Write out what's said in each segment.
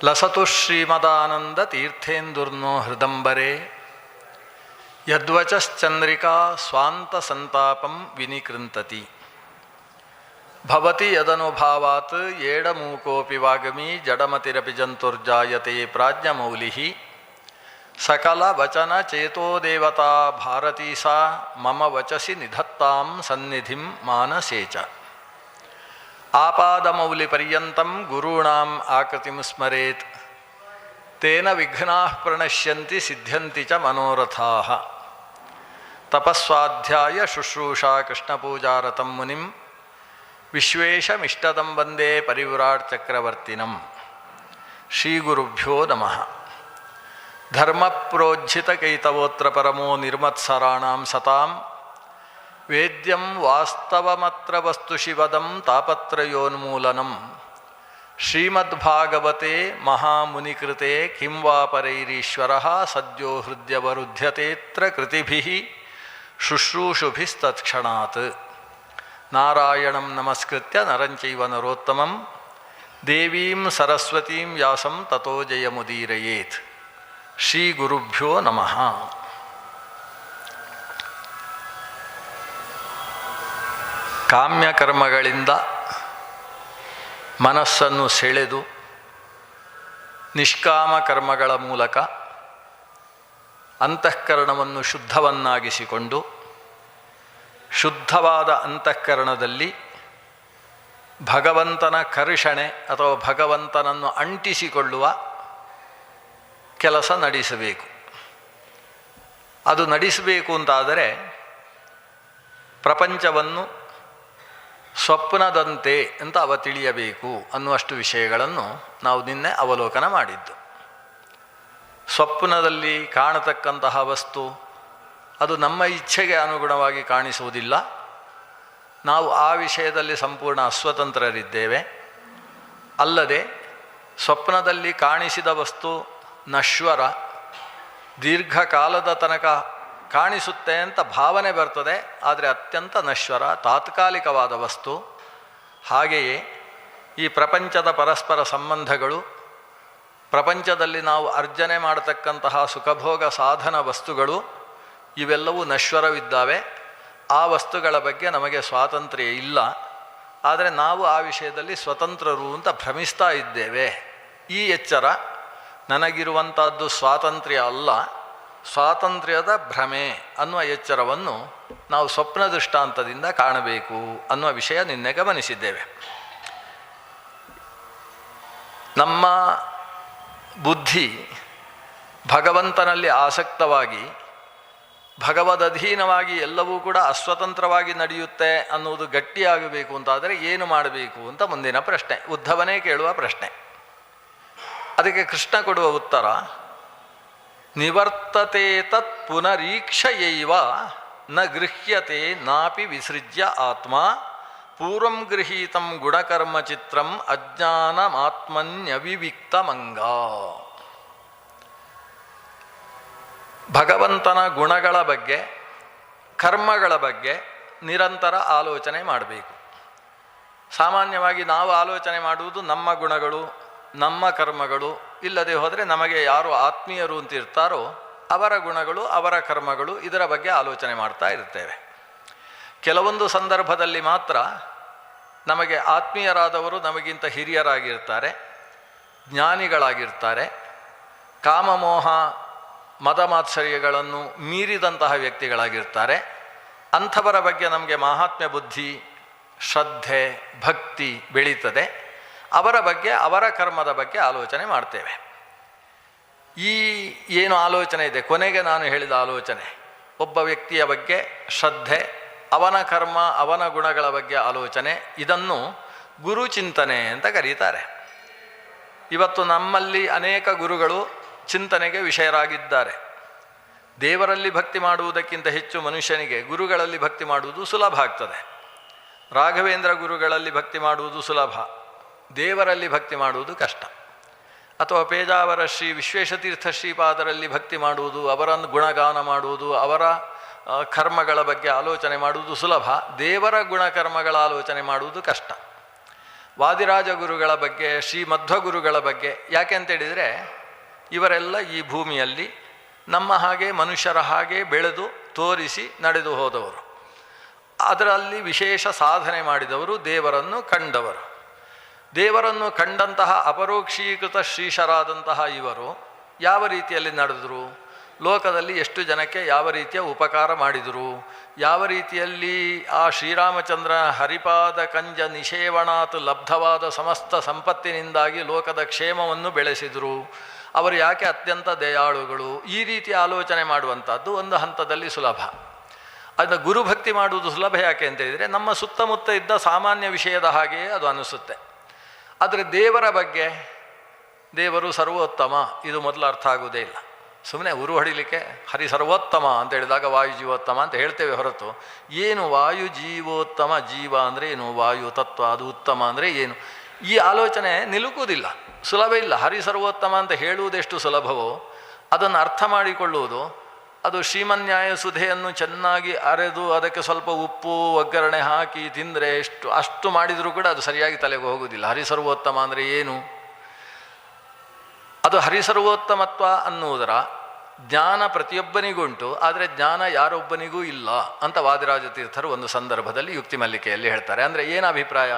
ಲಸತು ಶ್ರೀಮದಾನಂದ ತೀರ್ಥೇಂದುರ್ನೋ ಹೃದಂಬರೆ ಯದ್ವಚಶ್ಚಂದ್ರಿಕಾ ಸ್ವಾಂತ ಸಂತಾಪಂ ವಿನಿಕೃಂತತಿ ಭವತಿ ಯದನುಭಾವಾತ್ ಏಡಮೂಕೋಪಿ ವಾಗಮಿ ಜಡಮತಿರಪಿ ಜಂತುರ್ಜಾಯತೆ ಪ್ರಾಜ್ಞಮೌಲಿಃ ಸಕಲ ವಚನ ಚೇತೋ ದೇವತಾ ಭಾರತೀ ಸಾ ಮಮ ವಚಸಿ ನಿಧತ್ತಾಂ ಸನ್ನಿಧಿಂ ಮಾನಸೇ ಚ ಆಪಾದಮೌಲಿ ಪರ್ಯಂತಂ ಗುರುಣಾಂ ಆಕೃತಿಂ ಸ್ಮರೇತ್ ತೇನ ವಿಘ್ನಾಃ ಪ್ರಣಶ್ಯಂತಿ ಸಿದ್ಧ್ಯಂತಿ ಚ ಮನೋರಥಾಃ ತಪಸ್ವಾಧ್ಯಾಯ ಶುಶ್ರೂಷಾ ಕೃಷ್ಣಪೂಜಾರತಂ ಮುನಿಂ ವಿಶ್ವೇಶಮಿಷ್ಟದಂ ವಂದೇ ಪರಿವ್ರಾಟ್ ಚಕ್ರವರ್ತಿನಂ. ಶ್ರೀಗುರುಭ್ಯೋ ನಮಃ. ಧರ್ಮಪ್ರೋಜ್ಜಿತಕೈತವೋತ್ರ ಪರಮೋ ನಿರ್ಮತ್ಸರಾಣಾಂ ಸತಾಂ ವೇದ್ಯಂ ವಾಸ್ತವಮತ್ರ ವಸ್ತು ಶಿವದಂ ತಾಪತ್ರಯೋನ್ಮೂಲನಂ. ಶ್ರೀಮದ್ಭಾಗವತೆ ಮಹಾಮುನಿಕೃತೆ ಕಿಂ ವಾ ಪರೈರೀಶ್ವರಃ ಸದ್ಯೋ ಹೃದ್ಯವರುಧ್ಯತೇತ್ರ ಕೃತಿಭಿಃ ಶುಶ್ರೂಷುಭಿಸ್ತತ್ಕ್ಷಣಾತ್. ನಾರಾಯಣಂ ನಮಸ್ಕೃತ್ಯ ನರಂಚೈವ ನರೋತ್ತಮಂ ದೇವೀಂ ಸರಸ್ವತೀಂ ವ್ಯಾಸಂ ತತೋ ಜಯಮುದೀರಯೇತ್. ಶ್ರೀ ಗುರುಭ್ಯೋ ನಮಃ. ಕಾಮ್ಯಕರ್ಮಗಳಿಂದ ಮನಸ್ಸನ್ನು ಸೆಳೆದು ನಿಷ್ಕಾಮ ಕರ್ಮಗಳ ಮೂಲಕ ಅಂತಃಕರಣವನ್ನು ಶುದ್ಧವನ್ನಾಗಿಸಿಕೊಂಡು ಶುದ್ಧವಾದ ಅಂತಃಕರಣದಲ್ಲಿ ಭಗವಂತನ ಕರ್ಷಣೆ ಅಥವಾ ಭಗವಂತನನ್ನು ಅಂಟಿಸಿಕೊಳ್ಳುವ ಕೆಲಸ ನಡೆಸಬೇಕು. ಅದು ನಡೆಸಬೇಕು ಅಂತಾದರೆ ಪ್ರಪಂಚವನ್ನು ಸ್ವಪ್ನದಂತೆ ಅಂತ ಅವ ತಿಳಿಯಬೇಕು ಅನ್ನುವಷ್ಟು ವಿಷಯಗಳನ್ನು ನಾವು ನಿನ್ನೆ ಅವಲೋಕನ ಮಾಡಿದ್ದು. ಸ್ವಪ್ನದಲ್ಲಿ ಕಾಣತಕ್ಕಂತಹ ವಸ್ತು ಅದು ನಮ್ಮ ಇಚ್ಛೆಗೆ ಅನುಗುಣವಾಗಿ ಕಾಣಿಸುವುದಿಲ್ಲ. ನಾವು ಆ ವಿಷಯದಲ್ಲಿ ಸಂಪೂರ್ಣ ಅಸ್ವತಂತ್ರರಿದ್ದೇವೆ. ಅಲ್ಲದೆ ಸ್ವಪ್ನದಲ್ಲಿ ಕಾಣಿಸಿದ ವಸ್ತು ನಶ್ವರ, ದೀರ್ಘಕಾಲದ ತನಕ ಕಾಣಿಸುತ್ತೆ ಅಂತ ಭಾವನೆ ಬರ್ತದೆ, ಆದರೆ ಅತ್ಯಂತ ನಶ್ವರ, ತಾತ್ಕಾಲಿಕವಾದ ವಸ್ತು. ಹಾಗೆಯೇ ಈ ಪ್ರಪಂಚದ ಪರಸ್ಪರ ಸಂಬಂಧಗಳು, ಪ್ರಪಂಚದಲ್ಲಿ ನಾವು ಅರ್ಜನೆ ಮಾಡತಕ್ಕಂತಹ ಸುಖಭೋಗ ಸಾಧನ ವಸ್ತುಗಳು ಇವೆಲ್ಲವೂ ನಶ್ವರವಿದ್ದಾವೆ. ಆ ವಸ್ತುಗಳ ಬಗ್ಗೆ ನಮಗೆ ಸ್ವಾತಂತ್ರ್ಯ ಇಲ್ಲ. ಆದರೆ ನಾವು ಆ ವಿಷಯದಲ್ಲಿ ಸ್ವತಂತ್ರರು ಅಂತ ಭ್ರಮಿಸ್ತಾ ಇದ್ದೇವೆ. ಈ ಎಚ್ಚರ, ನನಗಿರುವಂಥದ್ದು ಸ್ವಾತಂತ್ರ್ಯ ಅಲ್ಲ, ಸ್ವಾತಂತ್ರ್ಯದ ಭ್ರಮೆ ಅನ್ನುವ ಎಚ್ಚರವನ್ನು ನಾವು ಸ್ವಪ್ನ ದೃಷ್ಟಾಂತದಿಂದ ಕಾಣಬೇಕು ಅನ್ನುವ ವಿಷಯ ನಿನ್ನೆ ಗಮನಿಸಿದ್ದೇವೆ. ನಮ್ಮ ಬುದ್ಧಿ ಭಗವಂತನಲ್ಲಿ ಆಸಕ್ತವಾಗಿ ಭಗವದಧೀನವಾಗಿ ಎಲ್ಲವೂ ಕೂಡ ಅಸ್ವತಂತ್ರವಾಗಿ ನಡೆಯುತ್ತೆ ಅನ್ನುವುದು ಗಟ್ಟಿಯಾಗಬೇಕು ಅಂತಾದರೆ ಏನು ಮಾಡಬೇಕು ಅಂತ ಮುಂದಿನ ಪ್ರಶ್ನೆ, ಉದ್ಧವನೇ ಕೇಳುವ ಪ್ರಶ್ನೆ. ಅದಕ್ಕೆ ಕೃಷ್ಣ ಕೊಡುವ ಉತ್ತರ, ನಿವರ್ತತೆ ತತ್ ಪುನರೀಕ್ಷಯೈವ ನ ಗೃಹ್ಯತೆ ನಾಪಿ ವಿಸೃಜ್ಯ ಆತ್ಮ ಪೂರ್ವಂ ಗೃಹೀತಂ ಗುಣಕರ್ಮ ಚಿತ್ರಂ ಅಜ್ಞಾನಮಾತ್ಮನ್ಯವಿವಿಕ್ತಮಂಗ. ಭಗವಂತನ ಗುಣಗಳ ಬಗ್ಗೆ, ಕರ್ಮಗಳ ಬಗ್ಗೆ ನಿರಂತರ ಆಲೋಚನೆ ಮಾಡಬೇಕು. ಸಾಮಾನ್ಯವಾಗಿ ನಾವು ಆಲೋಚನೆ ಮಾಡುವುದು ನಮ್ಮ ಗುಣಗಳು, ನಮ್ಮ ಕರ್ಮಗಳು. ಇಲ್ಲದೆ ಹೋದರೆ ನಮಗೆ ಯಾರು ಆತ್ಮೀಯರು ಅಂತಿರ್ತಾರೋ ಅವರ ಗುಣಗಳು, ಅವರ ಕರ್ಮಗಳು, ಇದರ ಬಗ್ಗೆ ಆಲೋಚನೆ ಮಾಡ್ತಾ ಇರ್ತೇವೆ. ಕೆಲವೊಂದು ಸಂದರ್ಭದಲ್ಲಿ ಮಾತ್ರ ನಮಗೆ ಆತ್ಮೀಯರಾದವರು ನಮಗಿಂತ ಹಿರಿಯರಾಗಿರ್ತಾರೆ, ಜ್ಞಾನಿಗಳಾಗಿರ್ತಾರೆ, ಕಾಮಮೋಹ ಮದಮಾತ್ಸರ್ಯಗಳನ್ನು ಮೀರಿದಂತಹ ವ್ಯಕ್ತಿಗಳಾಗಿರ್ತಾರೆ. ಅಂಥವರ ಬಗ್ಗೆ ನಮಗೆ ಮಹಾತ್ಮ್ಯ ಬುದ್ಧಿ, ಶ್ರದ್ಧೆ, ಭಕ್ತಿ ಬೆಳೀತದೆ. ಅವರ ಬಗ್ಗೆ, ಅವರ ಕರ್ಮದ ಬಗ್ಗೆ ಆಲೋಚನೆ ಮಾಡ್ತೇವೆ. ಈ ಏನು ಆಲೋಚನೆ ಇದೆ, ಕೊನೆಗೆ ನಾನು ಹೇಳಿದ ಆಲೋಚನೆ, ಒಬ್ಬ ವ್ಯಕ್ತಿಯ ಬಗ್ಗೆ ಶ್ರದ್ಧೆ, ಅವನ ಕರ್ಮ, ಅವನ ಗುಣಗಳ ಬಗ್ಗೆ ಆಲೋಚನೆ, ಇದನ್ನು ಗುರುಚಿಂತನೆ ಅಂತ ಕರೀತಾರೆ. ಇವತ್ತು ನಮ್ಮಲ್ಲಿ ಅನೇಕ ಗುರುಗಳು ಚಿಂತನೆಗೆ ವಿಷಯರಾಗಿದ್ದಾರೆ. ದೇವರಲ್ಲಿ ಭಕ್ತಿ ಮಾಡುವುದಕ್ಕಿಂತ ಹೆಚ್ಚು ಮನುಷ್ಯನಿಗೆ ಗುರುಗಳಲ್ಲಿ ಭಕ್ತಿ ಮಾಡುವುದು ಸುಲಭ ಆಗ್ತದೆ. ರಾಘವೇಂದ್ರ ಗುರುಗಳಲ್ಲಿ ಭಕ್ತಿ ಮಾಡುವುದು ಸುಲಭ, ದೇವರಲ್ಲಿ ಭಕ್ತಿ ಮಾಡುವುದು ಕಷ್ಟ. ಅಥವಾ ಪೇಜಾವರ ಶ್ರೀ ವಿಶ್ವೇಶತೀರ್ಥ ಶ್ರೀಪಾದರಲ್ಲಿ ಭಕ್ತಿ ಮಾಡುವುದು, ಅವರನ್ನು ಗುಣಗಾನ ಮಾಡುವುದು, ಅವರ ಕರ್ಮಗಳ ಬಗ್ಗೆ ಆಲೋಚನೆ ಮಾಡುವುದು ಸುಲಭ, ದೇವರ ಗುಣಕರ್ಮಗಳ ಆಲೋಚನೆ ಮಾಡುವುದು ಕಷ್ಟ. ವಾದಿರಾಜ ಗುರುಗಳ ಬಗ್ಗೆ, ಶ್ರೀ ಮಧ್ವ ಗುರುಗಳ ಬಗ್ಗೆ. ಯಾಕೆ ಅಂತೇಳಿದರೆ ಇವರೆಲ್ಲ ಈ ಭೂಮಿಯಲ್ಲಿ ನಮ್ಮ ಹಾಗೆ ಮನುಷ್ಯರ ಹಾಗೆ ಬೆಳೆದು ತೋರಿಸಿ ನಡೆದು ಹೋದವರು. ಅದರಲ್ಲಿ ವಿಶೇಷ ಸಾಧನೆ ಮಾಡಿದವರು, ದೇವರನ್ನು ಕಂಡವರು. ದೇವರನ್ನು ಕಂಡಂತಹ ಅಪರೋಕ್ಷೀಕೃತ ಶ್ರೀಶರಾದಂತಹ ಇವರು ಯಾವ ರೀತಿಯಲ್ಲಿ ನಡೆದರು, ಲೋಕದಲ್ಲಿ ಎಷ್ಟು ಜನಕ್ಕೆ ಯಾವ ರೀತಿಯ ಉಪಕಾರ ಮಾಡಿದರು, ಯಾವ ರೀತಿಯಲ್ಲಿ ಆ ಶ್ರೀರಾಮಚಂದ್ರ ಹರಿಪಾದ ಕಂಜ ನಿಷೇವಣಾತ್ ಲಬ್ಧವಾದ ಸಮಸ್ತ ಸಂಪತ್ತಿನಿಂದಾಗಿ ಲೋಕದ ಕ್ಷೇಮವನ್ನು ಬೆಳೆಸಿದರು, ಅವರು ಯಾಕೆ ಅತ್ಯಂತ ದಯಾಳುಗಳು, ಈ ರೀತಿ ಆಲೋಚನೆ ಮಾಡುವಂಥದ್ದು ಒಂದು ಹಂತದಲ್ಲಿ ಸುಲಭ. ಅದನ್ನು ಗುರುಭಕ್ತಿ ಮಾಡುವುದು ಸುಲಭ. ಯಾಕೆ ಅಂತೇಳಿದರೆ ನಮ್ಮ ಸುತ್ತಮುತ್ತ ಇದ್ದ ಸಾಮಾನ್ಯ ವಿಷಯದ ಹಾಗೆಯೇ ಅದು ಅನಿಸುತ್ತೆ. ಆದರೆ ದೇವರ ಬಗ್ಗೆ, ದೇವರು ಸರ್ವೋತ್ತಮ, ಇದು ಮೊದಲು ಅರ್ಥ ಆಗುವುದೇ ಇಲ್ಲ. ಸುಮ್ಮನೆ ಉರು ಹೊಡಿಲಿಕ್ಕೆ ಹರಿ ಸರ್ವೋತ್ತಮ ಅಂತ ಹೇಳಿದಾಗ ವಾಯು ಜೀವೋತ್ತಮ ಅಂತ ಹೇಳ್ತೇವೆ ಹೊರತು, ಏನು ವಾಯು ಜೀವೋತ್ತಮ, ಜೀವ ಅಂದರೆ ಏನು, ವಾಯು ತತ್ವ ಅದು ಉತ್ತಮ ಅಂದರೆ ಏನು, ಈ ಆಲೋಚನೆ ನಿಲುಕುವುದಿಲ್ಲ, ಸುಲಭ ಇಲ್ಲ. ಹರಿ ಸರ್ವೋತ್ತಮ ಅಂತ ಹೇಳುವುದೆಷ್ಟು ಸುಲಭವೋ ಅದನ್ನು ಅರ್ಥ ಮಾಡಿಕೊಳ್ಳುವುದು, ಅದು ಶ್ರೀಮನ್ಯಾಯ ಸುಧೆಯನ್ನು ಚೆನ್ನಾಗಿ ಅರೆದು ಅದಕ್ಕೆ ಸ್ವಲ್ಪ ಉಪ್ಪು ಒಗ್ಗರಣೆ ಹಾಕಿ ತಿಂದರೆ ಅಷ್ಟು ಮಾಡಿದರೂ ಕೂಡ ಅದು ಸರಿಯಾಗಿ ತಲೆಗೆ ಹೋಗುವುದಿಲ್ಲ. ಹರಿಸರ್ವೋತ್ತಮ ಅಂದರೆ ಏನು, ಅದು ಹರಿಸರ್ವೋತ್ತಮತ್ವ ಅನ್ನುವುದರ ಜ್ಞಾನ ಪ್ರತಿಯೊಬ್ಬನಿಗುಂಟು, ಆದರೆ ಜ್ಞಾನ ಯಾರೊಬ್ಬನಿಗೂ ಇಲ್ಲ ಅಂತ ವಾದಿರಾಜ ತೀರ್ಥರು ಒಂದು ಸಂದರ್ಭದಲ್ಲಿ ಯುಕ್ತಿ ಮಲ್ಲಿಕೆಯಲ್ಲಿ ಹೇಳ್ತಾರೆ. ಅಂದರೆ ಏನು ಅಭಿಪ್ರಾಯ,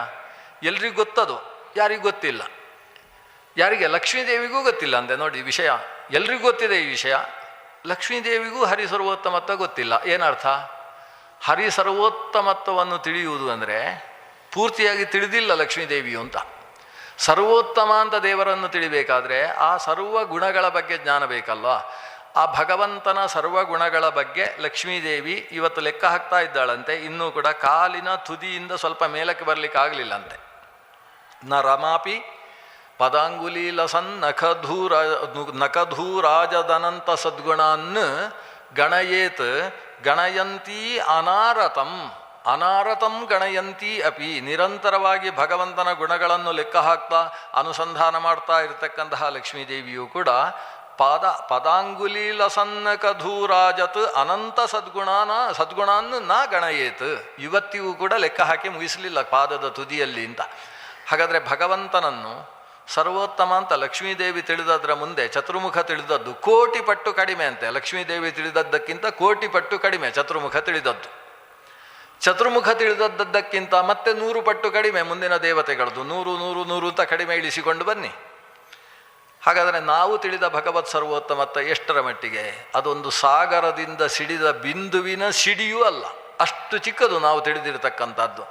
ಎಲ್ರಿಗೂ ಗೊತ್ತದು, ಯಾರಿಗೂ ಗೊತ್ತಿಲ್ಲ. ಯಾರಿಗೆ, ಲಕ್ಷ್ಮೀದೇವಿಗೂ ಗೊತ್ತಿಲ್ಲ ಅಂತೆ. ನೋಡಿ ವಿಷಯ, ಎಲ್ರಿಗೂ ಗೊತ್ತಿದೆ ಈ ವಿಷಯ, ಲಕ್ಷ್ಮೀದೇವಿಗೂ ಹರಿಸರ್ವೋತ್ತಮತ್ವ ಗೊತ್ತಿಲ್ಲ. ಏನರ್ಥ, ಹರಿಸರ್ವೋತ್ತಮತ್ವವನ್ನು ತಿಳಿಯುವುದು ಅಂದರೆ ಪೂರ್ತಿಯಾಗಿ ತಿಳಿದಿಲ್ಲ ಲಕ್ಷ್ಮೀದೇವಿಯು ಅಂತ. ಸರ್ವೋತ್ತಮ ಅಂತ ದೇವರನ್ನು ತಿಳಿಬೇಕಾದ್ರೆ ಆ ಸರ್ವ ಗುಣಗಳ ಬಗ್ಗೆ ಜ್ಞಾನ ಬೇಕಲ್ಲ. ಆ ಭಗವಂತನ ಸರ್ವಗುಣಗಳ ಬಗ್ಗೆ ಲಕ್ಷ್ಮೀದೇವಿ ಇವತ್ತು ಲೆಕ್ಕ ಹಾಕ್ತಾ ಇದ್ದಾಳಂತೆ. ಇನ್ನೂ ಕೂಡ ಕಾಲಿನ ತುದಿಯಿಂದ ಸ್ವಲ್ಪ ಮೇಲಕ್ಕೆ ಬರಲಿಕ್ಕೆ ಆಗಲಿಲ್ಲಂತೆ. ನ ರಮಾಪಿ ಪದಾಂಗುಲೀಲಸನ್ ನಖಧೂರಾಜದನಂತ ಸದ್ಗುಣಾನ್ ಗಣಯೇತ್ ಗಣಯಂತೀ ಅನಾರತಂ ಅನಾರತಂ ಗಣಯಂತಿ ಅಪಿ. ನಿರಂತರವಾಗಿ ಭಗವಂತನ ಗುಣಗಳನ್ನು ಲೆಕ್ಕ ಹಾಕ್ತಾ ಅನುಸಂಧಾನ ಮಾಡ್ತಾ ಇರತಕ್ಕಂತಹ ಲಕ್ಷ್ಮೀದೇವಿಯು ಕೂಡ ಪದಾಂಗುಲೀಲಸನ್ನಕಧೂರಾಜತ್ ಅನಂತ ಸದ್ಗುಣಾನ್ ನ ಗಣಯೇತ್. ಇವತ್ತಿಗೂ ಕೂಡ ಲೆಕ್ಕ ಹಾಕಿ ಮುಗಿಸಲಿಲ್ಲ ಪಾದದ ತುದಿಯಲ್ಲಿ ಅಂತ. ಹಾಗಾದರೆ ಭಗವಂತನನ್ನು ಸರ್ವೋತ್ತಮ ಅಂತ ಲಕ್ಷ್ಮೀದೇವಿ ತಿಳಿದದ್ರ ಮುಂದೆ ಚತುರ್ಮುಖ ತಿಳಿದದ್ದು ಕೋಟಿ ಪಟ್ಟು ಕಡಿಮೆ ಅಂತೆ. ಲಕ್ಷ್ಮೀದೇವಿ ತಿಳಿದದ್ದಕ್ಕಿಂತ ಕೋಟಿ ಪಟ್ಟು ಕಡಿಮೆ ಚತುರ್ಮುಖ ತಿಳಿದದ್ದು. ಚತುರ್ಮುಖ ತಿಳಿದದ್ದಕ್ಕಿಂತ ಮತ್ತೆ 100 ಪಟ್ಟು ಕಡಿಮೆ ಮುಂದಿನ ದೇವತೆಗಳದ್ದು. 100 ಅಂತ ಕಡಿಮೆ ಇಳಿಸಿಕೊಂಡು ಬನ್ನಿ. ಹಾಗಾದರೆ ನಾವು ತಿಳಿದ ಭಗವತ್ ಸರ್ವೋತ್ತಮತ್ವ ಎಷ್ಟರ ಮಟ್ಟಿಗೆ, ಅದೊಂದು ಸಾಗರದಿಂದ ಸಿಡಿದ ಬಿಂದುವಿನ ಸಿಡಿಯೂ ಅಲ್ಲ, ಅಷ್ಟು ಚಿಕ್ಕದು ನಾವು ತಿಳಿದಿರತಕ್ಕಂಥದ್ದು.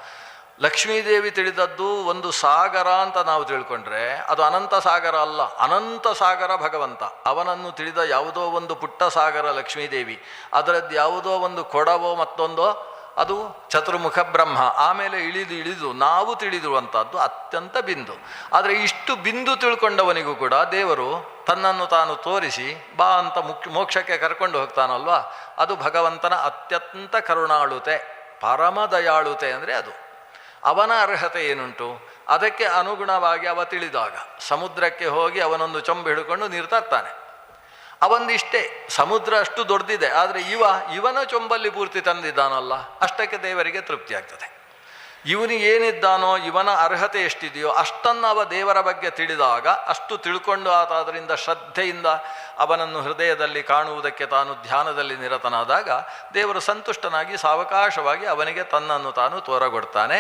ಲಕ್ಷ್ಮೀದೇವಿ ತಿಳಿದದ್ದು ಒಂದು ಸಾಗರ ಅಂತ ನಾವು ತಿಳ್ಕೊಂಡ್ರೆ ಅದು ಅನಂತ ಸಾಗರ ಅಲ್ಲ, ಅನಂತ ಸಾಗರ ಭಗವಂತ. ಅವನನ್ನು ತಿಳಿದ ಯಾವುದೋ ಒಂದು ಪುಟ್ಟ ಸಾಗರ ಲಕ್ಷ್ಮೀದೇವಿ, ಅದರದ್ದು ಯಾವುದೋ ಒಂದು ಕೊಡವೋ ಮತ್ತೊಂದೋ ಅದು ಚತುರ್ಮುಖ ಬ್ರಹ್ಮ. ಆಮೇಲೆ ಇಳಿದು ನಾವು ತಿಳಿದಿರುವಂಥದ್ದು ಅತ್ಯಂತ ಬಿಂದು. ಆದರೆ ಇಷ್ಟು ಬಿಂದು ತಿಳ್ಕೊಂಡವನಿಗೂ ಕೂಡ ದೇವರು ತನ್ನನ್ನು ತಾನು ತೋರಿಸಿ ಬಾ ಅಂತ ಮೋಕ್ಷಕ್ಕೆ ಕರ್ಕೊಂಡು ಹೋಗ್ತಾನಲ್ವಾ, ಅದು ಭಗವಂತನ ಅತ್ಯಂತ ಕರುಣಾಳುತೆ, ಪರಮ ದಯಾಳುತೆ. ಅಂದರೆ ಅದು ಅವನ ಅರ್ಹತೆ ಏನುಂಟು ಅದಕ್ಕೆ ಅನುಗುಣವಾಗಿ ಅವ ತಿಳಿದಾಗ ಸಮುದ್ರಕ್ಕೆ ಹೋಗಿ ಅವನೊಂದು ಚೊಂಬು ಹಿಡ್ಕೊಂಡು ನೀರು ತರ್ತಾನೆ. ಅವಂದಿಷ್ಟೇ, ಸಮುದ್ರ ಅಷ್ಟು ದೊಡ್ಡದಿದೆ, ಆದರೆ ಇವನ ಚೊಂಬಲ್ಲಿ ಪೂರ್ತಿ ತಂದಿದ್ದಾನಲ್ಲ, ಅಷ್ಟಕ್ಕೆ ದೇವರಿಗೆ ತೃಪ್ತಿ ಆಗ್ತದೆ. ಇವನಿಗೆ ಏನಿದ್ದಾನೋ, ಇವನ ಅರ್ಹತೆ ಎಷ್ಟಿದೆಯೋ ಅಷ್ಟನ್ನು ಅವ ದೇವರ ಬಗ್ಗೆ ತಿಳಿದಾಗ, ಅಷ್ಟು ತಿಳ್ಕೊಂಡು ಆತ ಅದರಿಂದ ಶ್ರದ್ಧೆಯಿಂದ ಅವನನ್ನು ಹೃದಯದಲ್ಲಿ ಕಾಣುವುದಕ್ಕೆ ತಾನು ಧ್ಯಾನದಲ್ಲಿ ನಿರತನಾದಾಗ ದೇವರು ಸಂತುಷ್ಟನಾಗಿ ಸಾವಕಾಶವಾಗಿ ಅವನಿಗೆ ತನ್ನನ್ನು ತಾನು ತೋರಗೊಡ್ತಾನೆ.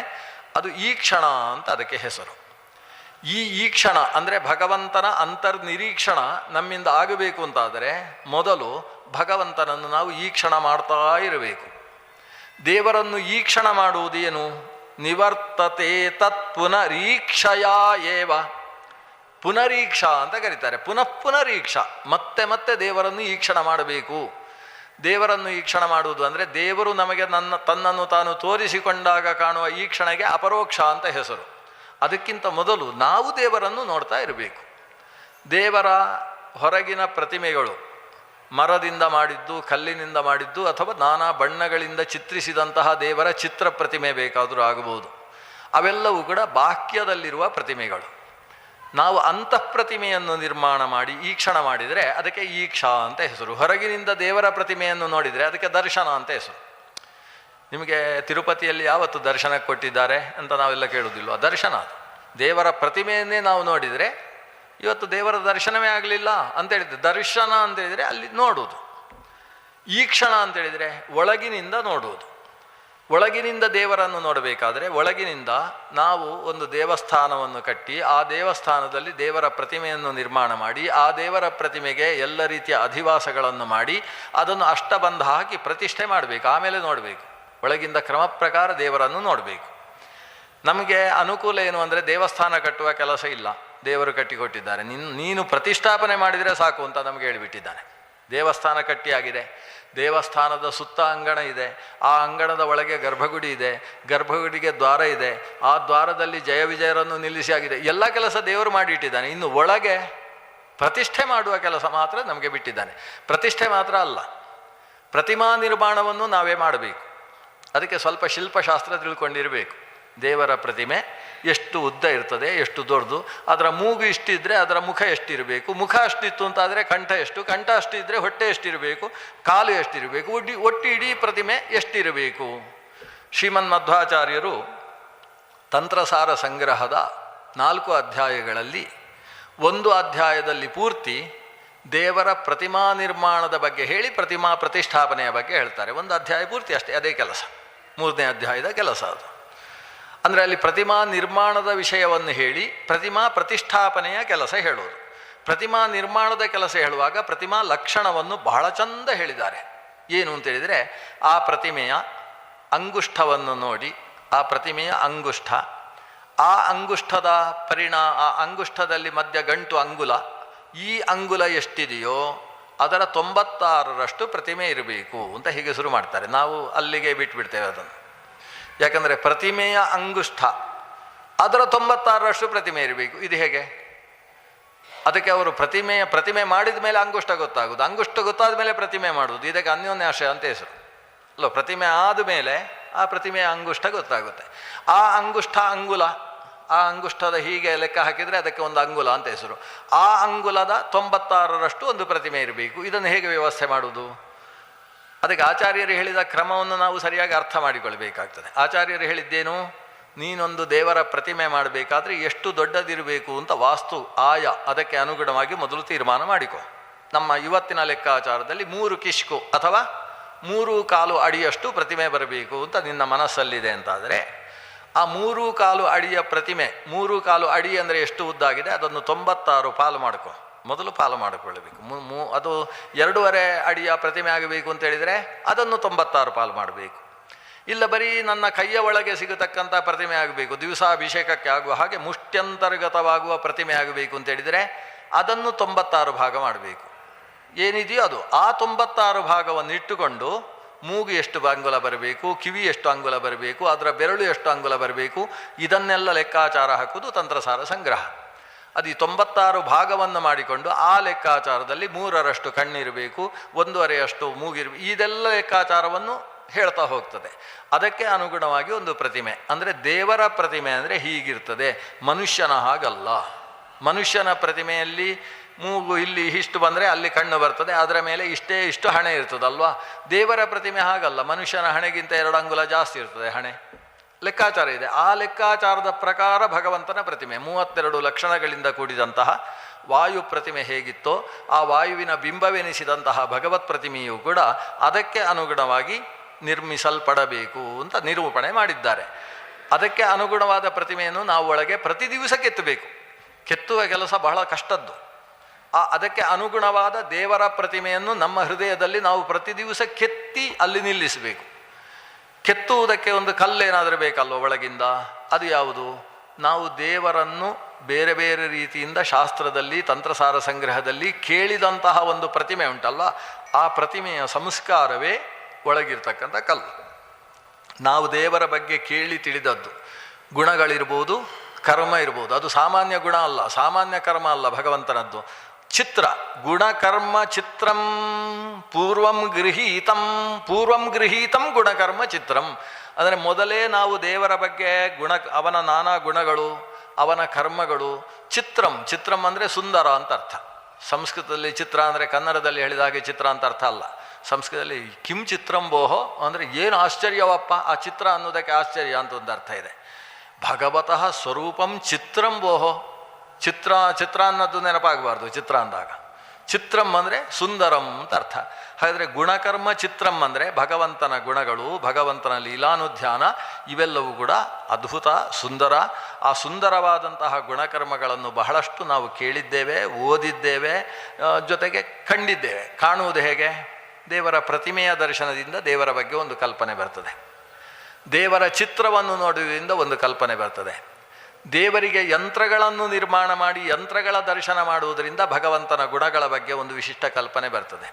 ಅದು ಈ ಕ್ಷಣ ಅಂತ ಅದಕ್ಕೆ ಹೆಸರು. ಈ ಕ್ಷಣ ಅಂದರೆ ಭಗವಂತನ ಅಂತರ್ನಿರೀಕ್ಷಣ ನಮ್ಮಿಂದ ಆಗಬೇಕು ಅಂತಾದರೆ ಮೊದಲು ಭಗವಂತನನ್ನು ನಾವು ಈ ಕ್ಷಣ ಮಾಡ್ತಾ ಇರಬೇಕು. ದೇವರನ್ನು ಈ ಕ್ಷಣ ಮಾಡುವುದು ಏನು, ನಿವರ್ತತೆ ತತ್ ಪುನರೀಕ್ಷಯಾ ಏವ. ಪುನರೀಕ್ಷಾ ಅಂತ ಕರೀತಾರೆ. ಪುನರೀಕ್ಷಾ, ಮತ್ತೆ ದೇವರನ್ನು ಈ ಕ್ಷಣ ಮಾಡಬೇಕು. ದೇವರನ್ನು ಈ ಕ್ಷಣ ಮಾಡುವುದು ಅಂದರೆ ದೇವರು ನಮಗೆ ತನ್ನನ್ನು ತಾನು ತೋರಿಸಿಕೊಂಡಾಗ ಕಾಣುವ ಈ ಕ್ಷಣಕ್ಕೆ ಅಪರೋಕ್ಷ ಅಂತ ಹೆಸರು. ಅದಕ್ಕಿಂತ ಮೊದಲು ನಾವು ದೇವರನ್ನು ನೋಡ್ತಾ ಇರಬೇಕು. ದೇವರ ಹೊರಗಿನ ಪ್ರತಿಮೆಗಳು ಮರದಿಂದ ಮಾಡಿದ್ದು, ಕಲ್ಲಿನಿಂದ ಮಾಡಿದ್ದು, ಅಥವಾ ನಾನಾ ಬಣ್ಣಗಳಿಂದ ಚಿತ್ರಿಸಿದಂತಹ ದೇವರ ಚಿತ್ರ ಪ್ರತಿಮೆ ಬೇಕಾದರೂ ಆಗಬಹುದು. ಅವೆಲ್ಲವೂ ಕೂಡ ಬಾಹ್ಯದಲ್ಲಿರುವ ಪ್ರತಿಮೆಗಳು. ನಾವು ಅಂತಃಪ್ರತಿಮೆಯನ್ನು ನಿರ್ಮಾಣ ಮಾಡಿ ಈ ಕ್ಷಣ ಮಾಡಿದರೆ ಅದಕ್ಕೆ ಈಕ್ಷಾ ಅಂತ ಹೆಸರು. ಹೊರಗಿನಿಂದ ದೇವರ ಪ್ರತಿಮೆಯನ್ನು ನೋಡಿದರೆ ಅದಕ್ಕೆ ದರ್ಶನ ಅಂತ ಹೆಸರು. ನಿಮಗೆ ತಿರುಪತಿಯಲ್ಲಿ ಯಾವತ್ತು ದರ್ಶನಕ್ಕೆ ಕೊಟ್ಟಿದ್ದಾರೆ ಅಂತ ನಾವೆಲ್ಲ ಕೇಳುವುದಿಲ್ವ? ದರ್ಶನ ಅದು. ದೇವರ ಪ್ರತಿಮೆಯನ್ನೇ ನಾವು ನೋಡಿದರೆ ಇವತ್ತು ದೇವರ ದರ್ಶನವೇ ಆಗಲಿಲ್ಲ ಅಂತೇಳಿದ್ರೆ, ದರ್ಶನ ಅಂತೇಳಿದರೆ ಅಲ್ಲಿ ನೋಡುವುದು, ಈಕ್ಷಣ ಅಂತೇಳಿದರೆ ಒಳಗಿನಿಂದ ನೋಡುವುದು. ಒಳಗಿನಿಂದ ದೇವರನ್ನು ನೋಡಬೇಕಾದರೆ ಒಳಗಿನಿಂದ ನಾವು ಒಂದು ದೇವಸ್ಥಾನವನ್ನು ಕಟ್ಟಿ ಆ ದೇವಸ್ಥಾನದಲ್ಲಿ ದೇವರ ಪ್ರತಿಮೆಯನ್ನು ನಿರ್ಮಾಣ ಮಾಡಿ ಆ ದೇವರ ಪ್ರತಿಮೆಗೆ ಎಲ್ಲ ರೀತಿಯ ಅಧಿವಾಸಗಳನ್ನು ಮಾಡಿ ಅದನ್ನು ಅಷ್ಟಬಂಧ ಹಾಕಿ ಪ್ರತಿಷ್ಠೆ ಮಾಡಬೇಕು. ಆಮೇಲೆ ನೋಡಬೇಕು, ಒಳಗಿಂದ ಕ್ರಮ ಪ್ರಕಾರ ದೇವರನ್ನು ನೋಡಬೇಕು. ನಮಗೆ ಅನುಕೂಲ ಏನು ಅಂದರೆ ದೇವಸ್ಥಾನ ಕಟ್ಟುವ ಕೆಲಸ ಇಲ್ಲ, ದೇವರು ಕಟ್ಟಿಕೊಟ್ಟಿದ್ದಾರೆ, ನೀನು ಪ್ರತಿಷ್ಠಾಪನೆ ಮಾಡಿದರೆ ಸಾಕು ಅಂತ ನಮಗೆ ಹೇಳಿಬಿಟ್ಟಿದ್ದಾನೆ. ದೇವಸ್ಥಾನ ಕಟ್ಟಿಯಾಗಿದೆ, ದೇವಸ್ಥಾನದ ಸುತ್ತ ಅಂಗಣ ಇದೆ, ಆ ಅಂಗಣದ ಒಳಗೆ ಗರ್ಭಗುಡಿ ಇದೆ, ಗರ್ಭಗುಡಿಗೆ ದ್ವಾರ ಇದೆ, ಆ ದ್ವಾರದಲ್ಲಿ ಜಯ ವಿಜಯರನ್ನು ನಿಲ್ಲಿಸಿ ಆಗಿದೆ. ಎಲ್ಲ ಕೆಲಸ ದೇವರು ಮಾಡಿಟ್ಟಿದ್ದಾನೆ. ಇನ್ನು ಒಳಗೆ ಪ್ರತಿಷ್ಠೆ ಮಾಡುವ ಕೆಲಸ ಮಾತ್ರ ನಮಗೆ ಬಿಟ್ಟಿದ್ದಾನೆ. ಪ್ರತಿಷ್ಠೆ ಮಾತ್ರ ಅಲ್ಲ, ಪ್ರತಿಮಾ ನಿರ್ಮಾಣವನ್ನು ನಾವೇ ಮಾಡಬೇಕು. ಅದಕ್ಕೆ ಸ್ವಲ್ಪ ಶಿಲ್ಪಶಾಸ್ತ್ರ ತಿಳ್ಕೊಂಡಿರಬೇಕು. ದೇವರ ಪ್ರತಿಮೆ ಎಷ್ಟು ಉದ್ದ ಇರ್ತದೆ, ಎಷ್ಟು ದೊಡ್ಡದು, ಅದರ ಮೂಗು ಇಷ್ಟಿದ್ರೆ ಅದರ ಮುಖ ಎಷ್ಟಿರಬೇಕು, ಮುಖ ಅಷ್ಟಿತ್ತು ಅಂತಾದರೆ ಕಂಠ ಎಷ್ಟು, ಕಂಠ ಅಷ್ಟಿದ್ರೆ ಹೊಟ್ಟೆ ಎಷ್ಟಿರಬೇಕು, ಕಾಲು ಎಷ್ಟಿರಬೇಕು, ಒಟ್ಟು ಇಡೀ ಪ್ರತಿಮೆ ಎಷ್ಟಿರಬೇಕು. ಶ್ರೀಮನ್ ಮಧ್ವಾಚಾರ್ಯರು ತಂತ್ರಸಾರ ಸಂಗ್ರಹದ 4 ಅಧ್ಯಾಯಗಳಲ್ಲಿ ಒಂದು ಅಧ್ಯಾಯದಲ್ಲಿ ಪೂರ್ತಿ ದೇವರ ಪ್ರತಿಮಾ ನಿರ್ಮಾಣದ ಬಗ್ಗೆ ಹೇಳಿ ಪ್ರತಿಮಾ ಪ್ರತಿಷ್ಠಾಪನೆಯ ಬಗ್ಗೆ ಹೇಳ್ತಾರೆ. ಒಂದು ಅಧ್ಯಾಯ ಪೂರ್ತಿ ಅಷ್ಟೇ, ಅದೇ ಕೆಲಸ, 3ನೇ ಅಧ್ಯಾಯದ ಕೆಲಸ ಅದು. ಅಂದರೆ ಅಲ್ಲಿ ಪ್ರತಿಮಾ ನಿರ್ಮಾಣದ ವಿಷಯವನ್ನು ಹೇಳಿ ಪ್ರತಿಮಾ ಪ್ರತಿಷ್ಠಾಪನೆಯ ಕೆಲಸ ಹೇಳೋದು. ಪ್ರತಿಮಾ ನಿರ್ಮಾಣದ ಕೆಲಸ ಹೇಳುವಾಗ ಪ್ರತಿಮಾ ಲಕ್ಷಣವನ್ನು ಬಹಳ ಚಂದ ಹೇಳಿದ್ದಾರೆ. ಏನು ಅಂತೇಳಿದರೆ, ಆ ಪ್ರತಿಮೆಯ ಅಂಗುಷ್ಠವನ್ನು ನೋಡಿ, ಆ ಪ್ರತಿಮೆಯ ಅಂಗುಷ್ಠ, ಆ ಅಂಗುಷ್ಠದ ಆ ಅಂಗುಷ್ಠದಲ್ಲಿ ಮಧ್ಯ ಗಂಟು ಅಂಗುಲ, ಈ ಅಂಗುಲ ಎಷ್ಟಿದೆಯೋ ಅದರ 96ರಷ್ಟು ಪ್ರತಿಮೆ ಇರಬೇಕು ಅಂತ ಹೀಗೆ ಶುರು ಮಾಡ್ತಾರೆ. ನಾವು ಅಲ್ಲಿಗೆ ಬಿಟ್ಬಿಡ್ತೇವೆ ಅದನ್ನು. ಯಾಕಂದರೆ ಪ್ರತಿಮೆಯ ಅಂಗುಷ್ಠ ಅದರ 96ರಷ್ಟು ಪ್ರತಿಮೆ ಇರಬೇಕು. ಇದು ಹೇಗೆ? ಅದಕ್ಕೆ ಅವರು ಪ್ರತಿಮೆ ಮಾಡಿದ ಮೇಲೆ ಅಂಗುಷ್ಠ ಗೊತ್ತಾಗೋದು, ಅಂಗುಷ್ಠ ಗೊತ್ತಾದ ಮೇಲೆ ಪ್ರತಿಮೆ ಮಾಡೋದು. ಇದಕ್ಕೆ ಅನ್ಯೋನ್ಯಾಶ್ರಯ ಅಂತ ಹೆಸರು ಅಲ್ಲ. ಪ್ರತಿಮೆ ಆದ ಮೇಲೆ ಆ ಪ್ರತಿಮೆಯ ಅಂಗುಷ್ಠ ಗೊತ್ತಾಗುತ್ತೆ. ಆ ಅಂಗುಷ್ಠ ಅಂಗುಲ, ಆ ಅಂಗುಷ್ಠದ ಹೀಗೆ ಲೆಕ್ಕ ಹಾಕಿದರೆ ಅದಕ್ಕೆ ಒಂದು ಅಂಗುಲ ಅಂತ ಹೆಸರು. ಆ ಅಂಗುಲದ 96ರಷ್ಟು ಒಂದು ಪ್ರತಿಮೆ ಇರಬೇಕು. ಇದನ್ನು ಹೇಗೆ ವ್ಯವಸ್ಥೆ ಮಾಡುವುದು? ಅದಕ್ಕೆ ಆಚಾರ್ಯರು ಹೇಳಿದ ಕ್ರಮವನ್ನು ನಾವು ಸರಿಯಾಗಿ ಅರ್ಥ ಮಾಡಿಕೊಳ್ಬೇಕಾಗ್ತದೆ. ಆಚಾರ್ಯರು ಹೇಳಿದ್ದೇನು? ನೀನೊಂದು ದೇವರ ಪ್ರತಿಮೆ ಮಾಡಬೇಕಾದ್ರೆ ಎಷ್ಟು ದೊಡ್ಡದಿರಬೇಕು ಅಂತ ವಾಸ್ತು ಆಯ ಅದಕ್ಕೆ ಅನುಗುಣವಾಗಿ ಮೊದಲು ತೀರ್ಮಾನ ಮಾಡಿಕೊ. ನಮ್ಮ ಇವತ್ತಿನ ಲೆಕ್ಕಾಚಾರದಲ್ಲಿ 3 ಕಿಷ್ಕು ಅಥವಾ 3.25 ಅಡಿಯಷ್ಟು ಪ್ರತಿಮೆ ಬರಬೇಕು ಅಂತ ನಿನ್ನ ಮನಸ್ಸಲ್ಲಿದೆ ಅಂತಾದರೆ, ಆ 3.25 ಅಡಿಯ ಪ್ರತಿಮೆ, 3.25 ಅಡಿ ಅಂದರೆ ಎಷ್ಟು ಉದ್ದಾಗಿದೆ ಅದನ್ನು 96 ಪಾಲು ಮಾಡ್ಕೊ. ಮೊದಲು ಪಾಲು ಮಾಡಿಕೊಳ್ಳಬೇಕು. ಅದು 2.5 ಅಡಿಯ ಪ್ರತಿಮೆ ಆಗಬೇಕು ಅಂತೇಳಿದರೆ ಅದನ್ನು 96 ಪಾಲು ಮಾಡಬೇಕು. ಇಲ್ಲ ಬರೀ ನನ್ನ ಕೈಯ ಒಳಗೆ ಸಿಗತಕ್ಕಂಥ ಪ್ರತಿಮೆ ಆಗಬೇಕು, ದಿವಸಾಭಿಷೇಕಕ್ಕೆ ಆಗುವ ಹಾಗೆ ಮುಷ್ಟ್ಯಂತರ್ಗತವಾಗುವ ಪ್ರತಿಮೆ ಆಗಬೇಕು ಅಂತೇಳಿದರೆ ಅದನ್ನು 96 ಭಾಗ ಮಾಡಬೇಕು. ಏನಿದೆಯೋ ಅದು ಆ 96 ಭಾಗವನ್ನು ಇಟ್ಟುಕೊಂಡು ಮೂಗು ಎಷ್ಟು ಅಂಗುಲ ಬರಬೇಕು, ಕಿವಿ ಎಷ್ಟು ಅಂಗುಲ ಬರಬೇಕು, ಅದರ ಬೆರಳು ಎಷ್ಟು ಅಂಗುಲ ಬರಬೇಕು, ಇದನ್ನೆಲ್ಲ ಲೆಕ್ಕಾಚಾರ ಹಾಕುವುದು ತಂತ್ರಸಾರ ಸಂಗ್ರಹ. ಅದು ಈ 96 ಭಾಗವನ್ನು ಮಾಡಿಕೊಂಡು ಆ ಲೆಕ್ಕಾಚಾರದಲ್ಲಿ 3ರಷ್ಟು ಕಣ್ಣಿರಬೇಕು, 1.5ಅಷ್ಟು ಮೂಗಿರಬೇಕು, ಇದೆಲ್ಲ ಲೆಕ್ಕಾಚಾರವನ್ನು ಹೇಳ್ತಾ ಹೋಗ್ತದೆ. ಅದಕ್ಕೆ ಅನುಗುಣವಾಗಿ ಒಂದು ಪ್ರತಿಮೆ ಅಂದರೆ ದೇವರ ಪ್ರತಿಮೆ ಅಂದರೆ ಹೀಗಿರ್ತದೆ, ಮನುಷ್ಯನ ಹಾಗಲ್ಲ. ಮನುಷ್ಯನ ಪ್ರತಿಮೆಯಲ್ಲಿ ಮೂಗು ಇಲ್ಲಿ ಇಷ್ಟು ಬಂದರೆ ಅಲ್ಲಿ ಕಣ್ಣು ಬರ್ತದೆ, ಅದರ ಮೇಲೆ ಇಷ್ಟು ಹಣೆ ಇರ್ತದಲ್ವಾ. ದೇವರ ಪ್ರತಿಮೆ ಹಾಗಲ್ಲ, ಮನುಷ್ಯನ ಹಣೆಗಿಂತ 2 ಅಂಗುಲ ಜಾಸ್ತಿ ಇರ್ತದೆ ಹಣೆ. ಲೆಕ್ಕಾಚಾರ ಇದೆ. ಆ ಲೆಕ್ಕಾಚಾರದ ಪ್ರಕಾರ ಭಗವಂತನ ಪ್ರತಿಮೆ 32 ಲಕ್ಷಣಗಳಿಂದ ಕೂಡಿದಂತಹ ವಾಯು ಪ್ರತಿಮೆ ಹೇಗಿತ್ತೋ ಆ ವಾಯುವಿನ ಬಿಂಬವೆನಿಸಿದಂತಹ ಭಗವತ್ ಪ್ರತಿಮೆಯೂ ಕೂಡ ಅದಕ್ಕೆ ಅನುಗುಣವಾಗಿ ನಿರ್ಮಿಸಲ್ಪಡಬೇಕು ಅಂತ ನಿರೂಪಣೆ ಮಾಡಿದ್ದಾರೆ. ಅದಕ್ಕೆ ಅನುಗುಣವಾದ ಪ್ರತಿಮೆಯನ್ನು ನಾವು ಒಳಗೆ ಪ್ರತಿ ದಿವಸ ಕೆತ್ತಬೇಕು. ಕೆತ್ತುವ ಕೆಲಸ ಬಹಳ ಕಷ್ಟದ್ದು. ಅದಕ್ಕೆ ಅನುಗುಣವಾದ ದೇವರ ಪ್ರತಿಮೆಯನ್ನು ನಮ್ಮ ಹೃದಯದಲ್ಲಿ ನಾವು ಪ್ರತಿ ದಿವಸ ಕೆತ್ತಿ ಅಲ್ಲಿ ನಿಲ್ಲಿಸಬೇಕು. ಕೆತ್ತುವುದಕ್ಕೆ ಒಂದು ಕಲ್ಲೇನಾದರೂ ಬೇಕಲ್ವ ಒಳಗಿಂದ, ಅದು ಯಾವುದು? ನಾವು ದೇವರನ್ನು ಬೇರೆ ಬೇರೆ ರೀತಿಯಿಂದ ಶಾಸ್ತ್ರದಲ್ಲಿ ತಂತ್ರಸಾರ ಸಂಗ್ರಹದಲ್ಲಿ ಕೇಳಿದಂತಹ ಒಂದು ಪ್ರತಿಮೆ ಉಂಟಲ್ಲ, ಆ ಪ್ರತಿಮೆಯ ಸಂಸ್ಕಾರವೇ ಒಳಗಿರ್ತಕ್ಕಂಥ ಕಲ್ಲು. ನಾವು ದೇವರ ಬಗ್ಗೆ ಕೇಳಿ ತಿಳಿದದ್ದು ಗುಣಗಳಿರ್ಬೋದು, ಕರ್ಮ ಇರ್ಬೋದು. ಅದು ಸಾಮಾನ್ಯ ಗುಣ ಅಲ್ಲ, ಸಾಮಾನ್ಯ ಕರ್ಮ ಅಲ್ಲ ಭಗವಂತನದ್ದು. ಚಿತ್ರ ಗುಣಕರ್ಮ ಚಿತ್ರಂ ಪೂರ್ವಂ ಗೃಹೀತಂ ಗುಣಕರ್ಮ ಚಿತ್ರಂ. ಅಂದರೆ ಮೊದಲೇ ನಾವು ದೇವರ ಬಗ್ಗೆ ಅವನ ನಾನಾ ಗುಣಗಳು, ಅವನ ಕರ್ಮಗಳು. ಚಿತ್ರಂ ಅಂದರೆ ಸುಂದರ ಅಂತ ಅರ್ಥ. ಸಂಸ್ಕೃತದಲ್ಲಿ ಚಿತ್ರ ಅಂದರೆ ಕನ್ನಡದಲ್ಲಿ ಹೇಳಿದ ಹಾಗೆ ಚಿತ್ರ ಅಂತ ಅರ್ಥ ಅಲ್ಲ. ಸಂಸ್ಕೃತದಲ್ಲಿ ಕಿಂ ಚಿತ್ರಂ ಬೋಹೋ ಅಂದರೆ ಏನು ಆಶ್ಚರ್ಯವಪ್ಪ, ಆ ಚಿತ್ರ ಅನ್ನೋದಕ್ಕೆ ಆಶ್ಚರ್ಯ ಅಂತ ಒಂದು ಅರ್ಥ ಇದೆ. ಭಗವತಃ ಸ್ವರೂಪಂ ಚಿತ್ರಂ ವೋಹೋ. ಚಿತ್ರ ಅನ್ನೋದು ನೆನಪಾಗಬಾರ್ದು. ಚಿತ್ರ ಅಂದಾಗ ಚಿತ್ರಂ ಅಂದರೆ ಸುಂದರಂ ಅಂತ ಅರ್ಥ. ಹಾಗಾದರೆ ಗುಣಕರ್ಮ ಚಿತ್ರಂ ಅಂದರೆ ಭಗವಂತನ ಗುಣಗಳು, ಭಗವಂತನ ಲೀಲಾನುಧ್ಯಾನ ಇವೆಲ್ಲವೂ ಕೂಡ ಅದ್ಭುತ ಸುಂದರ. ಆ ಸುಂದರವಾದಂತಹ ಗುಣಕರ್ಮಗಳನ್ನು ಬಹಳಷ್ಟು ನಾವು ಕೇಳಿದ್ದೇವೆ, ಓದಿದ್ದೇವೆ, ಜೊತೆಗೆ ಕಂಡಿದ್ದೇವೆ. ಕಾಣುವುದು ಹೇಗೆ? ದೇವರ ಪ್ರತಿಮೆಯ ದರ್ಶನದಿಂದ ದೇವರ ಬಗ್ಗೆ ಒಂದು ಕಲ್ಪನೆ ಬರ್ತದೆ. ದೇವರ ಚಿತ್ರವನ್ನು ನೋಡುವುದರಿಂದ ಒಂದು ಕಲ್ಪನೆ ಬರ್ತದೆ. ದೇವರಿಗೆ ಯಂತ್ರಗಳನ್ನು ನಿರ್ಮಾಣ ಮಾಡಿ ಯಂತ್ರಗಳ ದರ್ಶನ ಮಾಡುವುದರಿಂದ ಭಗವಂತನ ಗುಣಗಳ ಬಗ್ಗೆ ಒಂದು ವಿಶಿಷ್ಟ ಕಲ್ಪನೆ ಬರ್ತದೆ.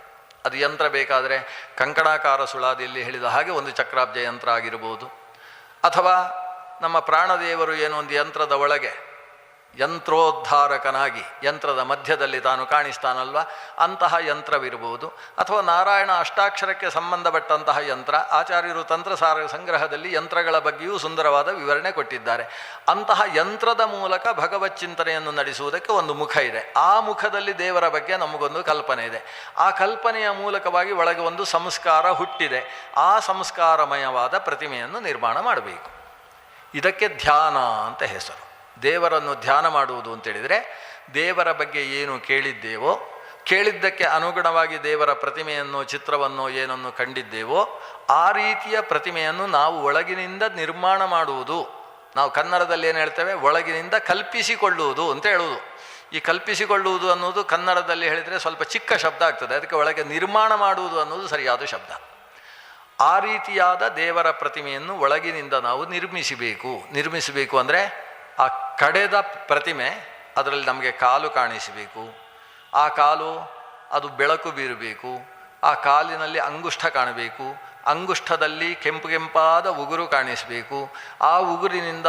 ಅದು ಯಂತ್ರ ಬೇಕಾದರೆ ಕಂಕಣಾಕಾರ ಸುಳಾದಿಯಲ್ಲಿ ಹೇಳಿದ ಹಾಗೆ ಒಂದು ಚಕ್ರಾಬ್ಜ ಯಂತ್ರ ಆಗಿರ್ಬೋದು, ಅಥವಾ ನಮ್ಮ ಪ್ರಾಣದೇವರು ಏನೋ ಒಂದು ಯಂತ್ರದ ಒಳಗೆ ಯಂತ್ರೋದ್ಧಾರಕನಾಗಿ ಯಂತ್ರದ ಮಧ್ಯದಲ್ಲಿ ತಾನು ಕಾಣಿಸ್ತಾನಲ್ವ, ಅಂತಹ ಯಂತ್ರವಿರ್ಬೋದು. ಅಥವಾ ನಾರಾಯಣ ಅಷ್ಟಾಕ್ಷರಕ್ಕೆ ಸಂಬಂಧಪಟ್ಟಂತಹ ಯಂತ್ರ. ಆಚಾರ್ಯರು ತಂತ್ರಸಾರ ಸಂಗ್ರಹದಲ್ಲಿ ಯಂತ್ರಗಳ ಬಗ್ಗೆಯೂ ಸುಂದರವಾದ ವಿವರಣೆ ಕೊಟ್ಟಿದ್ದಾರೆ. ಅಂತಹ ಯಂತ್ರದ ಮೂಲಕ ಭಗವತ್ ಚಿಂತನೆಯನ್ನು ನಡೆಸುವುದಕ್ಕೆ ಒಂದು ಮುಖ ಇದೆ. ಆ ಮುಖದಲ್ಲಿ ದೇವರ ಬಗ್ಗೆ ನಮಗೊಂದು ಕಲ್ಪನೆ ಇದೆ. ಆ ಕಲ್ಪನೆಯ ಮೂಲಕವಾಗಿ ಒಳಗೆ ಒಂದು ಸಂಸ್ಕಾರ ಹುಟ್ಟಿದೆ. ಆ ಸಂಸ್ಕಾರಮಯವಾದ ಪ್ರತಿಮೆಯನ್ನು ನಿರ್ಮಾಣ ಮಾಡಬೇಕು. ಇದಕ್ಕೆ ಧ್ಯಾನ ಅಂತ ಹೆಸರು. ದೇವರನ್ನು ಧ್ಯಾನ ಮಾಡುವುದು ಅಂತೇಳಿದರೆ ದೇವರ ಬಗ್ಗೆ ಏನು ಕೇಳಿದ್ದೇವೋ, ಕೇಳಿದ್ದಕ್ಕೆ ಅನುಗುಣವಾಗಿ ದೇವರ ಪ್ರತಿಮೆಯನ್ನು ಚಿತ್ರವನ್ನು ಏನನ್ನು ಕಂಡಿದ್ದೇವೋ ಆ ರೀತಿಯ ಪ್ರತಿಮೆಯನ್ನು ನಾವು ಒಳಗಿನಿಂದ ನಿರ್ಮಾಣ ಮಾಡುವುದು. ನಾವು ಕನ್ನಡದಲ್ಲಿ ಏನು ಹೇಳ್ತೇವೆ? ಒಳಗಿನಿಂದ ಕಲ್ಪಿಸಿಕೊಳ್ಳುವುದು ಅಂತ ಹೇಳುವುದು. ಈ ಕಲ್ಪಿಸಿಕೊಳ್ಳುವುದು ಅನ್ನೋದು ಕನ್ನಡದಲ್ಲಿ ಹೇಳಿದರೆ ಸ್ವಲ್ಪ ಚಿಕ್ಕ ಶಬ್ದ ಆಗ್ತದೆ. ಅದಕ್ಕೆ ಒಳಗೆ ನಿರ್ಮಾಣ ಮಾಡುವುದು ಅನ್ನೋದು ಸರಿಯಾದ ಶಬ್ದ. ಆ ರೀತಿಯಾದ ದೇವರ ಪ್ರತಿಮೆಯನ್ನು ಒಳಗಿನಿಂದ ನಾವು ನಿರ್ಮಿಸಬೇಕು ಅಂದರೆ ಆ ಕಡೆದ ಪ್ರತಿಮೆ, ಅದರಲ್ಲಿ ನಮಗೆ ಕಾಲು ಕಾಣಿಸಬೇಕು. ಆ ಕಾಲು ಅದು ಬೆಳಕು ಬೀರಬೇಕು. ಆ ಕಾಲಿನಲ್ಲಿ ಅಂಗುಷ್ಠ ಕಾಣಬೇಕು. ಅಂಗುಷ್ಠದಲ್ಲಿ ಕೆಂಪಾದ ಉಗುರು ಕಾಣಿಸಬೇಕು. ಆ ಉಗುರಿನಿಂದ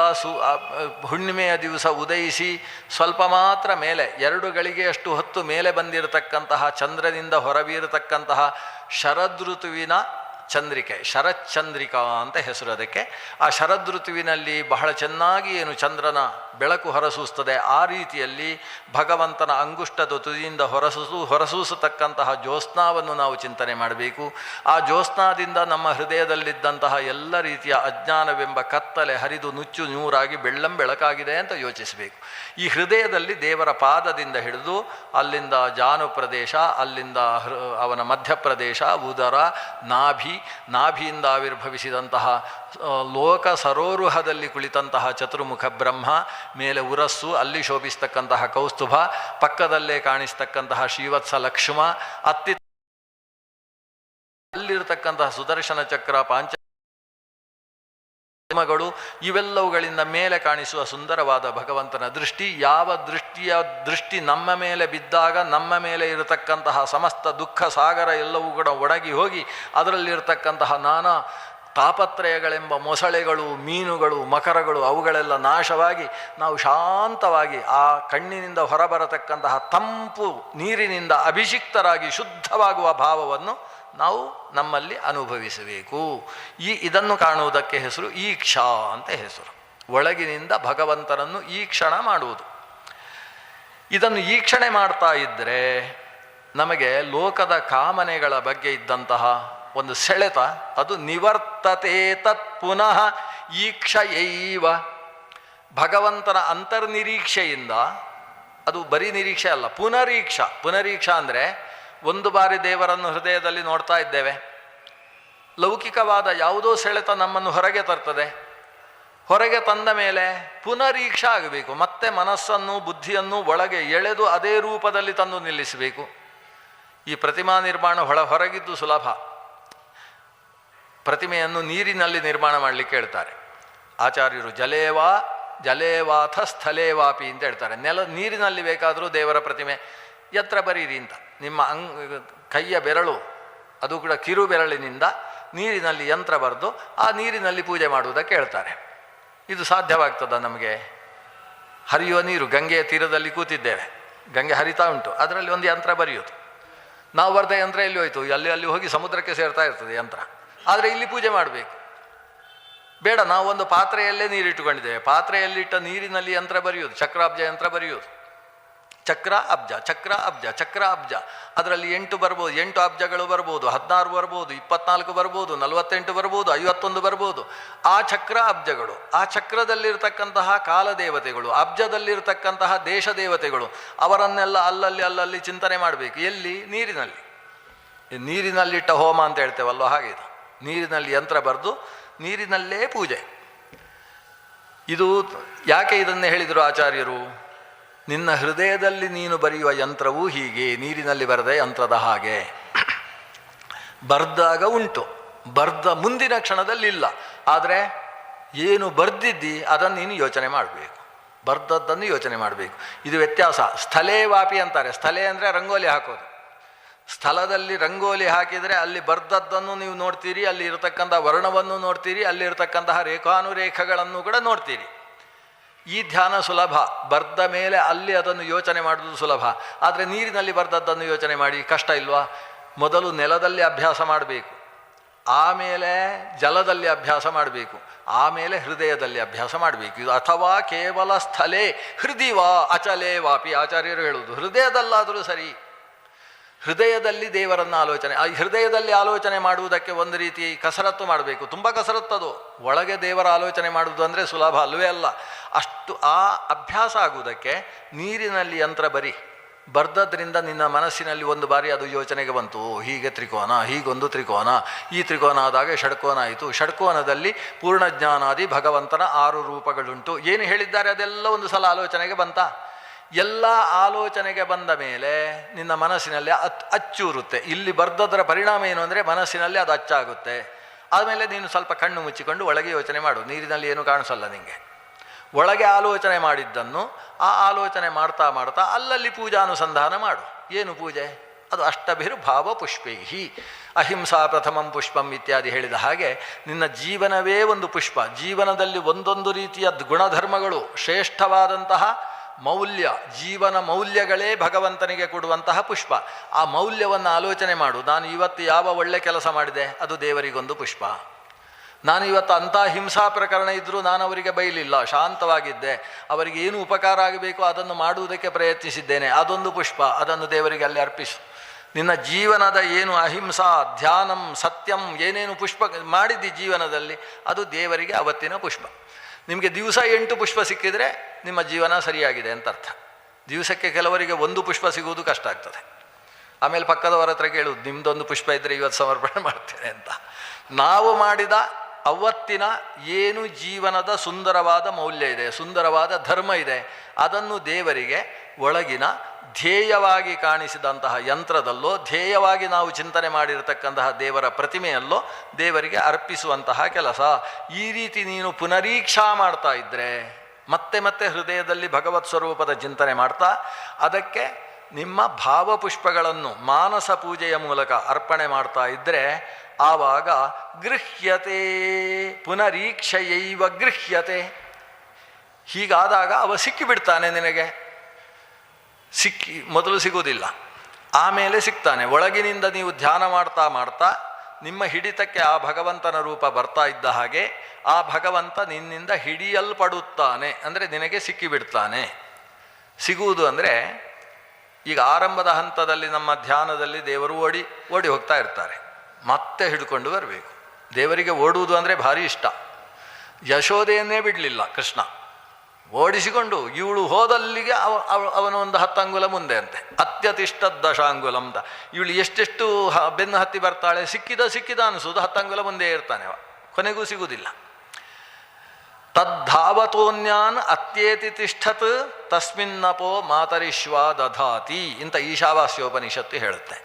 ಹುಣ್ಣಿಮೆಯ ದಿವಸ ಉದಯಿಸಿ ಸ್ವಲ್ಪ ಮಾತ್ರ ಮೇಲೆ 2 ಗಳಿಗೆಯಷ್ಟು ಹೊತ್ತು ಮೇಲೆ ಬಂದಿರತಕ್ಕಂತಹ ಚಂದ್ರನಿಂದ ಹೊರಬೀರತಕ್ಕಂತಹ ಶರದೃತುವಿನ ಚಂದ್ರಿಕೆ, ಶರಚ್ಚಂದ್ರಿಕಾ ಅಂತ ಹೆಸರು ಅದಕ್ಕೆ. ಆ ಶರದೃತುವಿನಲ್ಲಿ ಬಹಳ ಚೆನ್ನಾಗಿ ಏನು ಚಂದ್ರನ ಬೆಳಕು ಹೊರಸೂಸ್ತದೆ, ಆ ರೀತಿಯಲ್ಲಿ ಭಗವಂತನ ಅಂಗುಷ್ಟದ ತುದಿಯಿಂದ ಹೊರಸೂಸತಕ್ಕಂತಹ ಜ್ಯೋತ್ಸ್ನಾವನ್ನು ನಾವು ಚಿಂತನೆ ಮಾಡಬೇಕು. ಆ ಜ್ಯೋತ್ಸ್ನಾದಿಂದ ನಮ್ಮ ಹೃದಯದಲ್ಲಿದ್ದಂತಹ ಎಲ್ಲ ರೀತಿಯ ಅಜ್ಞಾನವೆಂಬ ಕತ್ತಲೆ ಹರಿದು ನುಚ್ಚು ನೂರಾಗಿ ಬೆಳಕಾಗಿದೆ ಅಂತ ಯೋಚಿಸಬೇಕು. ಈ ಹೃದಯದಲ್ಲಿ ದೇವರ ಪಾದದಿಂದ ಹಿಡಿದು ಅಲ್ಲಿಂದ ಜಾನು ಪ್ರದೇಶ, ಅಲ್ಲಿಂದ ಅವನ ಮಧ್ಯಪ್ರದೇಶ, ಉದರ, ನಾಭಿಯಿಂದ ಆವಿರ್ಭವಿಸಿದಂತಹ ಲೋಕ ಸರೋರುಹದಲ್ಲಿ ಕುಳಿತಂತಹ ಚತುರ್ಮುಖ ಬ್ರಹ್ಮ, ಮೇಲೆ ಉರಸ್ಸು, ಅಲ್ಲಿ ಶೋಭಿಸ್ತಕ್ಕಂತಹ ಕೌಸ್ತುಭ, ಪಕ್ಕದಲ್ಲೇ ಕಾಣಿಸ್ತಕ್ಕಂತಹ ಶ್ರೀವತ್ಸ ಲಕ್ಷ್ಮ, ಅಲ್ಲಿರತಕ್ಕಂತಹ ಸುದರ್ಶನ ಚಕ್ರ, ಪಾಂಚಮಗಳು, ಇವೆಲ್ಲವುಗಳಿಂದ ಮೇಲೆ ಕಾಣಿಸುವ ಸುಂದರವಾದ ಭಗವಂತನ ದೃಷ್ಟಿ. ಯಾವ ದೃಷ್ಟಿ ನಮ್ಮ ಮೇಲೆ ಬಿದ್ದಾಗ ನಮ್ಮ ಮೇಲೆ ಇರತಕ್ಕಂತಹ ಸಮಸ್ತ ದುಃಖ ಸಾಗರ ಎಲ್ಲವೂ ಕೂಡ ಒಣಗಿ ಹೋಗಿ ಅದರಲ್ಲಿರ್ತಕ್ಕಂತಹ ನಾನಾ ತಾಪತ್ರಯಗಳೆಂಬ ಮೊಸಳೆಗಳು, ಮೀನುಗಳು, ಮಕರಗಳು ಅವುಗಳೆಲ್ಲ ನಾಶವಾಗಿ ನಾವು ಶಾಂತವಾಗಿ ಆ ಕಣ್ಣಿನಿಂದ ಹೊರಬರತಕ್ಕಂತಹ ತಂಪು ನೀರಿನಿಂದ ಅಭಿಷಿಕ್ತರಾಗಿ ಶುದ್ಧವಾಗುವ ಭಾವವನ್ನು ನಾವು ನಮ್ಮಲ್ಲಿ ಅನುಭವಿಸಬೇಕು. ಇದನ್ನು ಕಾಣುವುದಕ್ಕೆ ಹೆಸರು ಈಕ್ಷಾ ಅಂತ ಹೆಸರು. ಒಳಗಿನಿಂದ ಭಗವಂತನನ್ನು ಈಕ್ಷಣ ಮಾಡುವುದು. ಇದನ್ನು ಈಕ್ಷಣೆ ಮಾಡ್ತಾ ಇದ್ದರೆ ನಮಗೆ ಲೋಕದ ಕಾಮನೆಗಳ ಬಗ್ಗೆ ಇದ್ದಂತಹ ಒಂದು ಸೆಳೆತ ಅದು ನಿವರ್ತತೆ ತತ್ ಪುನಃ ಈಕ್ಷಯೈವ. ಭಗವಂತನ ಅಂತರ್ನಿರೀಕ್ಷೆಯಿಂದ, ಅದು ಬರೀ ನಿರೀಕ್ಷೆ ಅಲ್ಲ, ಪುನರೀಕ್ಷ ಅಂದರೆ ಒಂದು ಬಾರಿ ದೇವರನ್ನು ಹೃದಯದಲ್ಲಿ ನೋಡ್ತಾ ಇದ್ದೇವೆ, ಲೌಕಿಕವಾದ ಯಾವುದೋ ಸೆಳೆತ ನಮ್ಮನ್ನು ಹೊರಗೆ ತರ್ತದೆ. ಹೊರಗೆ ತಂದ ಮೇಲೆ ಪುನರೀಕ್ಷೆ ಆಗಬೇಕು. ಮತ್ತೆ ಮನಸ್ಸನ್ನು ಬುದ್ಧಿಯನ್ನು ಒಳಗೆ ಎಳೆದು ಅದೇ ರೂಪದಲ್ಲಿ ತಂದು ನಿಲ್ಲಿಸಬೇಕು. ಈ ಪ್ರತಿಮಾ ನಿರ್ಮಾಣ ಹೊರಗಿದ್ದು ಸುಲಭ. ಪ್ರತಿಮೆಯನ್ನು ನೀರಿನಲ್ಲಿ ನಿರ್ಮಾಣ ಮಾಡಲಿಕ್ಕೆ ಹೇಳ್ತಾರೆ ಆಚಾರ್ಯರು. ಜಲೇವಾಥ ಸ್ಥಲೇವಾಪಿ ಅಂತ ಹೇಳ್ತಾರೆ. ನೀರಿನಲ್ಲಿ ಬೇಕಾದರೂ ದೇವರ ಪ್ರತಿಮೆ ಎತ್ತರ ಬರೀರಿ ಅಂತ. ನಿಮ್ಮ ಕೈಯ ಬೆರಳು, ಅದು ಕೂಡ ಕಿರು ಬೆರಳಿನಿಂದ ನೀರಿನಲ್ಲಿ ಯಂತ್ರ ಬರೆದು ಆ ನೀರಿನಲ್ಲಿ ಪೂಜೆ ಮಾಡುವುದಕ್ಕೆ ಹೇಳ್ತಾರೆ. ಇದು ಸಾಧ್ಯವಾಗ್ತದ ನಮಗೆ? ಹರಿಯುವ ನೀರು, ಗಂಗೆಯ ತೀರದಲ್ಲಿ ಕೂತಿದ್ದೇವೆ, ಗಂಗೆ ಹರಿತಾ ಉಂಟು, ಅದರಲ್ಲಿ ಒಂದು ಯಂತ್ರ ಬರೆಯೋದು. ನಾವು ಬರೆದ ಯಂತ್ರ ಎಲ್ಲಿ ಹೋಯ್ತು? ಅಲ್ಲಿ ಹೋಗಿ ಸಮುದ್ರಕ್ಕೆ ಸೇರ್ತಾ ಇರ್ತದೆ ಯಂತ್ರ. ಆದರೆ ಇಲ್ಲಿ ಪೂಜೆ ಮಾಡಬೇಕು ಬೇಡ. ನಾವು ಒಂದು ಪಾತ್ರೆಯಲ್ಲೇ ನೀರಿಟ್ಟುಕೊಂಡಿದ್ದೇವೆ, ಪಾತ್ರೆಯಲ್ಲಿಟ್ಟ ನೀರಿನಲ್ಲಿ ಯಂತ್ರ ಬರೆಯೋದು, ಚಕ್ರಾಬ್ಜ ಯಂತ್ರ ಬರೆಯೋದು. ಚಕ್ರ ಅಬ್ಜ, ಚಕ್ರ ಅಬ್ಜ, ಚಕ್ರ ಅಬ್ಜ. ಅದರಲ್ಲಿ 8 ಬರ್ಬೋದು, 8 ಅಬ್ಜಗಳು ಬರ್ಬೋದು, 16 ಬರ್ಬೋದು, 24 ಬರ್ಬೋದು, 48 ಬರ್ಬೋದು, 51 ಬರ್ಬೋದು. ಆ ಚಕ್ರ ಅಬ್ಜಗಳು, ಆ ಚಕ್ರದಲ್ಲಿರ್ತಕ್ಕಂತಹ ಕಾಲದೇವತೆಗಳು, ಅಬ್ಜದಲ್ಲಿರ್ತಕ್ಕಂತಹ ದೇಶ ದೇವತೆಗಳು, ಅವರನ್ನೆಲ್ಲ ಅಲ್ಲಲ್ಲಿ ಚಿಂತನೆ ಮಾಡಬೇಕು. ಎಲ್ಲಿ? ನೀರಿನಲ್ಲಿ. ನೀರಿನಲ್ಲಿಟ್ಟ ಹೋಮ ಅಂತ ಹೇಳ್ತೇವಲ್ವ, ಹಾಗೆ ಇದು. ನೀರಿನಲ್ಲಿ ಯಂತ್ರ ಬರೆದು ನೀರಿನಲ್ಲೇ ಪೂಜೆ. ಇದು ಯಾಕೆ ಇದನ್ನೇ ಹೇಳಿದರು ಆಚಾರ್ಯರು? ನಿನ್ನ ಹೃದಯದಲ್ಲಿ ನೀನು ಬರೆಯುವ ಯಂತ್ರವೂ ಹೀಗೆ, ನೀರಿನಲ್ಲಿ ಬರೆದ ಯಂತ್ರದ ಹಾಗೆ. ಬರ್ದಾಗ ಉಂಟು, ಬರ್ದ ಮುಂದಿನ ಕ್ಷಣದಲ್ಲಿ ಇಲ್ಲ. ಆದರೆ ಏನು ಬರ್ದಿದ್ದಿ ಅದನ್ನು ನೀನು ಯೋಚನೆ ಮಾಡಬೇಕು, ಬರ್ದದ್ದನ್ನು ಯೋಚನೆ ಮಾಡಬೇಕು. ಇದು ವ್ಯತ್ಯಾಸ. ಸ್ಥಳೇ ವಾಪಿ ಅಂತಾರೆ. ಸ್ಥಳೇ ಅಂದರೆ ರಂಗೋಲಿ ಹಾಕೋದು. ಸ್ಥಳದಲ್ಲಿ ರಂಗೋಲಿ ಹಾಕಿದರೆ ಅಲ್ಲಿ ಬರ್ದದ್ದನ್ನು ನೀವು ನೋಡ್ತೀರಿ, ಅಲ್ಲಿ ಇರತಕ್ಕಂಥ ವರ್ಣವನ್ನು ನೋಡ್ತೀರಿ, ಅಲ್ಲಿ ಇರತಕ್ಕಂತಹ ರೇಖಾನುರೇಖೆಗಳನ್ನು ಕೂಡ ನೋಡ್ತೀರಿ. ಈ ಧ್ಯಾನ ಸುಲಭ. ಬರ್ದ ಮೇಲೆ ಅಲ್ಲಿ ಅದನ್ನು ಯೋಚನೆ ಮಾಡೋದು ಸುಲಭ. ಆದರೆ ನೀರಿನಲ್ಲಿ ಬರ್ದದ್ದನ್ನು ಯೋಚನೆ ಮಾಡಿ ಕಷ್ಟ ಇಲ್ವಾ? ಮೊದಲು ನೆಲದಲ್ಲಿ ಅಭ್ಯಾಸ ಮಾಡಬೇಕು, ಆಮೇಲೆ ಜಲದಲ್ಲಿ ಅಭ್ಯಾಸ ಮಾಡಬೇಕು, ಆಮೇಲೆ ಹೃದಯದಲ್ಲಿ ಅಭ್ಯಾಸ ಮಾಡಬೇಕು. ಇದು ಅಥವಾ ಕೇವಲ ಸ್ಥಳೇ ಹೃದಯ ವಾ ಅಚಲೇ ವಾಪಿ ಆಚಾರ್ಯರು ಹೇಳುವುದು. ಹೃದಯದಲ್ಲಾದರೂ ಸರಿ, ಹೃದಯದಲ್ಲಿ ದೇವರನ್ನು ಆಲೋಚನೆ. ಆ ಹೃದಯದಲ್ಲಿ ಆಲೋಚನೆ ಮಾಡುವುದಕ್ಕೆ ಒಂದು ರೀತಿ ಕಸರತ್ತು ಮಾಡಬೇಕು, ತುಂಬ ಕಸರತ್ತದು. ಒಳಗೆ ದೇವರ ಆಲೋಚನೆ ಮಾಡುವುದು ಅಂದರೆ ಸುಲಭ ಅಲ್ಲವೇ ಅಲ್ಲ. ಅಷ್ಟು ಆ ಅಭ್ಯಾಸ ಆಗುವುದಕ್ಕೆ ನೀರಿನಲ್ಲಿ ಯಂತ್ರ ಬರಿ. ಬರ್ದದ್ರಿಂದ ನಿನ್ನ ಮನಸ್ಸಿನಲ್ಲಿ ಒಂದು ಬಾರಿ ಅದು ಯೋಚನೆಗೆ ಬಂತು, ಹೀಗೆ ತ್ರಿಕೋನ, ಹೀಗೊಂದು ತ್ರಿಕೋನ, ಈ ತ್ರಿಕೋನ ಆದಾಗ ಷಡ್ಕೋನ ಆಯಿತು, ಷಡ್ಕೋನದಲ್ಲಿ ಪೂರ್ಣಜ್ಞಾನಾದಿ ಭಗವಂತನ 6 ರೂಪಗಳುಂಟು, ಏನು ಹೇಳಿದ್ದಾರೆ ಅದೆಲ್ಲ ಒಂದು ಸಲ ಆಲೋಚನೆಗೆ ಬಂತ. ಎಲ್ಲ ಆಲೋಚನೆಗೆ ಬಂದ ಮೇಲೆ ನಿನ್ನ ಮನಸ್ಸಿನಲ್ಲಿ ಅಚ್ಚೂರುತ್ತೆ. ಇಲ್ಲಿ ಬರ್ದದರ ಪರಿಣಾಮ ಏನು ಅಂದರೆ ಮನಸ್ಸಿನಲ್ಲಿ ಅದು ಅಚ್ಚಾಗುತ್ತೆ. ಆದಮೇಲೆ ನೀನು ಸ್ವಲ್ಪ ಕಣ್ಣು ಮುಚ್ಚಿಕೊಂಡು ಒಳಗೆ ಯೋಚನೆ ಮಾಡು. ನೀರಿನಲ್ಲಿ ಏನು ಕಾಣಿಸಲ್ಲ ನಿನಗೆ. ಒಳಗೆ ಆಲೋಚನೆ ಮಾಡಿದ್ದನ್ನು ಆ ಆಲೋಚನೆ ಮಾಡ್ತಾ ಮಾಡ್ತಾ ಅಲ್ಲಲ್ಲಿ ಪೂಜಾನುಸಂಧಾನ ಮಾಡು. ಏನು ಪೂಜೆ? ಅದು ಅಷ್ಟಭಿರು ಭಾವ ಪುಷ್ಪೈಹಿ ಅಹಿಂಸಾ ಪ್ರಥಮಂ ಪುಷ್ಪಂ ಇತ್ಯಾದಿ ಹೇಳಿದ ಹಾಗೆ ನಿನ್ನ ಜೀವನವೇ ಒಂದು ಪುಷ್ಪ. ಜೀವನದಲ್ಲಿ ಒಂದೊಂದು ರೀತಿಯ ಗುಣಧರ್ಮಗಳು, ಶ್ರೇಷ್ಠವಾದಂತಹ ಮೌಲ್ಯ, ಜೀವನ ಮೌಲ್ಯಗಳೇ ಭಗವಂತನಿಗೆ ಕೊಡುವಂತಹ ಪುಷ್ಪ. ಆ ಮೌಲ್ಯವನ್ನು ಆಲೋಚನೆ ಮಾಡು. ನಾನು ಇವತ್ತು ಯಾವ ಒಳ್ಳೆ ಕೆಲಸ ಮಾಡಿದೆ, ಅದು ದೇವರಿಗೊಂದು ಪುಷ್ಪ. ನಾನು ಇವತ್ತು ಅಂಥ ಹಿಂಸಾ ಪ್ರಕರಣ ಇದ್ದರೂ ನಾನು ಅವರಿಗೆ ಬೈಲಿಲ್ಲ, ಶಾಂತವಾಗಿದ್ದೆ, ಅವರಿಗೆ ಏನು ಉಪಕಾರ ಆಗಬೇಕು ಅದನ್ನು ಮಾಡುವುದಕ್ಕೆ ಪ್ರಯತ್ನಿಸಿದ್ದೇನೆ, ಅದೊಂದು ಪುಷ್ಪ. ಅದನ್ನು ದೇವರಿಗೆ ಅಲ್ಲಿ ಅರ್ಪಿಸು. ನಿನ್ನ ಜೀವನದ ಏನು ಅಹಿಂಸಾ, ಧ್ಯಾನಂ, ಸತ್ಯಂ ಏನೇನು ಪುಷ್ಪ ಮಾಡಿದ್ದಿ ಜೀವನದಲ್ಲಿ, ಅದು ದೇವರಿಗೆ ಅವತ್ತಿನ ಪುಷ್ಪ. ನಿಮಗೆ ದಿವಸ 8 ಪುಷ್ಪ ಸಿಕ್ಕಿದರೆ ನಿಮ್ಮ ಜೀವನ ಸರಿಯಾಗಿದೆ ಅಂತ ಅರ್ಥ. ದಿವಸಕ್ಕೆ ಕೆಲವರಿಗೆ 1 ಪುಷ್ಪ ಸಿಗುವುದು ಕಷ್ಟ ಆಗ್ತದೆ. ಆಮೇಲೆ ಪಕ್ಕದವರ ಹತ್ರ ಕೇಳುವುದು, ನಿಮ್ಮದೊಂದು ಪುಷ್ಪ ಇದ್ದರೆ ಇವತ್ತು ಸಮರ್ಪಣೆ ಮಾಡ್ತೇನೆ ಅಂತ. ನಾವು ಮಾಡಿದ ಅವತ್ತಿನ ಏನು ಜೀವನದ ಸುಂದರವಾದ ಮೌಲ್ಯ ಇದೆ, ಸುಂದರವಾದ ಧರ್ಮ ಇದೆ, ಅದನ್ನು ದೇವರಿಗೆ ಒಳಗಿನ ಧ್ಯೇಯವಾಗಿ ಕಾಣಿಸಿದಂತಹ ಯಂತ್ರದಲ್ಲೋ, ಧ್ಯೇಯವಾಗಿ ನಾವು ಚಿಂತನೆ ಮಾಡಿರತಕ್ಕಂತಹ ದೇವರ ಪ್ರತಿಮೆಯಲ್ಲೋ ದೇವರಿಗೆ ಅರ್ಪಿಸುವಂತಹ ಕೆಲಸ. ಈ ರೀತಿ ನೀನು ಪುನರೀಕ್ಷಾ ಮಾಡ್ತಾ ಇದ್ದರೆ, ಮತ್ತೆ ಮತ್ತೆ ಹೃದಯದಲ್ಲಿ ಭಗವತ್ ಸ್ವರೂಪದ ಚಿಂತನೆ ಮಾಡ್ತಾ ಅದಕ್ಕೆ ನಿಮ್ಮ ಭಾವಪುಷ್ಪಗಳನ್ನು ಮಾನಸ ಪೂಜೆಯ ಮೂಲಕ ಅರ್ಪಣೆ ಮಾಡ್ತಾ ಇದ್ದರೆ ಆವಾಗ ಗೃಹ್ಯತೆ, ಪುನರೀಕ್ಷಯೈವ ಗೃಹ್ಯತೆ. ಹೀಗಾದಾಗ ಅವ ಸಿಕ್ಕಿಬಿಡ್ತಾನೆ ನಿನಗೆ. ಮೊದಲು ಸಿಗುವುದಿಲ್ಲ, ಆಮೇಲೆ ಸಿಗ್ತಾನೆ. ಒಳಗಿನಿಂದ ನೀವು ಧ್ಯಾನ ಮಾಡ್ತಾ ಮಾಡ್ತಾ ನಿಮ್ಮ ಹಿಡಿತಕ್ಕೆ ಆ ಭಗವಂತನ ರೂಪ ಬರ್ತಾ ಇದ್ದ ಹಾಗೆ ಆ ಭಗವಂತ ನಿನ್ನಿಂದ ಹಿಡಿಯಲ್ಪಡುತ್ತಾನೆ, ಅಂದರೆ ನಿನಗೆ ಸಿಕ್ಕಿಬಿಡ್ತಾನೆ. ಸಿಗುವುದು ಅಂದರೆ ಈಗ ಆರಂಭದ ಹಂತದಲ್ಲಿ ನಮ್ಮ ಧ್ಯಾನದಲ್ಲಿ ದೇವರು ಓಡಿ ಹೋಗ್ತಾ ಇರ್ತಾರೆ, ಮತ್ತೆ ಹಿಡ್ಕೊಂಡು ಬರಬೇಕು. ದೇವರಿಗೆ ಓಡುವುದು ಅಂದರೆ ಭಾರಿ ಇಷ್ಟ. ಯಶೋದೆಯನ್ನೇ ಬಿಡಲಿಲ್ಲ ಕೃಷ್ಣ, ಓಡಿಸಿಕೊಂಡು ಇವಳು ಹೋದಲ್ಲಿಗೆ ಅವನು ಒಂದು 10 ಅಂಗುಲ ಮುಂದೆ ಅಂತೆ. ಅತ್ಯತಿಷ್ಠ ದಶಾಂಗುಲ ಅಂತ. ಇವಳು ಎಷ್ಟೆಷ್ಟು ಬೆನ್ನು ಹತ್ತಿ ಬರ್ತಾಳೆ, ಸಿಕ್ಕಿದ ಅನಿಸೋದು 10 ಅಂಗುಲ ಮುಂದೆ ಇರ್ತಾನೆ ಅವ, ಕೊನೆಗೂ ಸಿಗುವುದಿಲ್ಲ. ತದ್ಧಾವತೋನ್ಯಾನ್ ಅತ್ಯೇತಿ ತಿಷ್ಠತ್ ತಸ್ಮಿನ್ನಪೋ ಮಾತರಿಶ್ವ ದಧಾತಿ ಇಂತ ಈಶಾವಾಸ್ಯೋಪನಿಷತ್ತು ಹೇಳುತ್ತೆ.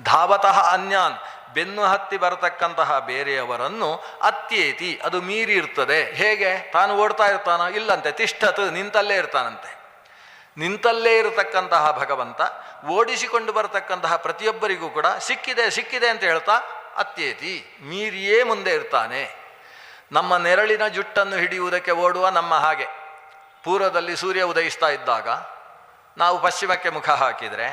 ಧಾವತಃ ಅನ್ಯಾನ್, ಬೆನ್ನು ಹತ್ತಿ ಬರತಕ್ಕಂತಹ ಬೇರೆಯವರನ್ನು ಅತ್ಯೇತಿ, ಅದು ಮೀರಿ ಇರ್ತದೆ. ಹೇಗೆ? ತಾನು ಓಡ್ತಾ ಇರ್ತಾನ? ಇಲ್ಲಂತೆ. ತಿಷ್ಠತ್, ನಿಂತಲ್ಲೇ ಇರ್ತಾನಂತೆ. ನಿಂತಲ್ಲೇ ಇರತಕ್ಕಂತಹ ಭಗವಂತ ಓಡಿಸಿಕೊಂಡು ಬರತಕ್ಕಂತಹ ಪ್ರತಿಯೊಬ್ಬರಿಗೂ ಕೂಡ ಸಿಕ್ಕಿದೆ ಅಂತ ಹೇಳ್ತಾ ಅತ್ಯೇತಿ, ಮೀರಿಯೇ ಮುಂದೆ ಇರ್ತಾನೆ. ನಮ್ಮ ನೆರಳಿನ ಜುಟ್ಟನ್ನು ಹಿಡಿಯುವುದಕ್ಕೆ ಓಡುವ ನಮ್ಮ ಹಾಗೆ ಪೂರ್ವದಲ್ಲಿ ಸೂರ್ಯ ಉದಯಿಸ್ತಾ ಇದ್ದಾಗ ನಾವು ಪಶ್ಚಿಮಕ್ಕೆ ಮುಖ ಹಾಕಿದರೆ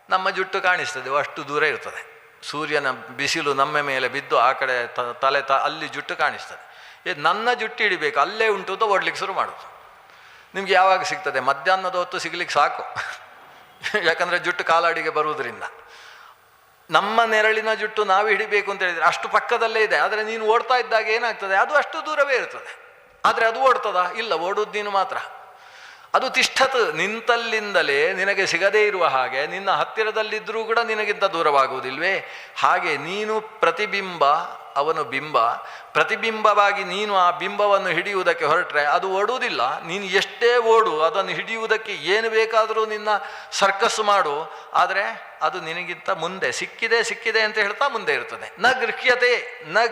ನಮ್ಮ ಜುಟ್ಟು ಕಾಣಿಸ್ತದೆ, ಅಷ್ಟು ದೂರ ಇರ್ತದೆ. ಸೂರ್ಯನ ಬಿಸಿಲು ನಮ್ಮ ಮೇಲೆ ಬಿದ್ದು ಆ ಕಡೆ ಅಲ್ಲಿ ಜುಟ್ಟು ಕಾಣಿಸ್ತದೆ. ನನ್ನ ಜುಟ್ಟು ಹಿಡಿಬೇಕು, ಅಲ್ಲೇ ಉಂಟು ಅಂತ ಓಡ್ಲಿಕ್ಕೆ ಶುರು ಮಾಡೋದು. ನಿಮ್ಗೆ ಯಾವಾಗ ಸಿಗ್ತದೆ? ಮಧ್ಯಾಹ್ನದ ಹೊತ್ತು ಸಿಗ್ಲಿಕ್ಕೆ ಸಾಕು. ಯಾಕಂದರೆ ಜುಟ್ಟು ಕಾಲಾಡಿಗೆ ಬರುವುದರಿಂದ. ನಮ್ಮ ನೆರಳಿನ ಜುಟ್ಟು ನಾವು ಹಿಡಿಬೇಕು ಅಂತ ಹೇಳಿದರೆ ಅಷ್ಟು ಪಕ್ಕದಲ್ಲೇ ಇದೆ. ಆದರೆ ನೀನು ಓಡ್ತಾ ಇದ್ದಾಗ ಏನಾಗ್ತದೆ, ಅದು ಅಷ್ಟು ದೂರವೇ ಇರ್ತದೆ. ಆದರೆ ಅದು ಓಡ್ತದಾ? ಇಲ್ಲ, ಓಡುವುದು ನೀನು ಮಾತ್ರ. ಅದು ತಿಷ್ಠತ್, ನಿಂತಲ್ಲಿಂದಲೇ ನಿನಗೆ ಸಿಗದೇ ಇರುವ ಹಾಗೆ ನಿನ್ನ ಹತ್ತಿರದಲ್ಲಿದ್ದರೂ ಕೂಡ ನಿನಗಿಂತ ದೂರವಾಗುವುದಿಲ್ವೇ? ಹಾಗೆ ನೀನು ಪ್ರತಿಬಿಂಬ, ಅವನು ಬಿಂಬ. ಪ್ರತಿಬಿಂಬವಾಗಿ ನೀನು ಆ ಬಿಂಬವನ್ನು ಹಿಡಿಯುವುದಕ್ಕೆ ಹೊರಟ್ರೆ ಅದು ಓಡುವುದಿಲ್ಲ. ನೀನು ಎಷ್ಟೇ ಓಡು, ಅದನ್ನು ಹಿಡಿಯುವುದಕ್ಕೆ ಏನು ಬೇಕಾದರೂ ನಿನ್ನ ಸರ್ಕಸ್ ಮಾಡು, ಆದರೆ ಅದು ನಿನಗಿಂತ ಮುಂದೆ ಸಿಕ್ಕಿದೆ ಸಿಕ್ಕಿದೆ ಅಂತ ಹೇಳ್ತಾ ಮುಂದೆ ಇರ್ತದೆ. ನ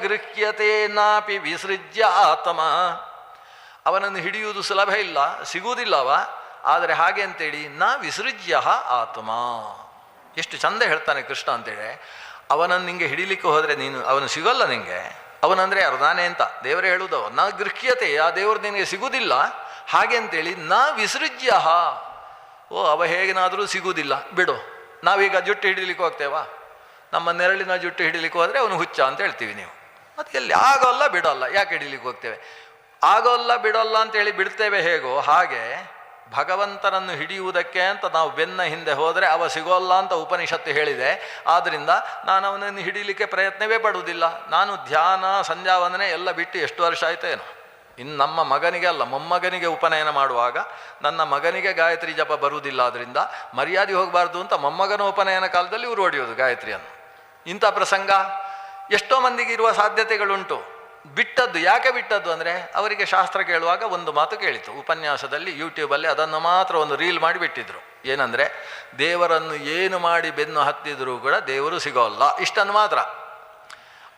ಗೃಹ್ಯತೆ ನಾಪಿ ವಿಸೃಜ್ಯ ಆತ್ಮ. ಅವನನ್ನು ಹಿಡಿಯುವುದು ಸುಲಭ ಇಲ್ಲ, ಸಿಗುವುದಿಲ್ಲವ. ಆದರೆ ಹಾಗೆ ಅಂತೇಳಿ ನ ವಿಸೃಜ್ಯ ಆತ್ಮ. ಎಷ್ಟು ಚಂದ ಹೇಳ್ತಾನೆ ಕೃಷ್ಣ ಅಂತೇಳಿ. ಅವನನ್ನು ನಿಂಗೆ ಹಿಡಿಲಿಕ್ಕೆ ಹೋದರೆ ಅವನು ಸಿಗೋಲ್ಲ ನಿಂಗೆ. ಅವನಂದರೆ ಯಾರು? ನಾನೇ ಅಂತ ದೇವರೇ ಹೇಳುವುದವ. ನ ಗೃಹ್ಯತೆ, ಆ ದೇವರು ನಿನಗೆ ಸಿಗುವುದಿಲ್ಲ. ಹಾಗೆ ಅಂತೇಳಿ ನ ವಿಸೃಜ್ಯ. ಅವ ಹೇಗೇನಾದರೂ ಸಿಗುವುದಿಲ್ಲ, ಬಿಡು. ನಾವೀಗ ಜುಟ್ಟು ಹಿಡಿಲಿಕ್ಕೆ ಹೋಗ್ತೇವಾ? ನಮ್ಮ ನೆರಳಿನ ಜುಟ್ಟು ಹಿಡಿಲಿಕ್ಕೆ ಹೋದರೆ ಅವನು ಹುಚ್ಚ ಅಂತ ಹೇಳ್ತೀವಿ. ನೀವು ಮತ್ತೆ ಎಲ್ಲಿ ಆಗೋಲ್ಲ ಬಿಡೋಲ್ಲ, ಯಾಕೆ ಹಿಡಿಲಿಕ್ಕೆ ಹೋಗ್ತೇವೆ? ಆಗೋಲ್ಲ ಬಿಡೋಲ್ಲ ಅಂತೇಳಿ ಬಿಡ್ತೇವೆ ಹೇಗೋ ಹಾಗೆ ಭಗವಂತನನ್ನು ಹಿಡಿಯುವುದಕ್ಕೆ ಅಂತ ನಾವು ಬೆನ್ನ ಹಿಂದೆ ಹೋದರೆ ಅವ ಸಿಗೋಲ್ಲ ಅಂತ ಉಪನಿಷತ್ತು ಹೇಳಿದೆ. ಆದ್ದರಿಂದ ನಾನು ಅವನನ್ನು ಹಿಡಿಲಿಕ್ಕೆ ಪ್ರಯತ್ನವೇ ಪಡುವುದಿಲ್ಲ. ನಾನು ಧ್ಯಾನ, ಸಂಧ್ಯಾವಂದನೆ ಎಲ್ಲ ಬಿಟ್ಟು ಎಷ್ಟು ವರ್ಷ ಆಯ್ತೇನೋ. ಇನ್ನು ನಮ್ಮ ಮಗನಿಗೆ ಅಲ್ಲ, ಮೊಮ್ಮಗನಿಗೆ ಉಪನಯನ ಮಾಡುವಾಗ ನನ್ನ ಮಗನಿಗೆ ಗಾಯತ್ರಿ ಜಪ ಬರುವುದಿಲ್ಲ, ಆದ್ದರಿಂದ ಮರ್ಯಾದೆ ಹೋಗಬಾರ್ದು ಅಂತ ಮೊಮ್ಮಗನ ಉಪನಯನ ಕಾಲದಲ್ಲಿ ಇವರು ಹೊಡೆಯೋದು ಗಾಯತ್ರಿಯನ್ನು. ಇಂಥ ಪ್ರಸಂಗ ಎಷ್ಟೋ ಮಂದಿಗೆ ಇರುವ ಸಾಧ್ಯತೆಗಳುಂಟು. ಬಿಟ್ಟದ್ದು ಯಾಕೆ ಬಿಟ್ಟದ್ದು ಅಂದರೆ ಅವರಿಗೆ ಶಾಸ್ತ್ರ ಕೇಳುವಾಗ ಒಂದು ಮಾತು ಕೇಳಿತು. ಉಪನ್ಯಾಸದಲ್ಲಿ ಯೂಟ್ಯೂಬಲ್ಲಿ ಅದನ್ನು ಮಾತ್ರ ಒಂದು ರೀಲ್ ಮಾಡಿ ಬಿಟ್ಟಿದ್ರು. ಏನಂದರೆ, ದೇವರನ್ನು ಏನು ಮಾಡಿ ಬೆನ್ನು ಹತ್ತಿದರೂ ಕೂಡ ದೇವರು ಸಿಗೋಲ್ಲ, ಇಷ್ಟನ್ನು ಮಾತ್ರ.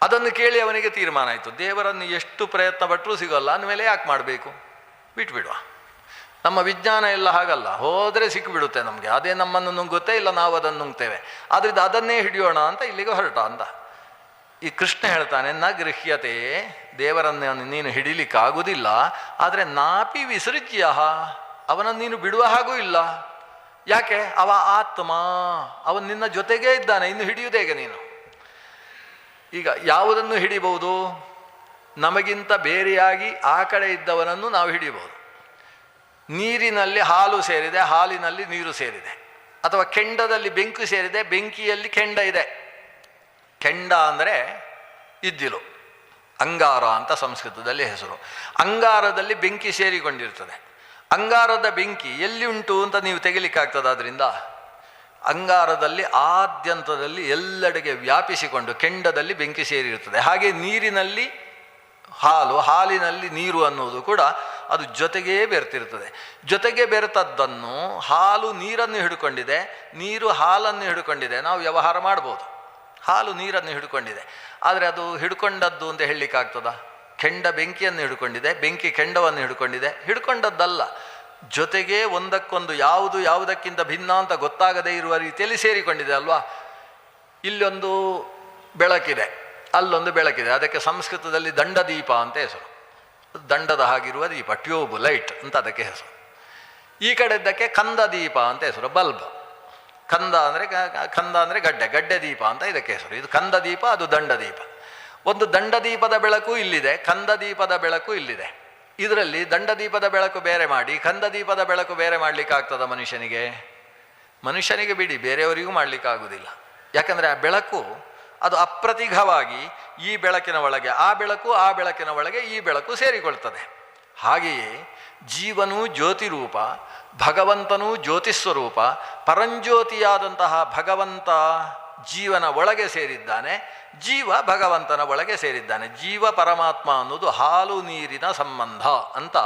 ಅದನ್ನು ಕೇಳಿ ಅವನಿಗೆ ತೀರ್ಮಾನ ಆಯಿತು, ದೇವರನ್ನು ಎಷ್ಟು ಪ್ರಯತ್ನ ಪಟ್ಟರೂ ಸಿಗೋಲ್ಲ, ಅಂದಮೇಲೆ ಯಾಕೆ ಮಾಡಬೇಕು, ಬಿಟ್ಬಿಡುವ. ನಮ್ಮ ವಿಜ್ಞಾನ ಎಲ್ಲ ಹಾಗಲ್ಲ, ಹೋದರೆ ಸಿಕ್ಕಿಬಿಡುತ್ತೆ ನಮಗೆ. ಅದೇ ನಮ್ಮನ್ನು ನುಂಗುತ್ತೆ, ಇಲ್ಲ ನಾವು ಅದನ್ನು ನುಂಗ್ತೇವೆ. ಆದ್ದರಿಂದ ಅದನ್ನೇ ಹಿಡಿಯೋಣ ಅಂತ ಇಲ್ಲಿಗೆ ಹೊರಟ ಅಂತ. ಈ ಕೃಷ್ಣ ಹೇಳ್ತಾನೆ, ನ ಗೃಹ್ಯತೆ, ದೇವರನ್ನು ನೀನು ಹಿಡಿಲಿಕ್ಕಾಗುವುದಿಲ್ಲ. ಆದರೆ ನಾಪಿ ವಿಸೃಜ್ಯ, ಅವನನ್ನು ನೀನು ಬಿಡುವ ಹಾಗೂ ಇಲ್ಲ. ಯಾಕೆ? ಅವ ಆತ್ಮ, ಅವನು ನಿನ್ನ ಜೊತೆಗೇ ಇದ್ದಾನೆ. ಇನ್ನು ಹಿಡಿಯುವುದೇಗೆ ನೀನು? ಈಗ ಯಾವುದನ್ನು ಹಿಡಿಬಹುದು? ನಮಗಿಂತ ಬೇರೆಯಾಗಿ ಆ ಕಡೆ ಇದ್ದವನನ್ನು ನಾವು ಹಿಡಿಯಬಹುದು. ನೀರಿನಲ್ಲಿ ಹಾಲು ಸೇರಿದೆ, ಹಾಲಿನಲ್ಲಿ ನೀರು ಸೇರಿದೆ. ಅಥವಾ ಕೆಂಡದಲ್ಲಿ ಬೆಂಕಿ ಸೇರಿದೆ, ಬೆಂಕಿಯಲ್ಲಿ ಕೆಂಡ ಇದೆ. ಕೆಂಡ ಅಂದರೆ ಇದ್ದಿಲು, ಅಂಗಾರ ಅಂತ ಸಂಸ್ಕೃತದಲ್ಲಿ ಹೆಸರು. ಅಂಗಾರದಲ್ಲಿ ಬೆಂಕಿ ಸೇರಿಕೊಂಡಿರ್ತದೆ. ಅಂಗಾರದ ಬೆಂಕಿ ಎಲ್ಲಿ ಉಂಟು ಅಂತ ನೀವು ತೆಗಿಲಿಕ್ಕಾಗ್ತದೆ. ಅದರಿಂದ ಅಂಗಾರದಲ್ಲಿ ಆದ್ಯಂತದಲ್ಲಿ ಎಲ್ಲೆಡೆಗೆ ವ್ಯಾಪಿಸಿಕೊಂಡು ಕೆಂಡದಲ್ಲಿ ಬೆಂಕಿ ಸೇರಿರ್ತದೆ. ಹಾಗೆ ನೀರಿನಲ್ಲಿ ಹಾಲು, ಹಾಲಿನಲ್ಲಿ ನೀರು ಅನ್ನುವುದು ಕೂಡ ಅದು ಜೊತೆಗೇ ಬೆರೆತಿರ್ತದೆ. ಜೊತೆಗೆ ಬೆರೆತದ್ದನ್ನು, ಹಾಲು ನೀರನ್ನು ಹಿಡ್ಕೊಂಡಿದೆ, ನೀರು ಹಾಲನ್ನು ಹಿಡ್ಕೊಂಡಿದೆ, ನಾವು ವ್ಯವಹಾರ ಮಾಡ್ಬೋದು. ಹಾಲು ನೀರನ್ನು ಹಿಡ್ಕೊಂಡಿದೆ, ಆದರೆ ಅದು ಹಿಡ್ಕೊಂಡದ್ದು ಅಂತ ಹೇಳಲಿಕ್ಕಾಗ್ತದ? ಕೆಂಡ ಬೆಂಕಿಯನ್ನು ಹಿಡ್ಕೊಂಡಿದೆ, ಬೆಂಕಿ ಕೆಂಡವನ್ನು ಹಿಡ್ಕೊಂಡಿದೆ, ಹಿಡ್ಕೊಂಡದ್ದಲ್ಲ. ಜೊತೆಗೆ ಒಂದಕ್ಕೊಂದು ಯಾವುದು ಯಾವುದಕ್ಕಿಂತ ಭಿನ್ನ ಅಂತ ಗೊತ್ತಾಗದೇ ಇರುವ ರೀತಿಯಲ್ಲಿ ಸೇರಿಕೊಂಡಿದೆ ಅಲ್ವಾ? ಇಲ್ಲೊಂದು ಬೆಳಕಿದೆ, ಅಲ್ಲೊಂದು ಬೆಳಕಿದೆ. ಅದಕ್ಕೆ ಸಂಸ್ಕೃತದಲ್ಲಿ ದಂಡದೀಪ ಅಂತ ಹೆಸರು. ದಂಡದ ಹಾಗಿರುವ ದೀಪ, ಟ್ಯೂಬ್ ಲೈಟ್ ಅಂತ ಅದಕ್ಕೆ ಹೆಸರು. ಈ ಕಡೆದ್ದಕ್ಕೆ ಕಂದ ದೀಪ ಅಂತ ಹೆಸರು, ಬಲ್ಬ್. ಕಂದ ಅಂದರೆ ಗಡ್ಡೆ ದೀಪ ಅಂತ ಇದಕ್ಕೆ ಹೆಸರು. ಇದು ಕಂದ ದೀಪ, ಅದು ದಂಡ ದೀಪ. ಒಂದು ದಂಡದೀಪದ ಬೆಳಕು ಇಲ್ಲಿದೆ, ಕಂದ ದೀಪದ ಬೆಳಕು ಇಲ್ಲಿದೆ. ಇದರಲ್ಲಿ ದಂಡದೀಪದ ಬೆಳಕು ಬೇರೆ ಮಾಡಿ ಕಂದ ದೀಪದ ಬೆಳಕು ಬೇರೆ ಮಾಡಲಿಕ್ಕಾಗ್ತದ ಮನುಷ್ಯನಿಗೆ ಬಿಡಿ, ಬೇರೆಯವರಿಗೂ ಮಾಡಲಿಕ್ಕಾಗುವುದಿಲ್ಲ. ಯಾಕಂದರೆ ಆ ಬೆಳಕು ಅದು ಅಪ್ರತಿಘವಾಗಿ ಈ ಬೆಳಕಿನ ಒಳಗೆ ಆ ಬೆಳಕು, ಆ ಬೆಳಕಿನ ಒಳಗೆ ಈ ಬೆಳಕು ಸೇರಿಕೊಳ್ತದೆ. ಹಾಗೆಯೇ ಜೀವನೂ ಜ್ಯೋತಿರೂಪ, ಭಗವಂತನೂ ಜ್ಯೋತಿಸ್ವರೂಪ. ಪರಂಜ್ಯೋತಿಯಾದಂತಹ ಭಗವಂತ ಜೀವನ ಒಳಗೆ ಸೇರಿದ್ದಾನೆ, ಜೀವ ಭಗವಂತನ ಒಳಗೆ ಸೇರಿದ್ದಾನೆ. ಜೀವ ಪರಮಾತ್ಮ ಅನ್ನೋದು ಹಾಲು ನೀರಿನ ಸಂಬಂಧ ಅಂತ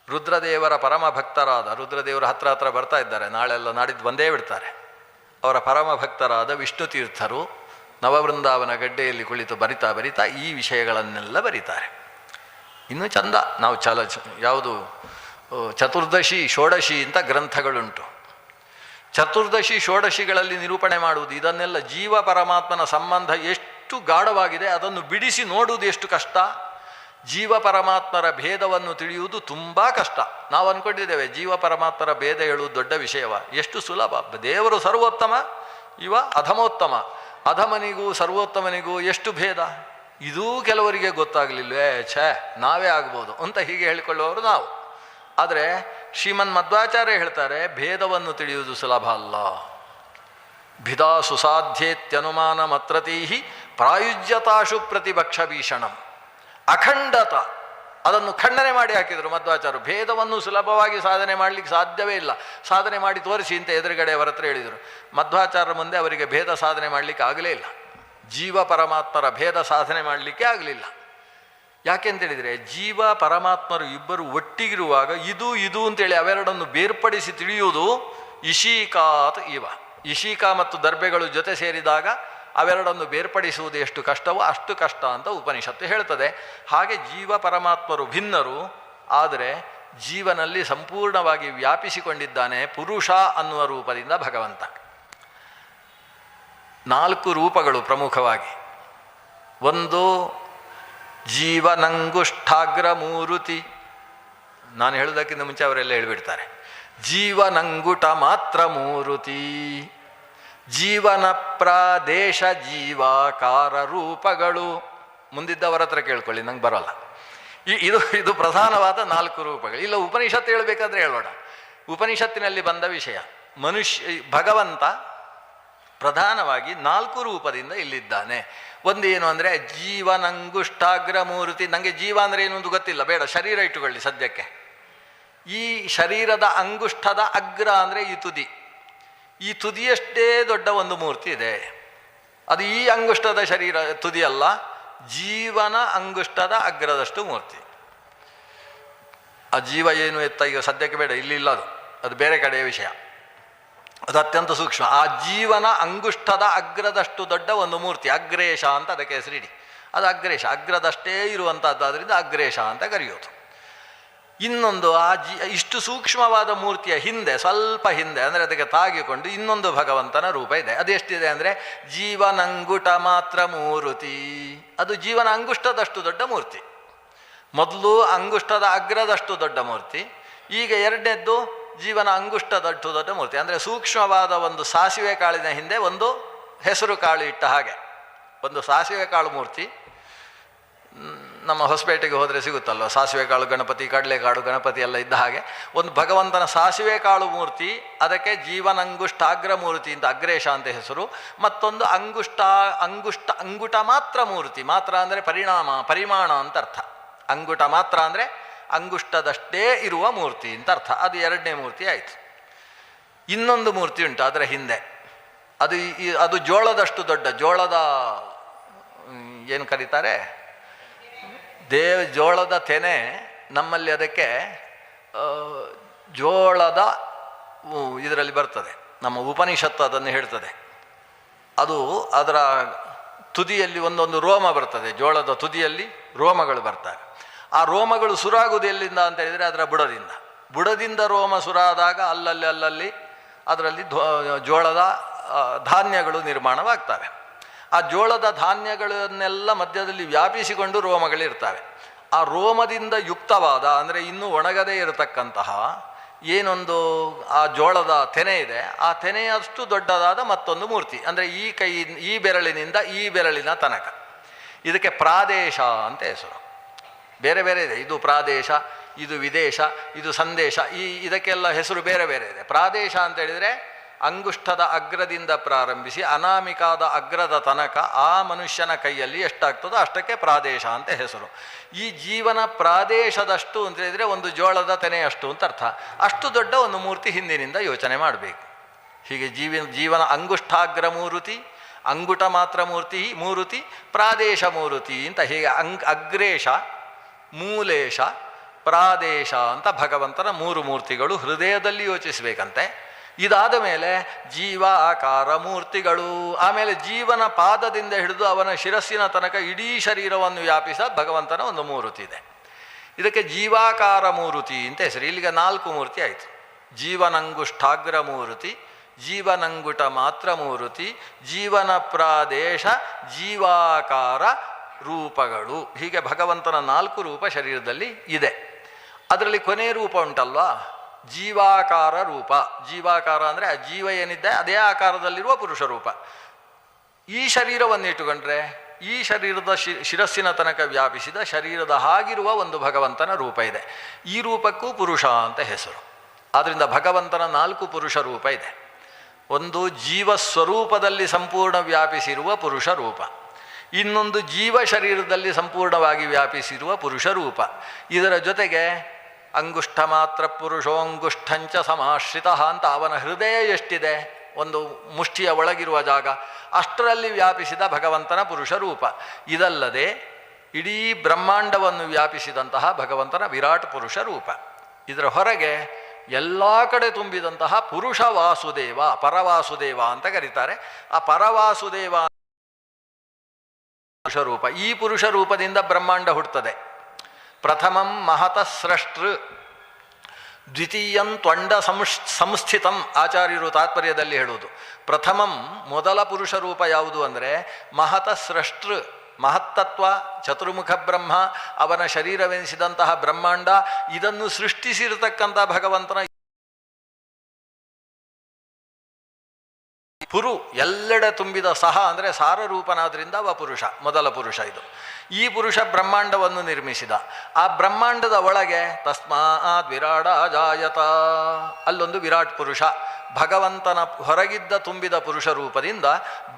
ರುದ್ರದೇವರ ಪರಮ ಭಕ್ತರಾದ, ರುದ್ರದೇವರ ಹತ್ರ ಬರ್ತಾ ಇದ್ದಾರೆ, ನಾಳೆಲ್ಲ ನಾಡಿದ್ದು ಬಂದೇ ಬಿಡ್ತಾರೆ. ಅವರ ಪರಮ ಭಕ್ತರಾದ ವಿಷ್ಣು ತೀರ್ಥರು ನವವೃಂದಾವನ ಗಡ್ಡೆಯಲ್ಲಿ ಕುಳಿತು ಬರಿತಾ ಈ ವಿಷಯಗಳನ್ನೆಲ್ಲ ಬರೀತಾರೆ. ಇನ್ನೂ ಚಂದ, ನಾವು ಯಾವುದು ಚತುರ್ದಶಿ ಷೋಡಶಿ ಅಂತ ಗ್ರಂಥಗಳುಂಟು. ಚತುರ್ದಶಿ ಷೋಡಶಿಗಳಲ್ಲಿ ನಿರೂಪಣೆ ಮಾಡುವುದು ಇದನ್ನೆಲ್ಲ. ಜೀವ ಪರಮಾತ್ಮನ ಸಂಬಂಧ ಎಷ್ಟು ಗಾಢವಾಗಿದೆ ಅದನ್ನು ಬಿಡಿಸಿ ನೋಡುವುದು ಎಷ್ಟು ಕಷ್ಟ. ಜೀವ ಪರಮಾತ್ಮರ ಭೇದವನ್ನು ತಿಳಿಯುವುದು ತುಂಬ ಕಷ್ಟ. ನಾವು ಅಂದ್ಕೊಂಡಿದ್ದೇವೆ ಜೀವ ಪರಮಾತ್ಮರ ಭೇದ ಹೇಳುವುದು ದೊಡ್ಡ ವಿಷಯವ, ಎಷ್ಟು ಸುಲಭ. ದೇವರು ಸರ್ವೋತ್ತಮ, ಇವ ಅಧಮೋತ್ತಮ. ಅಧಮನಿಗೂ ಸರ್ವೋತ್ತಮನಿಗೂ ಎಷ್ಟು ಭೇದ, ಇದೂ ಕೆಲವರಿಗೆ ಗೊತ್ತಾಗಲಿಲ್ವೇ, ನಾವೇ ಆಗ್ಬೋದು ಅಂತ ಹೀಗೆ ಹೇಳಿಕೊಳ್ಳುವವರು ನಾವು. ಆದರೆ ಶ್ರೀಮನ್ ಮಧ್ವಾಚಾರ್ಯ ಹೇಳ್ತಾರೆ, ಭೇದವನ್ನು ತಿಳಿಯುವುದು ಸುಲಭ ಅಲ್ಲ. ಭಿದಾ ಸುಸಾಧ್ಯೇತ್ಯನುಮಾನ ಮತ್ರತೀಹಿ ಪ್ರಾಯುಜ್ಯತಾಶು ಪ್ರತಿಪಕ್ಷ ಭೀಷಣಂ. ಅಖಂಡತ ಅದನ್ನು ಖಂಡನೆ ಮಾಡಿ ಹಾಕಿದರು ಮಧ್ವಾಚಾರ್ಯರು. ಭೇದವನ್ನು ಸುಲಭವಾಗಿ ಸಾಧನೆ ಮಾಡಲಿಕ್ಕೆ ಸಾಧ್ಯವೇ ಇಲ್ಲ, ಸಾಧನೆ ಮಾಡಿ ತೋರಿಸಿ ಅಂತ ಎದುರುಗಡೆ ಅವರ ಹತ್ರ ಹೇಳಿದರು. ಮಧ್ವಾಚಾರ್ಯರ ಮುಂದೆ ಅವರಿಗೆ ಭೇದ ಸಾಧನೆ ಮಾಡಲಿಕ್ಕೆ ಆಗಲೇ ಇಲ್ಲ. ಜೀವ ಪರಮಾತ್ಮರ ಭೇದ ಸಾಧನೆ ಮಾಡಲಿಕ್ಕೆ ಆಗಲಿಲ್ಲ. ಯಾಕೆಂತೇಳಿದರೆ, ಜೀವ ಪರಮಾತ್ಮರು ಇಬ್ಬರು ಒಟ್ಟಿಗಿರುವಾಗ ಇದು ಇದು ಅಂತೇಳಿ ಅವೆರಡನ್ನು ಬೇರ್ಪಡಿಸಿ ತಿಳಿಯುವುದು ಇಶೀಕಾತ್ ಇವ. ಇಶೀಕ ಮತ್ತು ದರ್ಬೆಗಳು ಜೊತೆ ಸೇರಿದಾಗ ಅವೆರಡನ್ನು ಬೇರ್ಪಡಿಸುವುದು ಎಷ್ಟು ಕಷ್ಟವೋ ಅಷ್ಟು ಕಷ್ಟ ಅಂತ ಉಪನಿಷತ್ತು ಹೇಳ್ತದೆ. ಹಾಗೆ ಜೀವ ಪರಮಾತ್ಮರು ಭಿನ್ನರು, ಆದರೆ ಜೀವನಲ್ಲಿ ಸಂಪೂರ್ಣವಾಗಿ ವ್ಯಾಪಿಸಿಕೊಂಡಿದ್ದಾನೆ ಪುರುಷ ಅನ್ನುವ ರೂಪದಿಂದ ಭಗವಂತ. 4 ರೂಪಗಳು ಪ್ರಮುಖವಾಗಿ. ಒಂದು ಜೀವನಂಗುಷ್ಠಾಗ್ರ ಮೂರುತಿ. ನಾನು ಹೇಳೋದಕ್ಕಿಂತ ಮುಂಚೆ ಅವರೆಲ್ಲ ಹೇಳಿಬಿಡ್ತಾರೆ. ಜೀವನಂಗುಟ ಮಾತ್ರ ಮೂರುತಿ, ಜೀವನ ಪ್ರಾದೇಶ ಜೀವಾಕಾರ ರೂಪಗಳು. ಮುಂದಿದ್ದವರ ಹತ್ರ ಕೇಳ್ಕೊಳ್ಳಿ, ನಂಗೆ ಬರೋಲ್ಲ. ಇದು ಪ್ರಧಾನವಾದ 4 ರೂಪಗಳು. ಇಲ್ಲ ಉಪನಿಷತ್ತು ಹೇಳಬೇಕಾದ್ರೆ ಹೇಳೋಣ. ಉಪನಿಷತ್ತಿನಲ್ಲಿ ಬಂದ ವಿಷಯ, ಭಗವಂತ ಪ್ರಧಾನವಾಗಿ 4 ರೂಪದಿಂದ ಇಲ್ಲಿದ್ದಾನೆ. ಒಂದೇನು ಅಂದರೆ ಜೀವನಂಗುಷ್ಠಾಗ್ರ ಮೂರುತಿ. ನನಗೆ ಜೀವ ಅಂದರೆ ಏನು ಅಂತ ಗೊತ್ತಿಲ್ಲ, ಬೇಡ, ಶರೀರ ಇಟ್ಟುಕೊಳ್ಳಿ ಸದ್ಯಕ್ಕೆ. ಈ ಶರೀರದ ಅಂಗುಷ್ಠದ ಅಗ್ರ ಅಂದರೆ ಈ ತುದಿ. ಈ ತುದಿಯಷ್ಟೇ ದೊಡ್ಡ ಒಂದು ಮೂರ್ತಿ ಇದೆ. ಅದು ಈ ಅಂಗುಷ್ಠದ ಶರೀರ ತುದಿ ಅಲ್ಲ, ಜೀವನ ಅಂಗುಷ್ಠದ ಅಗ್ರದಷ್ಟು ಮೂರ್ತಿ. ಆ ಜೀವ ಏನು ಎತ್ತ ಈಗ ಸದ್ಯಕ್ಕೆ ಬೇಡ, ಇಲ್ಲಿಲ್ಲ, ಅದು ಬೇರೆ ಕಡೆಯ ವಿಷಯ. ಅದು ಅತ್ಯಂತ ಸೂಕ್ಷ್ಮ. ಆ ಜೀವನ ಅಂಗುಷ್ಠದ ಅಗ್ರದಷ್ಟು ದೊಡ್ಡ ಒಂದು ಮೂರ್ತಿ, ಅಗ್ರೇಶ ಅಂತ ಅದಕ್ಕೆ ಹೆಸರಿಡಿ. ಅದು ಅಗ್ರೇಶ, ಅಗ್ರದಷ್ಟೇ ಇರುವಂಥದ್ದಾದ್ರಿಂದ ಅಗ್ರೇಶ ಅಂತ ಕರೆಯೋದು. ಇನ್ನೊಂದು ಇಷ್ಟು ಸೂಕ್ಷ್ಮವಾದ ಮೂರ್ತಿಯ ಹಿಂದೆ, ಸ್ವಲ್ಪ ಹಿಂದೆ ಅಂದರೆ ಅದಕ್ಕೆ ತಾಗಿಕೊಂಡು ಇನ್ನೊಂದು ಭಗವಂತನ ರೂಪ ಇದೆ. ಅದೆಷ್ಟಿದೆ ಅಂದರೆ ಜೀವನಂಗುಟ ಮಾತ್ರ ಮೂರುತಿ. ಅದು ಜೀವನ ಅಂಗುಷ್ಟದಷ್ಟು ದೊಡ್ಡ ಮೂರ್ತಿ. ಮೊದಲು ಅಂಗುಷ್ಟದ ಅಗ್ರದಷ್ಟು ದೊಡ್ಡ ಮೂರ್ತಿ, ಈಗ ಎರಡನೇದ್ದು ಜೀವನ ಅಂಗುಷ್ಟದಷ್ಟು ದೊಡ್ಡ ಮೂರ್ತಿ. ಅಂದರೆ ಸೂಕ್ಷ್ಮವಾದ ಒಂದು ಸಾಸಿವೆ ಕಾಳಿನ ಹಿಂದೆ ಒಂದು ಹೆಸರು ಕಾಳು ಇಟ್ಟ ಹಾಗೆ ಒಂದು ಸಾಸಿವೆ ಕಾಳು ಮೂರ್ತಿ. ನಮ್ಮ ಹೊಸಪೇಟೆಗೆ ಹೋದರೆ ಸಿಗುತ್ತಲ್ವ ಸಾಸಿವೆ ಕಾಳು ಗಣಪತಿ, ಕಡಲೆಕಾಳು ಗಣಪತಿ ಎಲ್ಲ ಇದ್ದ ಹಾಗೆ ಒಂದು ಭಗವಂತನ ಸಾಸಿವೆ ಕಾಳು ಮೂರ್ತಿ. ಅದಕ್ಕೆ ಜೀವನಂಗುಷ್ಠಾಗ್ರ ಮೂರ್ತಿ ಅಂತ ಅಗ್ರೇಶ ಅಂತ ಹೆಸರು. ಮತ್ತೊಂದು ಅಂಗುಟ ಮಾತ್ರ ಮೂರ್ತಿ. ಮಾತ್ರ ಅಂದರೆ ಪರಿಮಾಣ ಅಂತ ಅರ್ಥ. ಅಂಗುಟ ಮಾತ್ರ ಅಂದರೆ ಅಂಗುಷ್ಟದಷ್ಟೇ ಇರುವ ಮೂರ್ತಿ ಅಂತ ಅರ್ಥ. ಅದು ಎರಡನೇ ಮೂರ್ತಿ ಆಯಿತು. ಇನ್ನೊಂದು ಮೂರ್ತಿ ಉಂಟು ಅದರ ಹಿಂದೆ. ಅದು ಜೋಳದಷ್ಟು ದೊಡ್ಡ, ಜೋಳದ ಏನು ಕರೀತಾರೆ, ಜೋಳದ ತೆನೆ. ನಮ್ಮಲ್ಲಿ ಅದಕ್ಕೆ ಜೋಳದ ಇದರಲ್ಲಿ ಬರ್ತದೆ, ನಮ್ಮ ಉಪನಿಷತ್ತು ಅದನ್ನು ಹೇಳ್ತದೆ. ಅದರ ತುದಿಯಲ್ಲಿ ಒಂದೊಂದು ರೋಮ ಬರ್ತದೆ. ಜೋಳದ ತುದಿಯಲ್ಲಿ ರೋಮಗಳು ಬರ್ತವೆ. ಆ ರೋಮಗಳು ಸುರಾಗುವುದು ಎಲ್ಲಿಂದ ಅಂತ ಹೇಳಿದರೆ ಅದರ ಬುಡದಿಂದ ರೋಮ ಸುರಾದಾಗ ಅಲ್ಲಲ್ಲಿ ಅದರಲ್ಲಿ ಜೋಳದ ಧಾನ್ಯಗಳು ನಿರ್ಮಾಣವಾಗ್ತವೆ. ಆ ಜೋಳದ ಧಾನ್ಯಗಳನ್ನೆಲ್ಲ ಮಧ್ಯದಲ್ಲಿ ವ್ಯಾಪಿಸಿಕೊಂಡು ರೋಮಗಳಿರ್ತವೆ. ಆ ರೋಮದಿಂದ ಯುಕ್ತವಾದ ಅಂದರೆ ಇನ್ನೂ ಒಣಗದೇ ಇರತಕ್ಕಂತಹ ಏನೊಂದು ಆ ಜೋಳದ ತೆನೆ ಇದೆ, ಆ ತೆನೆಯಷ್ಟು ದೊಡ್ಡದಾದ ಮತ್ತೊಂದು ಮೂರ್ತಿ. ಅಂದರೆ ಈ ಬೆರಳಿನಿಂದ ಈ ಬೆರಳಿನ ತನಕ. ಇದಕ್ಕೆ ಪ್ರಾದೇಶ ಅಂತ ಹೆಸರು. ಬೇರೆ ಬೇರೆ ಇದೆ. ಇದು ಪ್ರಾದೇಶ, ಇದು ವಿದೇಶ, ಇದು ಸಂದೇಶ, ಇದಕ್ಕೆಲ್ಲ ಹೆಸರು ಬೇರೆ ಬೇರೆ ಇದೆ. ಪ್ರಾದೇಶ ಅಂತ ಹೇಳಿದರೆ ಅಂಗುಷ್ಠದ ಅಗ್ರದಿಂದ ಪ್ರಾರಂಭಿಸಿ ಅನಾಮಿಕಾದ ಅಗ್ರದ ತನಕ ಆ ಮನುಷ್ಯನ ಕೈಯಲ್ಲಿ ಎಷ್ಟಾಗ್ತದೋ ಅಷ್ಟಕ್ಕೆ ಪ್ರಾದೇಶ ಅಂತ ಹೆಸರು. ಈ ಜೀವನ ಪ್ರಾದೇಶದಷ್ಟು ಅಂತ ಹೇಳಿದರೆ ಒಂದು ಜೋಳದ ತೆನೆಯಷ್ಟು ಅಂತ ಅರ್ಥ. ಅಷ್ಟು ದೊಡ್ಡ ಒಂದು ಮೂರ್ತಿ ಹಿಂದಿನಿಂದ ಯೋಚನೆ ಮಾಡಬೇಕು. ಹೀಗೆ ಜೀವನ ಅಂಗುಷ್ಠಾಗ್ರ ಮೂರುತಿ, ಅಂಗುಟ ಮಾತ್ರ ಮೂರುತಿ, ಪ್ರಾದೇಶ ಮೂರುತಿ ಅಂತ ಹೀಗೆ ಅಗ್ರೇಶ, ಮೂಲೇಶ, ಪ್ರಾದೇಶ ಅಂತ ಭಗವಂತನ 3 ಮೂರ್ತಿಗಳು ಹೃದಯದಲ್ಲಿ ಯೋಚಿಸಬೇಕಂತೆ. ಇದಾದ ಮೇಲೆ ಜೀವ ಆಕಾರ ಮೂರ್ತಿಗಳು. ಆಮೇಲೆ ಜೀವನ ಪಾದದಿಂದ ಹಿಡಿದು ಅವನ ಶಿರಸ್ಸಿನ ತನಕ ಇಡೀ ಶರೀರವನ್ನು ವ್ಯಾಪಿಸ ಭಗವಂತನ ಒಂದು ಮೂರ್ತಿ ಇದೆ. ಇದಕ್ಕೆ ಜೀವಾಕಾರ ಮೂರ್ತಿ ಅಂತ ಹೆಸರು. ಇಲ್ಲಿಗೆ 4 ಮೂರ್ತಿ ಆಯಿತು. ಜೀವನಂಗುಷ್ಠಾಗ್ರ ಮೂರ್ತಿ, ಜೀವನಂಗುಟ ಮಾತ್ರ ಮೂರ್ತಿ, ಜೀವನ ಪ್ರಾದೇಶ, ಜೀವಾಕಾರ ರೂಪಗಳು. ಹೀಗೆ ಭಗವಂತನ 4 ರೂಪ ಶರೀರದಲ್ಲಿ ಇದೆ. ಅದರಲ್ಲಿ ಕೊನೆ ರೂಪ ಉಂಟಲ್ವಾ, ಜೀವಾಕಾರ ರೂಪ. ಜೀವಾಕಾರ ಅಂದರೆ ಆ ಜೀವ ಏನಿದೆ ಅದೇ ಆಕಾರದಲ್ಲಿರುವ ಪುರುಷ ರೂಪ. ಈ ಶರೀರವನ್ನು ಇಟ್ಟುಕೊಂಡ್ರೆ ಈ ಶರೀರದ ಶಿರಸ್ಸಿನ ತನಕ ವ್ಯಾಪಿಸಿದ ಶರೀರದ ಹಾಗಿರುವ ಒಂದು ಭಗವಂತನ ರೂಪ ಇದೆ. ಈ ರೂಪಕ್ಕೂ ಪುರುಷ ಅಂತ ಹೆಸರು. ಆದ್ದರಿಂದ ಭಗವಂತನ 4 ಪುರುಷ ರೂಪ ಇದೆ. ಒಂದು ಜೀವ ಸ್ವರೂಪದಲ್ಲಿ ಸಂಪೂರ್ಣ ವ್ಯಾಪಿಸಿರುವ ಪುರುಷ ರೂಪ, ಇನ್ನೊಂದು ಜೀವ ಶರೀರದಲ್ಲಿ ಸಂಪೂರ್ಣವಾಗಿ ವ್ಯಾಪಿಸಿರುವ ಪುರುಷ ರೂಪ. ಇದರ ಜೊತೆಗೆ ಅಂಗುಷ್ಠ ಮಾತ್ರ ಪುರುಷೋ ಅಂಗುಷ್ಠಂಚ ಸಮಾಶ್ರಿತ ಅಂತ ಅವನ ಹೃದಯ ಎಷ್ಟಿದೆ, ಒಂದು ಮುಷ್ಟಿಯ ಒಳಗಿರುವ ಜಾಗ, ಅಷ್ಟರಲ್ಲಿ ವ್ಯಾಪಿಸಿದ ಭಗವಂತನ ಪುರುಷ ರೂಪ. ಇದಲ್ಲದೆ ಇಡೀ ಬ್ರಹ್ಮಾಂಡವನ್ನು ವ್ಯಾಪಿಸಿದಂತಹ ಭಗವಂತನ ವಿರಾಟ್ ಪುರುಷ ರೂಪ. ಇದರ ಹೊರಗೆ ಎಲ್ಲ ಕಡೆ ತುಂಬಿದಂತಹ ಪುರುಷ ವಾಸುದೇವ, ಪರವಾಸುದೇವ ಅಂತ ಕರೀತಾರೆ. ಆ ಪರವಾಸುದೇವ ಪುರುಷ ರೂಪ. ಈ ಪುರುಷ ರೂಪದಿಂದ ಬ್ರಹ್ಮಾಂಡ ಹುಟ್ಟುತ್ತದೆ. ಪ್ರಥಮಂ ಮಹತಃ ಸ್ರಷ್ಟೃ ದ್ವಿತೀಯಂ ತ್ವಂಡ ಸಂಸ್ಥಿತಂ ಆಚಾರ್ಯರು ತಾತ್ಪರ್ಯದಲ್ಲಿ ಹೇಳುವುದು. ಪ್ರಥಮಂ ಮೊದಲ ಪುರುಷ ರೂಪ ಯಾವುದು ಅಂದರೆ ಮಹತಃ ಸ್ರಷ್ಟೃ, ಮಹತ್ತತ್ವ, ಚತುರ್ಮುಖ ಬ್ರಹ್ಮ, ಅವನ ಶರೀರವೆನಿಸಿದಂತಹ ಬ್ರಹ್ಮಾಂಡ, ಇದನ್ನು ಸೃಷ್ಟಿಸಿರತಕ್ಕಂಥ ಭಗವಂತನ ಪುರು ಎಲ್ಲೆಡೆ ತುಂಬಿದ ಸಹ ಅಂದರೆ ಸಾರರೂಪನಾದ್ರಿಂದ ಅವ ಪುರುಷ, ಮೊದಲ ಪುರುಷ ಇದು. ಈ ಪುರುಷ ಬ್ರಹ್ಮಾಂಡವನ್ನು ನಿರ್ಮಿಸಿದ. ಆ ಬ್ರಹ್ಮಾಂಡದ ಒಳಗೆ ತಸ್ಮಾತ್ ವಿರಾಡ ಜಾಯತ, ಅಲ್ಲೊಂದು ವಿರಾಟ್ ಪುರುಷ, ಭಗವಂತನ ಹೊರಗಿದ್ದ ತುಂಬಿದ ಪುರುಷ ರೂಪದಿಂದ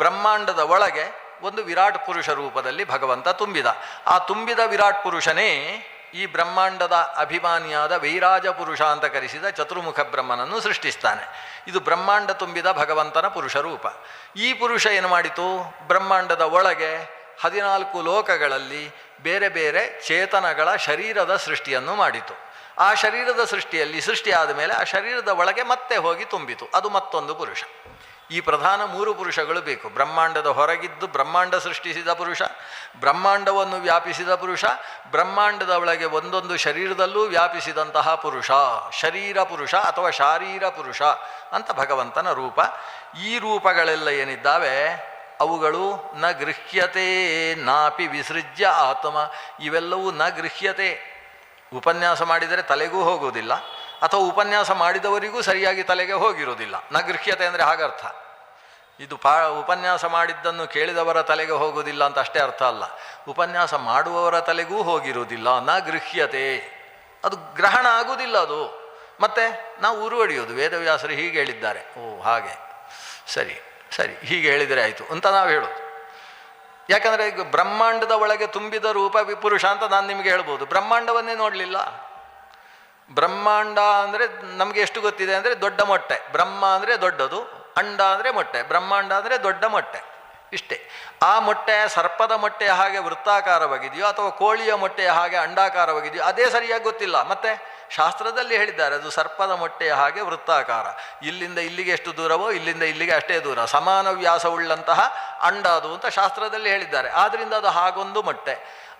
ಬ್ರಹ್ಮಾಂಡದ ಒಳಗೆ ಒಂದು ವಿರಾಟ್ ಪುರುಷ ರೂಪದಲ್ಲಿ ಭಗವಂತ ತುಂಬಿದ. ಆ ತುಂಬಿದ ವಿರಾಟ್ ಪುರುಷನೇ ಈ ಬ್ರಹ್ಮಾಂಡದ ಅಭಿಮಾನಿಯಾದ ವೈರಾಜ ಪುರುಷ ಅಂತ ಕರೆಸಿದ ಚತುರ್ಮುಖ ಬ್ರಹ್ಮನನ್ನು ಸೃಷ್ಟಿಸ್ತಾನೆ. ಇದು ಬ್ರಹ್ಮಾಂಡ ತುಂಬಿದ ಭಗವಂತನ ಪುರುಷ ರೂಪ. ಈ ಪುರುಷ ಏನು ಮಾಡಿತು, ಬ್ರಹ್ಮಾಂಡದ ಒಳಗೆ 14 ಲೋಕಗಳಲ್ಲಿ ಬೇರೆ ಬೇರೆ ಚೇತನಗಳ ಶರೀರದ ಸೃಷ್ಟಿಯನ್ನು ಮಾಡಿತು. ಆ ಶರೀರದ ಸೃಷ್ಟಿಯಾದ ಮೇಲೆ ಆ ಶರೀರದ ಒಳಗೆ ಮತ್ತೆ ಹೋಗಿ ತುಂಬಿತು. ಅದು ಮತ್ತೊಂದು ಪುರುಷ. ಈ ಪ್ರಧಾನ 3 ಪುರುಷಗಳು ಬೇಕು. ಬ್ರಹ್ಮಾಂಡದ ಹೊರಗಿದ್ದು ಬ್ರಹ್ಮಾಂಡ ಸೃಷ್ಟಿಸಿದ ಪುರುಷ, ಬ್ರಹ್ಮಾಂಡವನ್ನು ವ್ಯಾಪಿಸಿದ ಪುರುಷ, ಬ್ರಹ್ಮಾಂಡದ ಒಳಗೆ ಒಂದೊಂದು ಶರೀರದಲ್ಲೂ ವ್ಯಾಪಿಸಿದಂತಹ ಪುರುಷ, ಶರೀರ ಪುರುಷ ಅಥವಾ ಶಾರೀರ ಪುರುಷ ಅಂತ ಭಗವಂತನ ರೂಪ. ಈ ರೂಪಗಳೆಲ್ಲ ಏನಿದ್ದಾವೆ ಅವುಗಳು ನ ಗೃಹ್ಯತೆ ನಾಪಿ ವಿಸೃಜ್ಯ ಆತ್ಮ. ಇವೆಲ್ಲವೂ ನ ಗೃಹ್ಯತೆ, ಉಪನ್ಯಾಸ ಮಾಡಿದರೆ ತಲೆಗೂ ಹೋಗುವುದಿಲ್ಲ, ಅಥವಾ ಉಪನ್ಯಾಸ ಮಾಡಿದವರಿಗೂ ಸರಿಯಾಗಿ ತಲೆಗೆ ಹೋಗಿರುವುದಿಲ್ಲ. ನ ಗೃಹ್ಯತೆ ಅಂದರೆ ಹಾಗರ್ಥ. ಇದು ಉಪನ್ಯಾಸ ಮಾಡಿದ್ದನ್ನು ಕೇಳಿದವರ ತಲೆಗೆ ಹೋಗುವುದಿಲ್ಲ ಅಂತ ಅಷ್ಟೇ ಅರ್ಥ ಅಲ್ಲ, ಉಪನ್ಯಾಸ ಮಾಡುವವರ ತಲೆಗೂ ಹೋಗಿರುವುದಿಲ್ಲ. ನ ಗೃಹ್ಯತೆ, ಅದು ಗ್ರಹಣ ಆಗುವುದಿಲ್ಲ ಅದು. ಮತ್ತೆ ನಾವು ಉರುವಡಿಯೋದು, ವೇದವ್ಯಾಸರು ಹೀಗೆ ಹೇಳಿದ್ದಾರೆ, ಓ ಹಾಗೆ ಸರಿ ಸರಿ ಹೀಗೆ ಹೇಳಿದರೆ ಆಯಿತು ಅಂತ ನಾವು ಹೇಳೋದು. ಯಾಕಂದರೆ ಈಗ ಬ್ರಹ್ಮಾಂಡದ ಒಳಗೆ ತುಂಬಿದ ರೂಪ ವಿಪುರುಷ ಅಂತ ನಾನು ನಿಮಗೆ ಹೇಳ್ಬೋದು, ಬ್ರಹ್ಮಾಂಡವನ್ನೇ ನೋಡಲಿಲ್ಲ. ಬ್ರಹ್ಮಾಂಡ ಅಂದರೆ ನಮಗೆ ಎಷ್ಟು ಗೊತ್ತಿದೆ ಅಂದರೆ ದೊಡ್ಡ ಮೊಟ್ಟೆ, ಬ್ರಹ್ಮ ಅಂದರೆ ದೊಡ್ಡದು, ಅಂಡ ಅಂದರೆ ಮೊಟ್ಟೆ, ಬ್ರಹ್ಮಾಂಡ ಅಂದರೆ ದೊಡ್ಡ ಮೊಟ್ಟೆ, ಇಷ್ಟೇ. ಆ ಮೊಟ್ಟೆ ಸರ್ಪದ ಮೊಟ್ಟೆಯ ಹಾಗೆ ವೃತ್ತಾಕಾರವಾಗಿದೆಯೋ ಅಥವಾ ಕೋಳಿಯ ಮೊಟ್ಟೆಯ ಹಾಗೆ ಅಂಡಾಕಾರವಾಗಿದೆಯೋ ಅದೇ ಸರಿಯಾಗಿ ಗೊತ್ತಿಲ್ಲ. ಮತ್ತೆ ಶಾಸ್ತ್ರದಲ್ಲಿ ಹೇಳಿದ್ದಾರೆ ಅದು ಸರ್ಪದ ಮೊಟ್ಟೆಯ ಹಾಗೆ ವೃತ್ತಾಕಾರ, ಇಲ್ಲಿಂದ ಇಲ್ಲಿಗೆ ಎಷ್ಟು ದೂರವೋ ಇಲ್ಲಿಂದ ಇಲ್ಲಿಗೆ ಅಷ್ಟೇ ದೂರ, ಸಮಾನ ವ್ಯಾಸವುಳ್ಳಂತಹ ಅಂಡ ಅದು ಅಂತ ಶಾಸ್ತ್ರದಲ್ಲಿ ಹೇಳಿದ್ದಾರೆ. ಆದ್ದರಿಂದ ಅದು ಹಾಗೊಂದು ಮೊಟ್ಟೆ.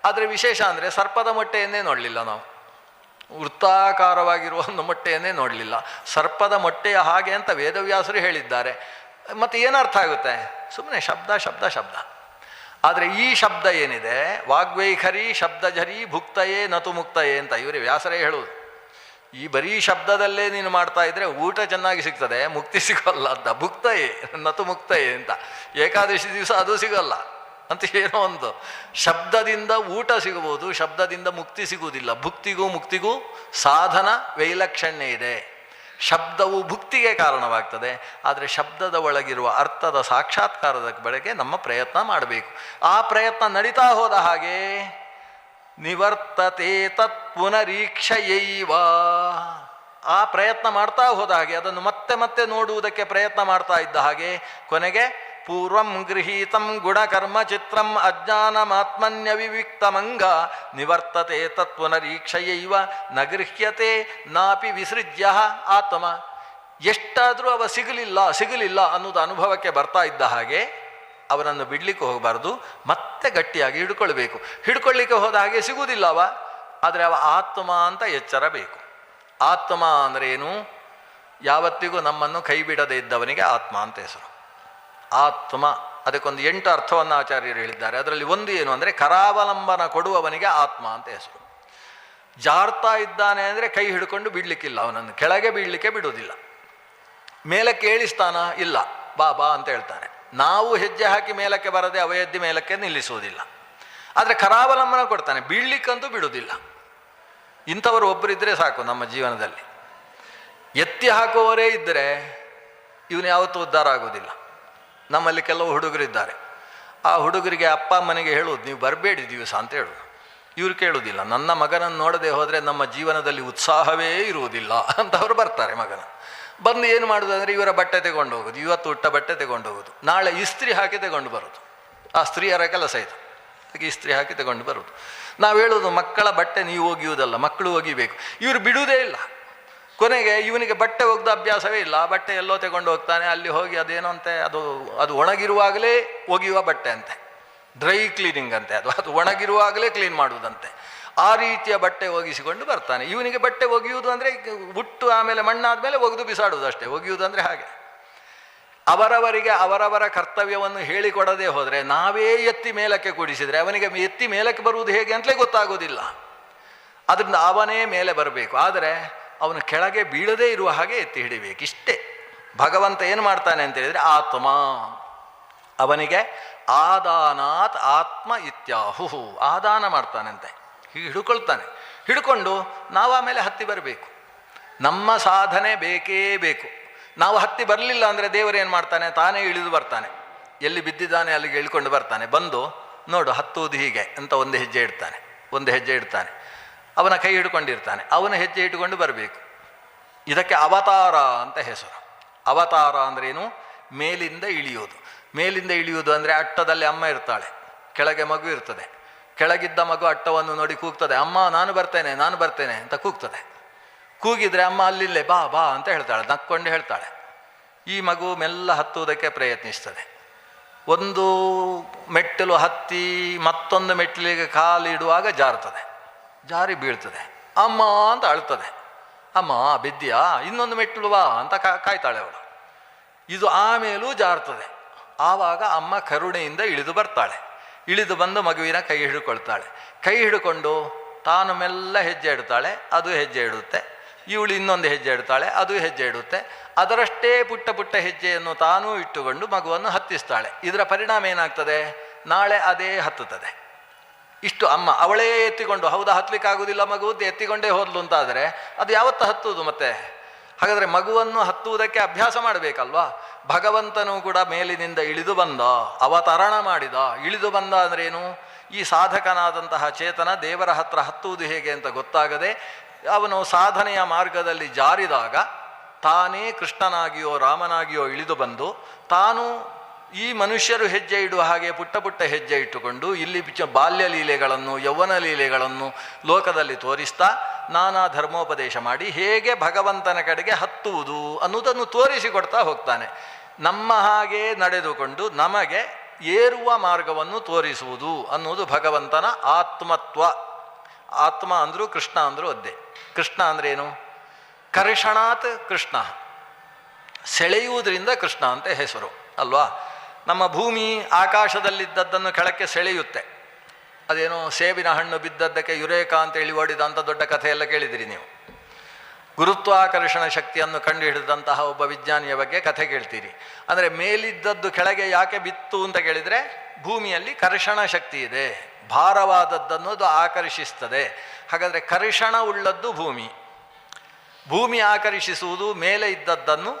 ಆದರೆ ವಿಶೇಷ ಅಂದರೆ ಸರ್ಪದ ಮೊಟ್ಟೆಯನ್ನೇ ನೋಡಲಿಲ್ಲ ನಾವು, ವೃತ್ತಾಕಾರವಾಗಿರುವ ಒಂದು ಮೊಟ್ಟೆಯನ್ನೇ ನೋಡಲಿಲ್ಲ, ಸರ್ಪದ ಮೊಟ್ಟೆಯ ಹಾಗೆ ಅಂತ ವೇದವ್ಯಾಸರು ಹೇಳಿದ್ದಾರೆ. ಮತ್ತು ಏನರ್ಥ ಆಗುತ್ತೆ, ಸುಮ್ಮನೆ ಶಬ್ದ ಶಬ್ದ ಶಬ್ದ. ಆದರೆ ಈ ಶಬ್ದ ಏನಿದೆ, ವಾಗ್ವೈಖರಿ ಶಬ್ದಝರಿ ಭುಕ್ತಯೇ ನತು ಮುಕ್ತಯೇ ಅಂತ ಇವರೇ ವ್ಯಾಸರೇ ಹೇಳುವುದು. ಈ ಬರೀ ಶಬ್ದದಲ್ಲೇ ನೀನು ಮಾಡ್ತಾ ಇದ್ರೆ ಊಟ ಚೆನ್ನಾಗಿ ಸಿಗ್ತದೆ, ಮುಕ್ತಿ ಸಿಗೋಲ್ಲ ಅಂತ. ಭುಕ್ತಯೇ ನತು ಮುಕ್ತಯೇ ಅಂತ, ಏಕಾದಶಿ ದಿವಸ ಅದು ಸಿಗೋಲ್ಲ ಅಂತ ಏನೋ ಒಂದು. ಶಬ್ದದಿಂದ ಊಟ ಸಿಗಬಹುದು, ಶಬ್ದದಿಂದ ಮುಕ್ತಿ ಸಿಗುವುದಿಲ್ಲ. ಭುಕ್ತಿಗೂ ಮುಕ್ತಿಗೂ ಸಾಧನ ವೈಲಕ್ಷಣ್ಯ ಇದೆ. ಶಬ್ದವು ಭುಕ್ತಿಗೆ ಕಾರಣವಾಗ್ತದೆ, ಆದರೆ ಶಬ್ದದ ಒಳಗಿರುವ ಅರ್ಥದ ಸಾಕ್ಷಾತ್ಕಾರದ ಬೆಳಗ್ಗೆ ನಮ್ಮ ಪ್ರಯತ್ನ ಮಾಡಬೇಕು. ಆ ಪ್ರಯತ್ನ ನಡೀತಾ ಹೋದ ಹಾಗೆ ನಿವರ್ತತೆ ತತ್ ಪುನರೀಕ್ಷಯೈವ, ಆ ಪ್ರಯತ್ನ ಮಾಡ್ತಾ ಹೋದ ಹಾಗೆ, ಅದನ್ನು ಮತ್ತೆ ಮತ್ತೆ ನೋಡುವುದಕ್ಕೆ ಪ್ರಯತ್ನ ಮಾಡ್ತಾ ಇದ್ದ ಹಾಗೆ ಕೊನೆಗೆ ಪೂರ್ವಂ ಗೃಹೀತಂ ಗುಣಕರ್ಮ ಚಿತ್ರಂ ಅಜ್ಞಾನಮಾತ್ಮನ್ಯವಿವಿಕ್ತಮಂಗ ನಿವರ್ತತೆ ತತ್ ಪುನರೀಕ್ಷಯೈವ ನ ಗೃಹ್ಯತೆ ನಾಪಿ ವಿಸೃಜ್ಯ ಆತ್ಮ. ಎಷ್ಟಾದರೂ ಅವ ಸಿಗಲಿಲ್ಲ ಅನ್ನೋದು ಅನುಭವಕ್ಕೆ ಬರ್ತಾ ಇದ್ದ ಹಾಗೆ ಅವನನ್ನು ಬಿಡಲಿಕ್ಕೆ ಹೋಗಬಾರ್ದು, ಮತ್ತೆ ಗಟ್ಟಿಯಾಗಿ ಹಿಡ್ಕೊಳ್ಬೇಕು. ಹಿಡ್ಕೊಳ್ಳಿಕ್ಕೆ ಹೋದ ಹಾಗೆ ಸಿಗುವುದಿಲ್ಲ ಅವ, ಆದರೆ ಅವ ಆತ್ಮ ಅಂತ ಎಚ್ಚರ ಬೇಕು. ಆತ್ಮ ಅಂದರೆ ಏನು, ಯಾವತ್ತಿಗೂ ನಮ್ಮನ್ನು ಕೈ ಬಿಡದೇ ಇದ್ದವನಿಗೆ ಆತ್ಮ ಅಂತ ಹೆಸರು. ಆತ್ಮ ಅದಕ್ಕೊಂದು 8 ಅರ್ಥವನ್ನು ಆಚಾರ್ಯರು ಹೇಳಿದ್ದಾರೆ. ಅದರಲ್ಲಿ ಒಂದು ಏನು ಅಂದರೆ ಕರಾವಲಂಬನ ಕೊಡುವವನಿಗೆ ಆತ್ಮ ಅಂತ ಹೆಸರು. ಜಾರ್ತಾ ಇದ್ದಾನೆ ಅಂದರೆ ಕೈ ಹಿಡ್ಕೊಂಡು ಬಿಡಲಿಕ್ಕಿಲ್ಲ, ಅವನನ್ನು ಕೆಳಗೆ ಬೀಳಲಿಕ್ಕೆ ಬಿಡುವುದಿಲ್ಲ. ಮೇಲಕ್ಕೆ ಏಳಿಸ್ತಾನ, ಇಲ್ಲ ಬಾ ಬಾ ಅಂತ ಹೇಳ್ತಾನೆ. ನಾವು ಹೆಜ್ಜೆ ಹಾಕಿ ಮೇಲಕ್ಕೆ ಬರದೆ ಅವಯದ್ದಿ ಮೇಲಕ್ಕೆ ನಿಲ್ಲಿಸುವುದಿಲ್ಲ. ಆದರೆ ಕರಾವಲಂಬನ ಕೊಡ್ತಾನೆ, ಬೀಳಲಿಕ್ಕಂತೂ ಬಿಡುವುದಿಲ್ಲ. ಇಂಥವರು ಒಬ್ಬರಿದ್ದರೆ ಸಾಕು ನಮ್ಮ ಜೀವನದಲ್ಲಿ. ಎತ್ತಿ ಹಾಕುವವರೇ ಇದ್ದರೆ ಇವನು ಯಾವತ್ತೂ ಉದ್ಧಾರ ಆಗೋದಿಲ್ಲ. ನಮ್ಮಲ್ಲಿ ಕೆಲವು ಹುಡುಗರಿದ್ದಾರೆ, ಆ ಹುಡುಗರಿಗೆ ಅಪ್ಪ ಅಮ್ಮನಿಗೆ ಹೇಳೋದು, ನೀವು ಬರಬೇಡಿ ದಿವಸ ಅಂತ ಹೇಳೋದು. ಇವ್ರು ಕೇಳೋದಿಲ್ಲ, ನನ್ನ ಮಗನನ್ನು ನೋಡದೆ ಹೋದರೆ ನಮ್ಮ ಜೀವನದಲ್ಲಿ ಉತ್ಸಾಹವೇ ಇರುವುದಿಲ್ಲ ಅಂತ ಅವರು ಬರ್ತಾರೆ. ಮಗನ ಬಂದು ಏನು ಮಾಡೋದು ಅಂದರೆ ಇವರ ಬಟ್ಟೆ ತೆಗೊಂಡು ಹೋಗೋದು, ಇವತ್ತು ಉಟ್ಟ ಬಟ್ಟೆ ತೆಗೊಂಡು ಹೋಗೋದು, ನಾಳೆ ಇಸ್ತ್ರಿ ಹಾಕಿ ತೆಗೊಂಡು ಬರೋದು. ಆ ಸ್ತ್ರೀಯರ ಕೆಲಸ ಇದು, ಅದಕ್ಕೆ ಇಸ್ತ್ರಿ ಹಾಕಿ ತೆಗೊಂಡು ಬರೋದು. ನಾವು ಹೇಳೋದು, ಮಕ್ಕಳ ಬಟ್ಟೆ ನೀವು ಒಗೆಯುವುದಲ್ಲ, ಮಕ್ಕಳು ಒಗಿಬೇಕು. ಇವರು ಬಿಡುವುದೇ ಇಲ್ಲ. ಕೊನೆಗೆ ಇವನಿಗೆ ಬಟ್ಟೆ ಒಗೆದ ಅಭ್ಯಾಸವೇ ಇಲ್ಲ. ಆ ಬಟ್ಟೆ ಎಲ್ಲೋ ತೆಗೊಂಡು ಹೋಗ್ತಾನೆ, ಅಲ್ಲಿ ಹೋಗಿ ಅದೇನೋ ಅಂತೆ, ಅದು ಒಣಗಿರುವಾಗಲೇ ಒಗೆಯುವ ಬಟ್ಟೆ ಅಂತೆ, ಡ್ರೈ ಕ್ಲೀನಿಂಗ್ ಅಂತೆ, ಅದು ಒಣಗಿರುವಾಗಲೇ ಕ್ಲೀನ್ ಮಾಡುವುದಂತೆ. ಆ ರೀತಿಯ ಬಟ್ಟೆ ಒಗಿಸಿಕೊಂಡು ಬರ್ತಾನೆ. ಇವನಿಗೆ ಬಟ್ಟೆ ಒಗೆಯುವುದು ಅಂದರೆ ಹುಟ್ಟು ಆಮೇಲೆ ಮಣ್ಣಾದಮೇಲೆ ಒಗೆದು ಬಿಸಾಡುವುದು ಅಷ್ಟೇ. ಒಗೆಯುವುದು ಅಂದರೆ ಹಾಗೆ. ಅವರವರಿಗೆ ಅವರವರ ಕರ್ತವ್ಯವನ್ನು ಹೇಳಿಕೊಡದೆ ಹೋದರೆ, ನಾವೇ ಎತ್ತಿ ಮೇಲಕ್ಕೆ ಕೂಡಿಸಿದರೆ ಅವನಿಗೆ ಎತ್ತಿ ಮೇಲಕ್ಕೆ ಬರುವುದು ಹೇಗೆ ಅಂತಲೇ ಗೊತ್ತಾಗೋದಿಲ್ಲ. ಅದರಿಂದ ಅವನೇ ಮೇಲೆ ಬರಬೇಕು. ಆದರೆ ಅವನು ಕೆಳಗೆ ಬೀಳದೇ ಇರುವ ಹಾಗೆ ಎತ್ತಿ ಹಿಡಿಬೇಕು. ಇಷ್ಟೇ. ಭಗವಂತ ಏನು ಮಾಡ್ತಾನೆ ಅಂತ ಹೇಳಿದರೆ, ಆತ್ಮ, ಅವನಿಗೆ ಆದಾನಾತ್ ಆತ್ಮ ಇತ್ಯಾಹು, ಆದಾನ ಮಾಡ್ತಾನಂತೆ. ಹೀಗೆ ಹಿಡ್ಕೊಳ್ತಾನೆ. ಹಿಡ್ಕೊಂಡು ನಾವು ಆಮೇಲೆ ಹತ್ತಿ ಬರಬೇಕು. ನಮ್ಮ ಸಾಧನೆ ಬೇಕೇ ಬೇಕು. ನಾವು ಹತ್ತಿ ಬರಲಿಲ್ಲ ಅಂದರೆ ದೇವರೇನು ಮಾಡ್ತಾನೆ, ತಾನೇ ಇಳಿದು ಬರ್ತಾನೆ. ಎಲ್ಲಿ ಬಿದ್ದಿದ್ದಾನೆ ಅಲ್ಲಿಗೆ ಇಳ್ಕೊಂಡು ಬರ್ತಾನೆ. ಬಂದು ನೋಡು ಹತ್ತುವುದು ಹೀಗೆ ಅಂತ ಒಂದು ಹೆಜ್ಜೆ ಇಡ್ತಾನೆ, ಒಂದು ಹೆಜ್ಜೆ ಇಡ್ತಾನೆ. ಅವನ ಕೈ ಹಿಡ್ಕೊಂಡಿರ್ತಾನೆ, ಅವನ ಹೆಜ್ಜೆ ಇಟ್ಟುಕೊಂಡು ಬರಬೇಕು. ಇದಕ್ಕೆ ಅವತಾರ ಅಂತ ಹೆಸರು. ಅವತಾರ ಅಂದ್ರೇನು? ಮೇಲಿಂದ ಇಳಿಯೋದು. ಮೇಲಿಂದ ಇಳಿಯುವುದು ಅಂದರೆ, ಅಟ್ಟದಲ್ಲಿ ಅಮ್ಮ ಇರ್ತಾಳೆ, ಕೆಳಗೆ ಮಗು ಇರ್ತದೆ. ಕೆಳಗಿದ್ದ ಮಗು ಅಟ್ಟವನ್ನು ನೋಡಿ ಕೂಗ್ತದೆ, ಅಮ್ಮ ನಾನು ಬರ್ತೇನೆ ನಾನು ಬರ್ತೇನೆ ಅಂತ ಕೂಗ್ತದೆ. ಕೂಗಿದ್ರೆ ಅಮ್ಮ ಅಲ್ಲಿಲ್ಲೇ ಬಾ ಬಾ ಅಂತ ಹೇಳ್ತಾಳೆ, ನಕ್ಕೊಂಡು ಹೇಳ್ತಾಳೆ. ಈ ಮಗು ಮೆಲ್ಲ ಹತ್ತುವುದಕ್ಕೆ ಪ್ರಯತ್ನಿಸ್ತದೆ. ಒಂದು ಮೆಟ್ಟಿಲು ಹತ್ತಿ ಮತ್ತೊಂದು ಮೆಟ್ಟಿಲಿಗೆ ಕಾಲಿಡುವಾಗ ಜಾರ್ತದೆ, ಜಾರಿ ಬೀಳ್ತದೆ. ಅಮ್ಮ ಅಂತ ಅಳ್ತದೆ. ಅಮ್ಮ ಬಿದ್ದಿಯಾ, ಇನ್ನೊಂದು ಮೆಟ್ಟಿಲು ಬಾ ಅಂತ ಕಾಯ್ತಾಳೆ ಅವಳು. ಇದು ಆಮೇಲೂ ಜಾರ್ತದೆ. ಆವಾಗ ಅಮ್ಮ ಕರುಣೆಯಿಂದ ಇಳಿದು ಬರ್ತಾಳೆ. ಇಳಿದು ಬಂದು ಮಗುವಿನ ಕೈ ಹಿಡ್ಕೊಳ್ತಾಳೆ. ಕೈ ಹಿಡ್ಕೊಂಡು ತಾನು ಮೆಲ್ಲ ಹೆಜ್ಜೆ ಇಡ್ತಾಳೆ, ಅದು ಹೆಜ್ಜೆ ಇಡುತ್ತೆ. ಇವಳು ಇನ್ನೊಂದು ಹೆಜ್ಜೆ ಇಡ್ತಾಳೆ, ಅದು ಹೆಜ್ಜೆ ಇಡುತ್ತೆ. ಅದರಷ್ಟೇ ಪುಟ್ಟ ಪುಟ್ಟ ಹೆಜ್ಜೆಯನ್ನು ತಾನೂ ಇಟ್ಟುಕೊಂಡು ಮಗುವನ್ನು ಹತ್ತಿಸ್ತಾಳೆ. ಇದರ ಪರಿಣಾಮ ಏನಾಗ್ತದೆ, ನಾಳೆ ಅದೇ ಹತ್ತುತ್ತದೆ. ಇಷ್ಟು ಅಮ್ಮ ಅವಳೇ ಎತ್ತಿಕೊಂಡು, ಹೌದಾ ಹತ್ತಲಿಕ್ಕಾಗೋದಿಲ್ಲ ಮಗು ಅಂತ ಎತ್ತಿಕೊಂಡೇ ಹೋದ್ಲು ಅಂತಾದರೆ ಅದು ಯಾವತ್ತು ಹತ್ತುವುದು ಮತ್ತೆ? ಹಾಗಾದರೆ ಮಗುವನ್ನು ಹತ್ತುವುದಕ್ಕೆ ಅಭ್ಯಾಸ ಮಾಡಬೇಕಲ್ವಾ? ಭಗವಂತನೂ ಕೂಡ ಮೇಲಿನಿಂದ ಇಳಿದು ಬಂದ, ಅವತರಣ ಮಾಡಿದ. ಇಳಿದು ಬಂದ ಅಂದ್ರೇನು? ಈ ಸಾಧಕನಾದಂತಹ ಚೇತನ ದೇವರ ಹತ್ರ ಹತ್ತುವುದು ಹೇಗೆ ಅಂತ ಗೊತ್ತಾಗದೆ ಅವನು ಸಾಧನೆಯ ಮಾರ್ಗದಲ್ಲಿ ಜಾರಿದಾಗ ತಾನೇ ಕೃಷ್ಣನಾಗಿಯೋ ರಾಮನಾಗಿಯೋ ಇಳಿದು ಬಂದು ತಾನು ಈ ಮನುಷ್ಯರು ಹೆಜ್ಜೆ ಇಡುವ ಹಾಗೆ ಪುಟ್ಟ ಪುಟ್ಟ ಹೆಜ್ಜೆ ಇಟ್ಟುಕೊಂಡು ಇಲ್ಲಿ ಬಾಲ್ಯ ಲೀಲೆಗಳನ್ನು ಯೌವನ ಲೀಲೆಗಳನ್ನು ಲೋಕದಲ್ಲಿ ತೋರಿಸ್ತಾ ನಾನಾ ಧರ್ಮೋಪದೇಶ ಮಾಡಿ ಹೇಗೆ ಭಗವಂತನ ಕಡೆಗೆ ಹತ್ತುವುದು ಅನ್ನೋದನ್ನು ತೋರಿಸಿಕೊಡ್ತಾ ಹೋಗ್ತಾನೆ. ನಮ್ಮ ಹಾಗೆ ನಡೆದುಕೊಂಡು ನಮಗೆ ಏರುವ ಮಾರ್ಗವನ್ನು ತೋರಿಸುವುದು ಅನ್ನೋದು ಭಗವಂತನ ಆತ್ಮತ್ವ. ಆತ್ಮ ಅಂದರೂ ಕೃಷ್ಣ ಅಂದರೂ ಒದ್ದೆ. ಕೃಷ್ಣ ಅಂದ್ರೇನು? ಕರ್ಷಣಾತ್ ಕೃಷ್ಣ, ಸೆಳೆಯುವುದರಿಂದ ಕೃಷ್ಣ ಅಂತ ಹೆಸರು ಅಲ್ವಾ? ನಮ್ಮ ಭೂಮಿ ಆಕಾಶದಲ್ಲಿದ್ದದ್ದನ್ನು ಕೆಳಕ್ಕೆ ಸೆಳೆಯುತ್ತೆ. ಅದೇನೋ ಸೇಬಿನ ಹಣ್ಣು ಬಿದ್ದದ್ದಕ್ಕೆ ಯುರೇಕಾ ಅಂತೇಳಿ ಓಡಿದ ಅಂತ ದೊಡ್ಡ ಕಥೆಯೆಲ್ಲ ಕೇಳಿದಿರಿ ನೀವು. ಗುರುತ್ವಾಕರ್ಷಣ ಶಕ್ತಿಯನ್ನು ಕಂಡುಹಿಡಿದಂತಹ ಒಬ್ಬ ವಿಜ್ಞಾನಿಯ ಬಗ್ಗೆ ಕಥೆ ಕೇಳ್ತೀರಿ. ಅಂದರೆ ಮೇಲಿದ್ದದ್ದು ಕೆಳಗೆ ಯಾಕೆ ಬಿತ್ತು ಅಂತ ಕೇಳಿದರೆ ಭೂಮಿಯಲ್ಲಿ ಕರ್ಷಣ ಶಕ್ತಿ ಇದೆ, ಭಾರವಾದದ್ದನ್ನು ಅದು ಆಕರ್ಷಿಸ್ತದೆ. ಹಾಗಾದರೆ ಕರ್ಷಣ ಉಳ್ಳದ್ದು ಭೂಮಿ. ಭೂಮಿ ಆಕರ್ಷಿಸುವುದು ಮೇಲೆ ಇದ್ದದ್ದನ್ನು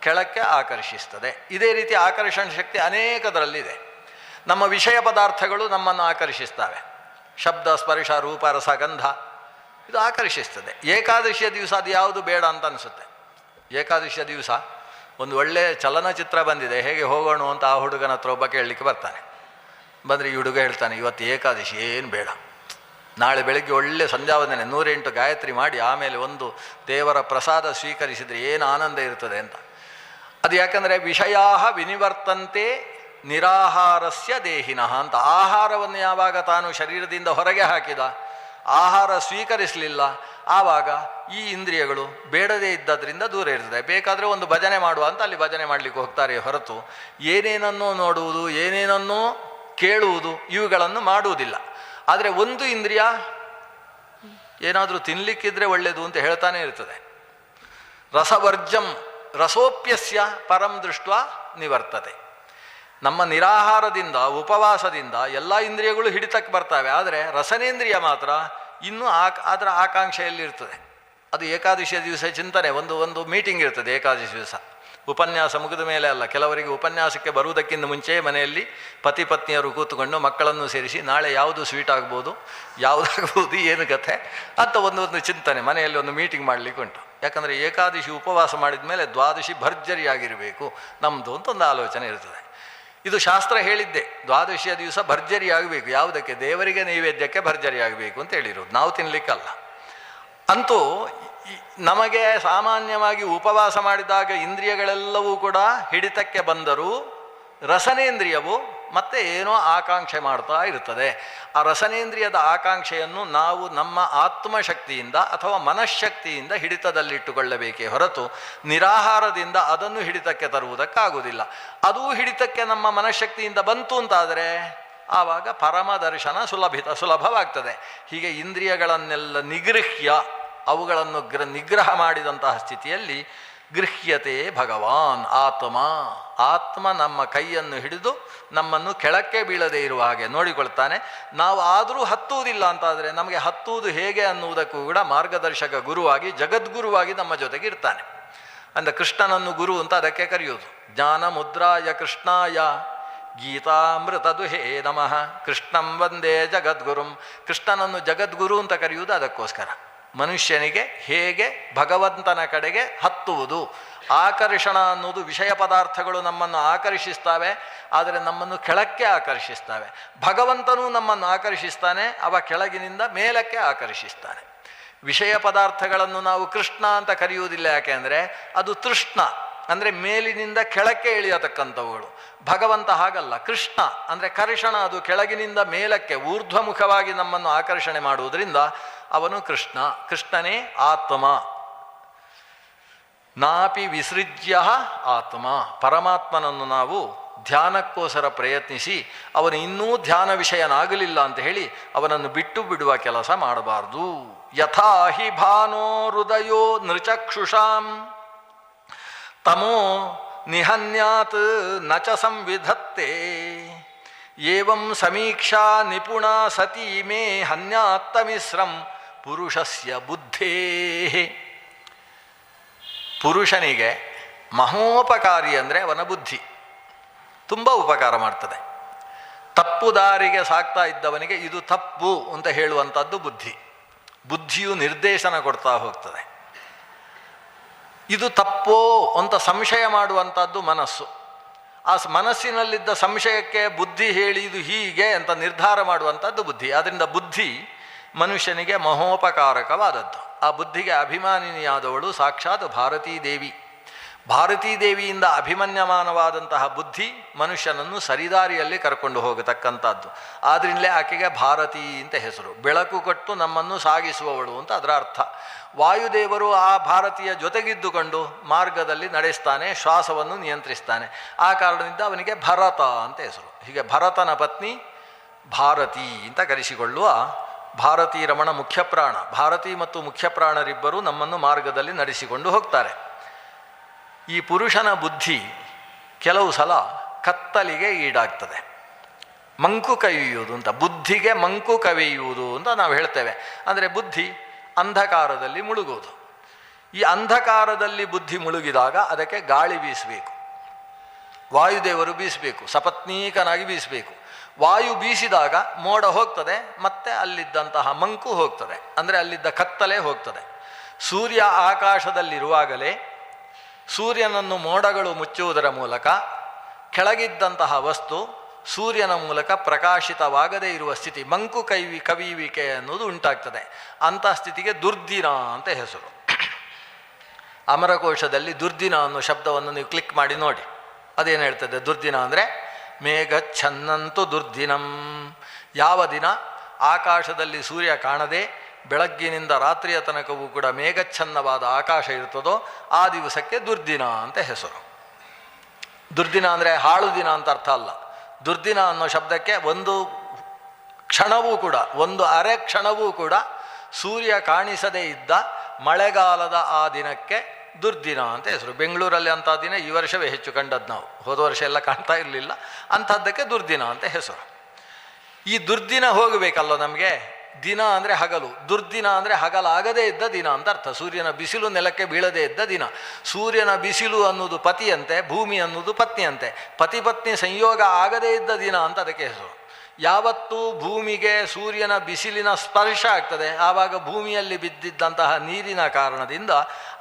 ಕೆಳಕ್ಕೆ ಆಕರ್ಷಿಸ್ತದೆ. ಇದೇ ರೀತಿ ಆಕರ್ಷಣ ಶಕ್ತಿ ಅನೇಕದರಲ್ಲಿದೆ. ನಮ್ಮ ವಿಷಯ ಪದಾರ್ಥಗಳು ನಮ್ಮನ್ನು ಆಕರ್ಷಿಸ್ತವೆ. ಶಬ್ದ, ಸ್ಪರ್ಶ, ರೂಪ, ರಸ, ಗಂಧ ಇದು ಆಕರ್ಷಿಸ್ತದೆ. ಏಕಾದಶಿಯ ದಿವಸ ಅದು ಯಾವುದು ಬೇಡ ಅಂತ ಅನಿಸುತ್ತೆ. ಏಕಾದಶಿಯ ದಿವಸ ಒಂದು ಒಳ್ಳೆಯ ಚಲನಚಿತ್ರ ಬಂದಿದೆ, ಹೇಗೆ ಹೋಗೋಣ ಅಂತ ಆ ಹುಡುಗನ ಹತ್ರ ಒಬ್ಬ ಕೇಳಲಿಕ್ಕೆ ಬರ್ತಾನೆ. ಬಂದರೆ ಈ ಹುಡುಗ ಹೇಳ್ತಾನೆ, ಇವತ್ತು ಏಕಾದಶಿ ಏನು ಬೇಡ, ನಾಳೆ ಬೆಳಗ್ಗೆ ಒಳ್ಳೆ ಸಂಧ್ಯಾವಂದನೆ 108 ಗಾಯತ್ರಿ ಮಾಡಿ ಆಮೇಲೆ ಒಂದು ದೇವರ ಪ್ರಸಾದ ಸ್ವೀಕರಿಸಿದರೆ ಏನು ಆನಂದ ಇರ್ತದೆ ಅಂತ. ಅದು ಯಾಕಂದರೆ ವಿಷಯಾ ವಿನಿವರ್ತಂತೆ ನಿರಾಹಾರಸ್ಯ ದೇಹಿನಃ ಅಂತ. ಆಹಾರವನ್ನು ಯಾವಾಗ ತಾನು ಶರೀರದಿಂದ ಹೊರಗೆ ಹಾಕಿದ, ಆಹಾರ ಸ್ವೀಕರಿಸಲಿಲ್ಲ, ಆವಾಗ ಈ ಇಂದ್ರಿಯಗಳು ಬೇಡದೇ ಇದ್ದದ್ರಿಂದ ದೂರ ಇರ್ತದೆ. ಬೇಕಾದರೆ ಒಂದು ಭಜನೆ ಮಾಡುವ ಅಂತ ಅಲ್ಲಿ ಭಜನೆ ಮಾಡಲಿಕ್ಕೆ ಹೋಗ್ತಾರೆ ಹೊರತು ಏನೇನನ್ನೋ ನೋಡುವುದು, ಏನೇನನ್ನೋ ಕೇಳುವುದು ಇವುಗಳನ್ನು ಮಾಡುವುದಿಲ್ಲ. ಆದರೆ ಒಂದು ಇಂದ್ರಿಯ ಏನಾದರೂ ತಿನ್ನಲಿಕ್ಕಿದ್ರೆ ಒಳ್ಳೆಯದು ಅಂತ ಹೇಳ್ತಾನೆ ಇರ್ತದೆ. ರಸವರ್ಜಂ ರಸೋಪ್ಯಸ್ಯ ಪರಂ ದೃಷ್ಟ ನಿವರ್ತತೆ. ನಮ್ಮ ನಿರಾಹಾರದಿಂದ ಉಪವಾಸದಿಂದ ಎಲ್ಲ ಇಂದ್ರಿಯಗಳು ಹಿಡಿತಕ್ಕೆ ಬರ್ತವೆ. ಆದರೆ ರಸನೇಂದ್ರಿಯ ಮಾತ್ರ ಇನ್ನೂ ಅದರ ಆಕಾಂಕ್ಷೆಯಲ್ಲಿರ್ತದೆ. ಅದು ಏಕಾದಶಿಯ ದಿವಸ ಚಿಂತನೆ, ಒಂದು ಮೀಟಿಂಗ್ ಇರ್ತದೆ ಏಕಾದಶಿ ದಿವಸ. ಉಪನ್ಯಾಸ ಮುಗಿದ ಮೇಲೆ ಅಲ್ಲ, ಕೆಲವರಿಗೆ ಉಪನ್ಯಾಸಕ್ಕೆ ಬರುವುದಕ್ಕಿಂತ ಮುಂಚೆ ಮನೆಯಲ್ಲಿ ಪತಿ ಪತ್ನಿಯರು ಕೂತ್ಕೊಂಡು ಮಕ್ಕಳನ್ನು ಸೇರಿಸಿ ನಾಳೆ ಯಾವುದು ಸ್ವೀಟ್ ಆಗ್ಬೋದು, ಯಾವುದಾಗ್ಬೋದು, ಏನು ಕಥೆ ಅಂತ ಒಂದು ಚಿಂತನೆ ಮನೆಯಲ್ಲಿ ಒಂದು ಮೀಟಿಂಗ್ ಮಾಡಲಿಕ್ಕೆ ಉಂಟು. ಯಾಕಂದರೆ ಏಕಾದಶಿ ಉಪವಾಸ ಮಾಡಿದ ಮೇಲೆ ದ್ವಾದಶಿ ಭರ್ಜರಿಯಾಗಿರಬೇಕು ನಮ್ಮದು ಅಂತ ಒಂದು ಆಲೋಚನೆ ಇರ್ತದೆ. ಇದು ಶಾಸ್ತ್ರ ಹೇಳಿದ್ದೆ, ದ್ವಾದಶಿಯ ದಿವಸ ಭರ್ಜರಿ ಆಗಬೇಕು. ಯಾವುದಕ್ಕೆ? ದೇವರಿಗೆ ನೈವೇದ್ಯಕ್ಕೆ ಭರ್ಜರಿ ಆಗಬೇಕು ಅಂತ ಹೇಳಿರೋದು, ನಾವು ತಿನ್ನಲಿಕ್ಕಲ್ಲ. ಅಂತೂ ನಮಗೆ ಸಾಮಾನ್ಯವಾಗಿ ಉಪವಾಸ ಮಾಡಿದಾಗ ಇಂದ್ರಿಯಗಳೆಲ್ಲವೂ ಕೂಡ ಹಿಡಿತಕ್ಕೆ ಬಂದರೂ ರಸನೇಂದ್ರಿಯವು ಮತ್ತೆ ಏನೋ ಆಕಾಂಕ್ಷೆ ಮಾಡ್ತಾ ಇರ್ತದೆ. ಆ ರಸನೇಂದ್ರಿಯದ ಆಕಾಂಕ್ಷೆಯನ್ನು ನಾವು ನಮ್ಮ ಆತ್ಮಶಕ್ತಿಯಿಂದ ಅಥವಾ ಮನಃಶಕ್ತಿಯಿಂದ ಹಿಡಿತದಲ್ಲಿಟ್ಟುಕೊಳ್ಳಬೇಕೇ ಹೊರತು ನಿರಾಹಾರದಿಂದ ಅದನ್ನು ಹಿಡಿತಕ್ಕೆ ತರುವುದಕ್ಕಾಗುವುದಿಲ್ಲ. ಅದೂ ಹಿಡಿತಕ್ಕೆ ನಮ್ಮ ಮನಃಶಕ್ತಿಯಿಂದ ಬಂತು ಅಂತಾದರೆ ಆವಾಗ ಪರಮದರ್ಶನ ಸುಲಭವಾಗ್ತದೆ. ಹೀಗೆ ಇಂದ್ರಿಯಗಳನ್ನೆಲ್ಲ ನಿಗೃಹ್ಯ ಅವುಗಳನ್ನು ನಿಗ್ರಹ ಮಾಡಿದಂತಹ ಸ್ಥಿತಿಯಲ್ಲಿ ಗೃಹ್ಯತೆ ಭಗವಾನ್ ಆತ್ಮ ನಮ್ಮ ಕೈಯನ್ನು ಹಿಡಿದು ನಮ್ಮನ್ನು ಕೆಳಕ್ಕೆ ಬೀಳದೇ ಇರುವ ಹಾಗೆ ನೋಡಿಕೊಳ್ತಾನೆ. ನಾವು ಆದರೂ ಹತ್ತುವುದಿಲ್ಲ ಅಂತಾದರೆ ನಮಗೆ ಹತ್ತುವುದು ಹೇಗೆ ಅನ್ನುವುದಕ್ಕೂ ಕೂಡ ಮಾರ್ಗದರ್ಶಕ ಗುರುವಾಗಿ ಜಗದ್ಗುರುವಾಗಿ ನಮ್ಮ ಜೊತೆಗೆ ಇರ್ತಾನೆ. ಅಂದರೆ ಕೃಷ್ಣನನ್ನು ಗುರು ಅಂತ ಅದಕ್ಕೆ ಕರೆಯೋದು. ಜ್ಞಾನ ಮುದ್ರಾಯ ಕೃಷ್ಣಾಯ ಗೀತಾಮೃತದುಹೇ ನಮಃ ಕೃಷ್ಣಂ ವಂದೇ ಜಗದ್ಗುರುಂ. ಕೃಷ್ಣನನ್ನು ಜಗದ್ಗುರು ಅಂತ ಕರೆಯುವುದು ಅದಕ್ಕೋಸ್ಕರ. ಮನುಷ್ಯನಿಗೆ ಹೇಗೆ ಭಗವಂತನ ಕಡೆಗೆ ಹತ್ತುವುದು, ಆಕರ್ಷಣ ಅನ್ನೋದು ವಿಷಯ ಪದಾರ್ಥಗಳು ನಮ್ಮನ್ನು ಆಕರ್ಷಿಸ್ತವೆ, ಆದರೆ ನಮ್ಮನ್ನು ಕೆಳಕ್ಕೆ ಆಕರ್ಷಿಸ್ತವೆ. ಭಗವಂತನೂ ನಮ್ಮನ್ನು ಆಕರ್ಷಿಸ್ತಾನೆ, ಅವ ಕೆಳಗಿನಿಂದ ಮೇಲಕ್ಕೆ ಆಕರ್ಷಿಸ್ತಾನೆ. ವಿಷಯ ಪದಾರ್ಥಗಳನ್ನು ನಾವು ಕೃಷ್ಣ ಅಂತ ಕರೆಯುವುದಿಲ್ಲ, ಯಾಕೆಂದರೆ ಅದು ತೃಷ್ಣ, ಅಂದರೆ ಮೇಲಿನಿಂದ ಕೆಳಕ್ಕೆ ಇಳಿಯತಕ್ಕಂಥವುಗಳು. ಭಗವಂತ ಹಾಗಲ್ಲ, ಕೃಷ್ಣ ಅಂದರೆ ಕರ್ಷಣ, ಅದು ಕೆಳಗಿನಿಂದ ಮೇಲಕ್ಕೆ ಊರ್ಧ್ವಮುಖವಾಗಿ ನಮ್ಮನ್ನು ಆಕರ್ಷಣೆ ಮಾಡುವುದರಿಂದ ಅವನು ಕೃಷ್ಣ. ಕೃಷ್ಣನೇ ಆತ್ಮ. ನಾಪಿ ವಿಸೃಜ್ಯ ಆತ್ಮ. ಪರಮಾತ್ಮನನ್ನು ನಾವು ಧ್ಯಾನಕ್ಕೋಸ್ಕರ ಪ್ರಯತ್ನಿಸಿ ಅವನು ಇನ್ನೂ ಧ್ಯಾನ ವಿಷಯನಾಗಲಿಲ್ಲ ಅಂತ ಹೇಳಿ ಅವನನ್ನು ಬಿಟ್ಟು ಬಿಡುವ ಕೆಲಸ ಮಾಡಬಾರ್ದು. ಯಥಾ ಹಿ ಭಾನೋ ಹೃದಯೋ ನೃಚಕ್ಷುಷಾಂ ತಮೋ ನಿಹನ್ಯಾತ್ ನಚ ಸಂವಿಧತ್ತೆ ಏವಂ ಸಮೀಕ್ಷಾ ನಿಪುಣ ಸತಿ ಮೇ ಹನ್ಯಾತ್ತಮಿಶ್ರಂ ಪುರುಷಸ್ಯ ಬುದ್ಧೇ. ಪುರುಷನಿಗೆ ಮಹೋಪಕಾರಿ ಅಂದರೆ ಅವನ ಬುದ್ಧಿ ತುಂಬ ಉಪಕಾರ ಮಾಡ್ತದೆ. ತಪ್ಪು ದಾರಿಗೆ ಸಾಕ್ತಾ ಇದ್ದವನಿಗೆ ಇದು ತಪ್ಪು ಅಂತ ಹೇಳುವಂಥದ್ದು ಬುದ್ಧಿ. ಬುದ್ಧಿಯು ನಿರ್ದೇಶನ ಕೊಡ್ತಾ ಹೋಗ್ತದೆ. ಇದು ತಪ್ಪೋ ಅಂತ ಸಂಶಯ ಮಾಡುವಂಥದ್ದು ಮನಸ್ಸು. ಆ ಮನಸ್ಸಿನಲ್ಲಿದ್ದ ಸಂಶಯಕ್ಕೆ ಬುದ್ಧಿ ಹೇಳಿ ಇದು ಹೀಗೆ ಅಂತ ನಿರ್ಧಾರ ಮಾಡುವಂಥದ್ದು ಬುದ್ಧಿ. ಆದ್ದರಿಂದ ಬುದ್ಧಿ ಮನುಷ್ಯನಿಗೆ ಮಹೋಪಕಾರಕವಾದದ್ದು. ಆ ಬುದ್ಧಿಗೆ ಅಭಿಮಾನಿನಿಯಾದವಳು ಸಾಕ್ಷಾತ್ ಭಾರತೀ ದೇವಿ. ಭಾರತೀ ದೇವಿಯಿಂದ ಅಭಿಮನ್ಯಮಾನವಾದಂತಹ ಬುದ್ಧಿ ಮನುಷ್ಯನನ್ನು ಸರಿದಾರಿಯಲ್ಲಿ ಕರ್ಕೊಂಡು ಹೋಗತಕ್ಕಂಥದ್ದು. ಆದ್ದರಿಂದಲೇ ಆಕೆಗೆ ಭಾರತೀ ಅಂತ ಹೆಸರು. ಬೆಳಕು ಕೊಟ್ಟು ನಮ್ಮನ್ನು ಸಾಗಿಸುವವಳು ಅಂತ ಅದರ ಅರ್ಥ. ವಾಯುದೇವರು ಆ ಭಾರತೀಯ ಜೊತೆಗಿದ್ದುಕೊಂಡು ಮಾರ್ಗದಲ್ಲಿ ನಡೆಸ್ತಾನೆ, ಶ್ವಾಸವನ್ನು ನಿಯಂತ್ರಿಸ್ತಾನೆ. ಆ ಕಾರಣದಿಂದ ಅವನಿಗೆ ಭರತ ಅಂತ ಹೆಸರು. ಹೀಗೆ ಭರತನ ಪತ್ನಿ ಭಾರತೀ ಅಂತ ಕರೆಸಿಕೊಳ್ಳುವ ಭಾರತೀ ರಮಣ ಮುಖ್ಯ ಪ್ರಾಣ. ಭಾರತೀ ಮತ್ತು ಮುಖ್ಯ ಪ್ರಾಣರಿಬ್ಬರು ನಮ್ಮನ್ನು ಮಾರ್ಗದಲ್ಲಿ ನಡೆಸಿಕೊಂಡು ಹೋಗ್ತಾರೆ. ಈ ಪುರುಷನ ಬುದ್ಧಿ ಕೆಲವು ಸಲ ಕತ್ತಲಿಗೆ ಈಡಾಗ್ತದೆ. ಮಂಕು ಕವಿಯುವುದು ಅಂತ, ಬುದ್ಧಿಗೆ ಮಂಕು ಕವಿಯುವುದು ಅಂತ ನಾವು ಹೇಳ್ತೇವೆ. ಅಂದರೆ ಬುದ್ಧಿ ಅಂಧಕಾರದಲ್ಲಿ ಮುಳುಗೋದು. ಈ ಅಂಧಕಾರದಲ್ಲಿ ಬುದ್ಧಿ ಮುಳುಗಿದಾಗ ಅದಕ್ಕೆ ಗಾಳಿ ಬೀಸಬೇಕು, ವಾಯುದೇವರು ಬೀಸಬೇಕು, ಸಪತ್ನೀಕನಾಗಿ ಬೀಸಬೇಕು. ವಾಯು ಬೀಸಿದಾಗ ಮೋಡ ಹೋಗ್ತದೆ, ಮತ್ತೆ ಅಲ್ಲಿದ್ದಂತಹ ಮಂಕು ಹೋಗ್ತದೆ, ಅಂದರೆ ಅಲ್ಲಿದ್ದ ಕತ್ತಲೆ ಹೋಗ್ತದೆ. ಸೂರ್ಯ ಆಕಾಶದಲ್ಲಿರುವಾಗಲೇ ಸೂರ್ಯನನ್ನು ಮೋಡಗಳು ಮುಚ್ಚುವುದರ ಮೂಲಕ ಕೆಳಗಿದ್ದಂತಹ ವಸ್ತು ಸೂರ್ಯನ ಮೂಲಕ ಪ್ರಕಾಶಿತವಾಗದೇ ಇರುವ ಸ್ಥಿತಿ, ಮಂಕು ಕವಿಯುವಿಕೆ ಅನ್ನೋದು ಉಂಟಾಗ್ತದೆ. ಅಂಥ ಸ್ಥಿತಿಗೆ ದುರ್ದಿನ ಅಂತ ಹೆಸರು. ಅಮರಕೋಶದಲ್ಲಿ ದುರ್ದಿನ ಅನ್ನೋ ಶಬ್ದವನ್ನು ನೀವು ಕ್ಲಿಕ್ ಮಾಡಿ ನೋಡಿ. ಅದೇನು ಹೇಳ್ತದೆ? ದುರ್ದಿನ ಅಂದರೆ ಮೇಘಚ್ಛನ್ನಂತು ದುರ್ದಿನಂ. ಯಾವ ದಿನ ಆಕಾಶದಲ್ಲಿ ಸೂರ್ಯ ಕಾಣದೆ ಬೆಳಗ್ಗಿನಿಂದ ರಾತ್ರಿಯ ತನಕವೂ ಕೂಡ ಮೇಘಚ್ಛನ್ನವಾದ ಆಕಾಶ ಇರ್ತದೋ ಆ ದಿವಸಕ್ಕೆ ದುರ್ದಿನ ಅಂತ ಹೆಸರು. ದುರ್ದಿನ ಅಂದರೆ ಹಾಳು ದಿನ ಅಂತ ಅರ್ಥ ಅಲ್ಲ. ದುರ್ದಿನ ಅನ್ನೋ ಶಬ್ದಕ್ಕೆ ಒಂದು ಕ್ಷಣವೂ ಕೂಡ, ಒಂದು ಅರೆ ಕ್ಷಣವೂ ಕೂಡ ಸೂರ್ಯ ಕಾಣಿಸದೇ ಇದ್ದ ಮಳೆಗಾಲದ ಆ ದಿನಕ್ಕೆ ದುರ್ದಿನ ಅಂತ ಹೆಸರು. ಬೆಂಗಳೂರಲ್ಲಿ ಅಂಥ ದಿನ ಈ ವರ್ಷವೇ ಹೆಚ್ಚು ಕಂಡದ್ದು ನಾವು, ಹೋದ ವರ್ಷ ಎಲ್ಲ ಕಾಣ್ತಾ ಇರಲಿಲ್ಲ. ಅಂಥದ್ದಕ್ಕೆ ದುರ್ದಿನ ಅಂತ ಹೆಸರು. ಈ ದುರ್ದಿನ ಹೋಗಬೇಕಲ್ಲ ನಮಗೆ. ದಿನ ಅಂದರೆ ಹಗಲು, ದುರ್ದಿನ ಅಂದರೆ ಹಗಲಾಗದೇ ಇದ್ದ ದಿನ ಅಂತ ಅರ್ಥ. ಸೂರ್ಯನ ಬಿಸಿಲು ನೆಲಕ್ಕೆ ಬೀಳದೇ ಇದ್ದ ದಿನ. ಸೂರ್ಯನ ಬಿಸಿಲು ಅನ್ನೋದು ಪತಿಯಂತೆ, ಭೂಮಿ ಅನ್ನೋದು ಪತ್ನಿಯಂತೆ. ಪತಿ ಪತ್ನಿ ಸಂಯೋಗ ಆಗದೇ ಇದ್ದ ದಿನ ಅಂತ ಅದಕ್ಕೆ ಹೆಸರು. ಯಾವತ್ತೂ ಭೂಮಿಗೆ ಸೂರ್ಯನ ಬಿಸಿಲಿನ ಸ್ಪರ್ಶ ಆಗ್ತದೆ, ಆವಾಗ ಭೂಮಿಯಲ್ಲಿ ಬಿದ್ದಿದ್ದಂತಹ ನೀರಿನ ಕಾರಣದಿಂದ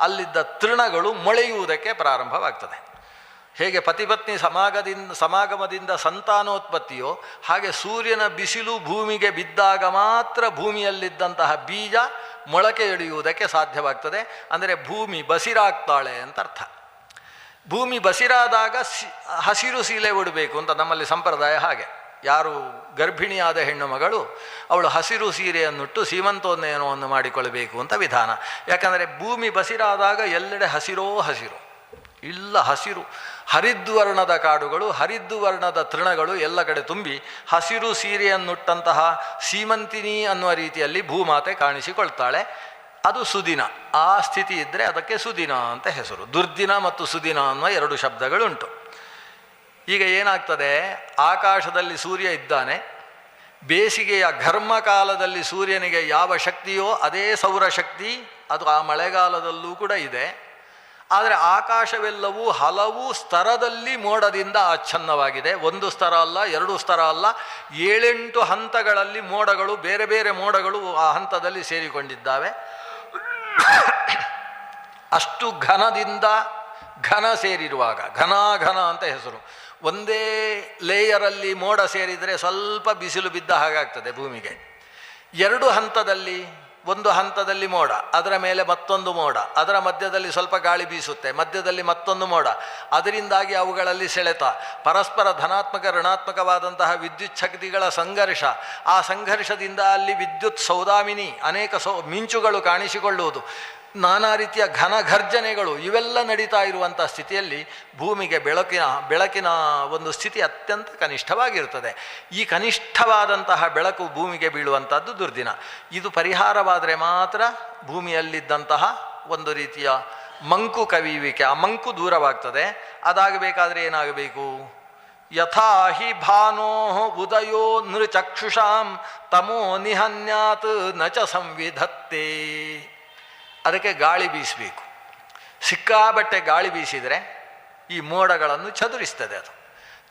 ಅಲ್ಲಿದ್ದ ತೃಣಗಳು ಮೊಳೆಯುವುದಕ್ಕೆ ಪ್ರಾರಂಭವಾಗ್ತದೆ. ಹೇಗೆ ಪತಿಪತ್ನಿ ಸಮಾಗಮದಿಂದ ಸಂತಾನೋತ್ಪತ್ತಿಯೋ ಹಾಗೆ ಸೂರ್ಯನ ಬಿಸಿಲು ಭೂಮಿಗೆ ಬಿದ್ದಾಗ ಮಾತ್ರ ಭೂಮಿಯಲ್ಲಿದ್ದಂತಹ ಬೀಜ ಮೊಳಕೆ ಎಳೆಯುವುದಕ್ಕೆ ಸಾಧ್ಯವಾಗ್ತದೆ. ಅಂದರೆ ಭೂಮಿ ಬಸಿರಾಗ್ತಾಳೆ ಅಂತ ಅರ್ಥ. ಭೂಮಿ ಬಸಿರಾದಾಗ ಹಸಿರು ಸೀಲೆ ಉಡಬೇಕು ಅಂತ ನಮ್ಮಲ್ಲಿ ಸಂಪ್ರದಾಯ. ಹಾಗೆ ಯಾರು ಗರ್ಭಿಣಿಯಾದ ಹೆಣ್ಣು ಮಗಳು ಅವಳು ಹಸಿರು ಸೀರೆಯನ್ನುಟ್ಟು ಸೀಮಂತೋನ್ನಯನವನ್ನು ಮಾಡಿಕೊಳ್ಳಬೇಕು ಅಂತ ವಿಧಾನ. ಯಾಕಂದರೆ ಭೂಮಿ ಬಸಿರಾದಾಗ ಎಲ್ಲೆಡೆ ಹಸಿರೋ ಹಸಿರು, ಇಲ್ಲ ಹಸಿರು, ಹರಿದ್ವರ್ಣದ ಕಾಡುಗಳು, ಹರಿದ್ವರ್ಣದ ತೃಣಗಳು ಎಲ್ಲ ಕಡೆ ತುಂಬಿ ಹಸಿರು ಸೀರೆಯನ್ನುಟ್ಟಂತಹ ಸೀಮಂತಿನಿ ಅನ್ನುವ ರೀತಿಯಲ್ಲಿ ಭೂಮಾತೆ ಕಾಣಿಸಿಕೊಳ್ತಾಳೆ. ಅದು ಸುದಿನ. ಆ ಸ್ಥಿತಿ ಇದ್ದರೆ ಅದಕ್ಕೆ ಸುದಿನ ಅಂತ ಹೆಸರು. ದುರ್ದಿನ ಮತ್ತು ಸುದಿನ ಅನ್ನುವ ಎರಡು ಶಬ್ದಗಳುಂಟು. ಈಗ ಏನಾಗ್ತದೆ, ಆಕಾಶದಲ್ಲಿ ಸೂರ್ಯ ಇದ್ದಾನೆ. ಬೇಸಿಗೆಯ ಘರ್ಮಕಾಲದಲ್ಲಿ ಸೂರ್ಯನಿಗೆ ಯಾವ ಶಕ್ತಿಯೋ ಅದೇ ಸೌರಶಕ್ತಿ, ಅದು ಆ ಮಳೆಗಾಲದಲ್ಲೂ ಕೂಡ ಇದೆ. ಆದರೆ ಆಕಾಶವೆಲ್ಲವೂ ಹಲವು ಸ್ತರದಲ್ಲಿ ಮೋಡದಿಂದ ಆಚ್ಛನ್ನವಾಗಿದೆ. ಒಂದು ಸ್ತರ ಅಲ್ಲ, ಎರಡು ಸ್ತರ ಅಲ್ಲ, 7-8 ಹಂತಗಳಲ್ಲಿ ಮೋಡಗಳು, ಬೇರೆ ಬೇರೆ ಮೋಡಗಳು ಆ ಹಂತದಲ್ಲಿ ಸೇರಿಕೊಂಡಿದ್ದಾವೆ. ಅಷ್ಟು ಘನದಿಂದ ಘನ ಸೇರಿರುವಾಗ, ಘನ ಅಂತ ಹೆಸರು. ಒಂದೇ ಲೇಯರಲ್ಲಿ ಮೋಡ ಸೇರಿದರೆ ಸ್ವಲ್ಪ ಬಿಸಿಲು ಬಿದ್ದ ಹಾಗಾಗ್ತದೆ ಭೂಮಿಗೆ. 2 ಹಂತದಲ್ಲಿ, ಒಂದು ಹಂತದಲ್ಲಿ ಮೋಡ, ಅದರ ಮೇಲೆ ಮತ್ತೊಂದು ಮೋಡ, ಅದರ ಮಧ್ಯದಲ್ಲಿ ಸ್ವಲ್ಪ ಗಾಳಿ ಬೀಸುತ್ತೆ, ಮಧ್ಯದಲ್ಲಿ ಮತ್ತೊಂದು ಮೋಡ. ಅದರಿಂದಾಗಿ ಅವುಗಳಲ್ಲಿ ಸೆಳೆತ, ಪರಸ್ಪರ ಧನಾತ್ಮಕ ಋಣಾತ್ಮಕವಾದಂತಹ ವಿದ್ಯುತ್ ಶಕ್ತಿಗಳ ಸಂಘರ್ಷ. ಆ ಸಂಘರ್ಷದಿಂದ ಅಲ್ಲಿ ವಿದ್ಯುತ್ ಸೌದಾಮಿನಿ, ಅನೇಕ ಮಿಂಚುಗಳು ಕಾಣಿಸಿಕೊಳ್ಳುವುದು, ನಾನಾ ರೀತಿಯ ಘರ್ಜನೆಗಳು, ಇವೆಲ್ಲ ನಡೀತಾ ಇರುವಂಥ ಸ್ಥಿತಿಯಲ್ಲಿ ಭೂಮಿಗೆ ಬೆಳಕಿನ ಒಂದು ಸ್ಥಿತಿ ಅತ್ಯಂತ ಕನಿಷ್ಠವಾಗಿರ್ತದೆ. ಈ ಕನಿಷ್ಠವಾದಂತಹ ಬೆಳಕು ಭೂಮಿಗೆ ಬೀಳುವಂಥದ್ದು ದುರ್ದಿನ. ಇದು ಪರಿಹಾರವಾದರೆ ಮಾತ್ರ ಭೂಮಿಯಲ್ಲಿದ್ದಂತಹ ಒಂದು ರೀತಿಯ ಮಂಕು ಕವಿಯುವಿಕೆ, ಆ ಮಂಕು ದೂರವಾಗ್ತದೆ. ಅದಾಗಬೇಕಾದ್ರೆ ಏನಾಗಬೇಕು? ಯಥಾ ಹಿ ಭಾನೋ ಉದಯೋ ನೃಚಕ್ಷುಷಾಂ ತಮೋ ನಿಹನ್ಯಾತ್ ನಚ ಸಂವಿಧತ್ತೆ. ಅದಕ್ಕೆ ಗಾಳಿ ಬೀಸಬೇಕು. ಸಿಕ್ಕಾಬಟ್ಟೆ ಗಾಳಿ ಬೀಸಿದರೆ ಈ ಮೋಡಗಳನ್ನು ಚದುರಿಸ್ತದೆ. ಅದು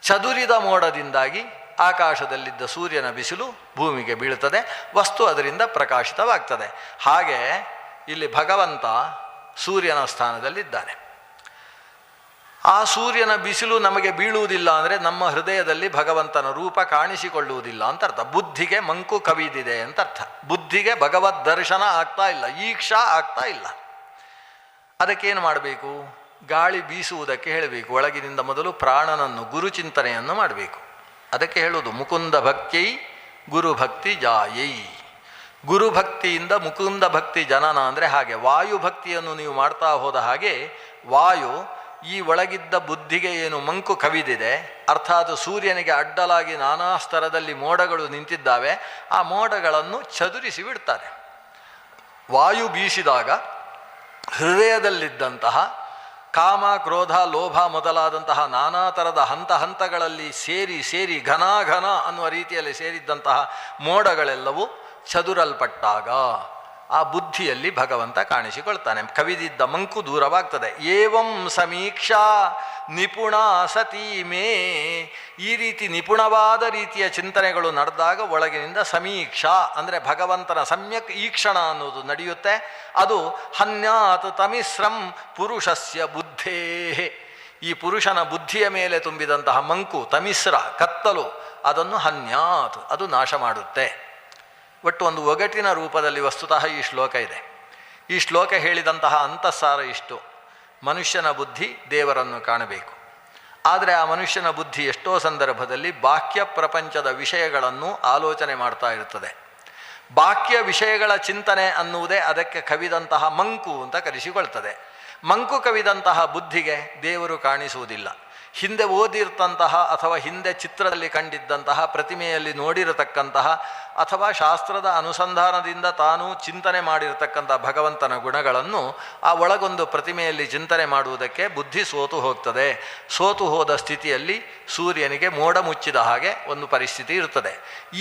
ಚದುರಿದ ಮೋಡದಿಂದಾಗಿ ಆಕಾಶದಲ್ಲಿದ್ದ ಸೂರ್ಯನ ಬಿಸಿಲು ಭೂಮಿಗೆ ಬೀಳುತ್ತದೆ, ವಸ್ತು ಅದರಿಂದ ಪ್ರಕಾಶಿತವಾಗ್ತದೆ. ಹಾಗೆ ಇಲ್ಲಿ ಭಗವಂತ ಸೂರ್ಯನ ಸ್ಥಾನದಲ್ಲಿದ್ದಾನೆ. ಆ ಸೂರ್ಯನ ಬಿಸಿಲು ನಮಗೆ ಬೀಳುವುದಿಲ್ಲ ಅಂದರೆ ನಮ್ಮ ಹೃದಯದಲ್ಲಿ ಭಗವಂತನ ರೂಪ ಕಾಣಿಸಿಕೊಳ್ಳುವುದಿಲ್ಲ ಅಂತ ಅರ್ಥ. ಬುದ್ಧಿಗೆ ಮಂಕು ಕವಿದಿದೆ ಅಂತ ಅರ್ಥ. ಬುದ್ಧಿಗೆ ಭಗವದ್ ದರ್ಶನ ಆಗ್ತಾ ಇಲ್ಲ, ಈಕ್ಷಾ ಆಗ್ತಾ ಇಲ್ಲ. ಅದಕ್ಕೇನು ಮಾಡಬೇಕು? ಗಾಳಿ ಬೀಸುವುದಕ್ಕೆ ಹೇಳಬೇಕು. ಒಳಗಿನಿಂದ ಮೊದಲು ಪ್ರಾಣನನ್ನು, ಗುರುಚಿಂತನೆಯನ್ನು ಮಾಡಬೇಕು. ಅದಕ್ಕೆ ಹೇಳುವುದು ಮುಕುಂದ ಭಕ್ತಿಯೈ ಗುರುಭಕ್ತಿ ಜಾಯೈ. ಗುರುಭಕ್ತಿಯಿಂದ ಮುಕುಂದ ಭಕ್ತಿ ಜನನ ಅಂದರೆ ಹಾಗೆ. ವಾಯುಭಕ್ತಿಯನ್ನು ನೀವು ಮಾಡ್ತಾ ಹೋದ ಹಾಗೆ ವಾಯು ಈ ಒಳಗಿದ್ದ ಬುದ್ಧಿಗೆ ಏನು ಮಂಕು ಕವಿದಿದೆ, ಅರ್ಥಾತ್ ಸೂರ್ಯನಿಗೆ ಅಡ್ಡಲಾಗಿ ನಾನಾ ಸ್ತರದಲ್ಲಿ ಮೋಡಗಳು ನಿಂತಿದ್ದಾವೆ, ಆ ಮೋಡಗಳನ್ನು ಚದುರಿಸಿ ಬಿಡ್ತಾರೆ. ವಾಯು ಬೀಸಿದಾಗ ಹೃದಯದಲ್ಲಿದ್ದಂತಹ ಕಾಮ, ಕ್ರೋಧ, ಲೋಭ ಮೊದಲಾದಂತಹ ನಾನಾ ಥರದ ಹಂತಗಳಲ್ಲಿ ಸೇರಿ ಘನ ಅನ್ನುವ ರೀತಿಯಲ್ಲಿ ಸೇರಿದ್ದಂತಹ ಮೋಡಗಳೆಲ್ಲವೂ ಚದುರಲ್ಪಟ್ಟಾಗ ಆ ಬುದ್ಧಿಯಲ್ಲಿ ಭಗವಂತ ಕಾಣಿಸಿಕೊಳ್ತಾನೆ. ಕವಿದಿದ್ದ ಮಂಕು ದೂರವಾಗ್ತದೆ. ಏವಂ ಸಮೀಕ್ಷಾ ನಿಪುಣ ಸತಿ ಮೇ. ಈ ರೀತಿ ನಿಪುಣವಾದ ರೀತಿಯ ಚಿಂತನೆಗಳು ನಡೆದಾಗ ಒಳಗಿನಿಂದ ಸಮೀಕ್ಷಾ ಅಂದರೆ ಭಗವಂತನ ಸಮ್ಯಕ್ ಈಕ್ಷಣ ಅನ್ನೋದು ನಡೆಯುತ್ತೆ. ಅದು ಹನ್ಯಾತ್ ತಮಿಸ್ರಂ ಪುರುಷಸ್ಯ ಬುದ್ಧೇ. ಈ ಪುರುಷನ ಬುದ್ಧಿಯ ಮೇಲೆ ತುಂಬಿದಂತಹ ಮಂಕು, ತಮಿಸ್ರ, ಕತ್ತಲು, ಅದನ್ನು ಹನ್ಯಾತ್, ಅದು ನಾಶ ಮಾಡುತ್ತೆ. ಒಟ್ಟು ಒಂದು ಒಗಟಿನ ರೂಪದಲ್ಲಿ ವಸ್ತುತಃ ಈ ಶ್ಲೋಕ ಇದೆ. ಈ ಶ್ಲೋಕ ಹೇಳಿದಂತಹ ಅಂತಃಸಾರ ಇಷ್ಟು: ಮನುಷ್ಯನ ಬುದ್ಧಿ ದೇವರನ್ನು ಕಾಣಬೇಕು. ಆದರೆ ಆ ಮನುಷ್ಯನ ಬುದ್ಧಿ ಎಷ್ಟೋ ಸಂದರ್ಭದಲ್ಲಿ ಬಾಹ್ಯ ಪ್ರಪಂಚದ ವಿಷಯಗಳನ್ನು ಆಲೋಚನೆ ಮಾಡ್ತಾ ಇರ್ತದೆ. ಬಾಹ್ಯ ವಿಷಯಗಳ ಚಿಂತನೆ ಅನ್ನುವುದೇ ಅದಕ್ಕೆ ಕವಿದಂತಹ ಮಂಕು ಅಂತ ಕರೆಸಿಕೊಳ್ತದೆ. ಮಂಕು ಕವಿದಂತಹ ಬುದ್ಧಿಗೆ ದೇವರು ಕಾಣಿಸುವುದಿಲ್ಲ. ಹಿಂದೆ ಓದಿರ್ತಂತಹ ಅಥವಾ ಹಿಂದೆ ಚಿತ್ರದಲ್ಲಿ ಕಂಡಿದ್ದಂತಹ, ಪ್ರತಿಮೆಯಲ್ಲಿ ನೋಡಿರತಕ್ಕಂತಹ ಅಥವಾ ಶಾಸ್ತ್ರದ ಅನುಸಂಧಾನದಿಂದ ತಾನು ಚಿಂತನೆ ಮಾಡಿರತಕ್ಕಂಥ ಭಗವಂತನ ಗುಣಗಳನ್ನು ಆ ಒಳಗೊಂದು ಪ್ರತಿಮೆಯಲ್ಲಿ ಚಿಂತನೆ ಮಾಡುವುದಕ್ಕೆ ಬುದ್ಧಿ ಸೋತು ಹೋಗ್ತದೆ. ಸೋತು ಹೋದ ಸ್ಥಿತಿಯಲ್ಲಿ ಸೂರ್ಯನಿಗೆ ಮೋಡ ಮುಚ್ಚಿದ ಹಾಗೆ ಒಂದು ಪರಿಸ್ಥಿತಿ ಇರ್ತದೆ.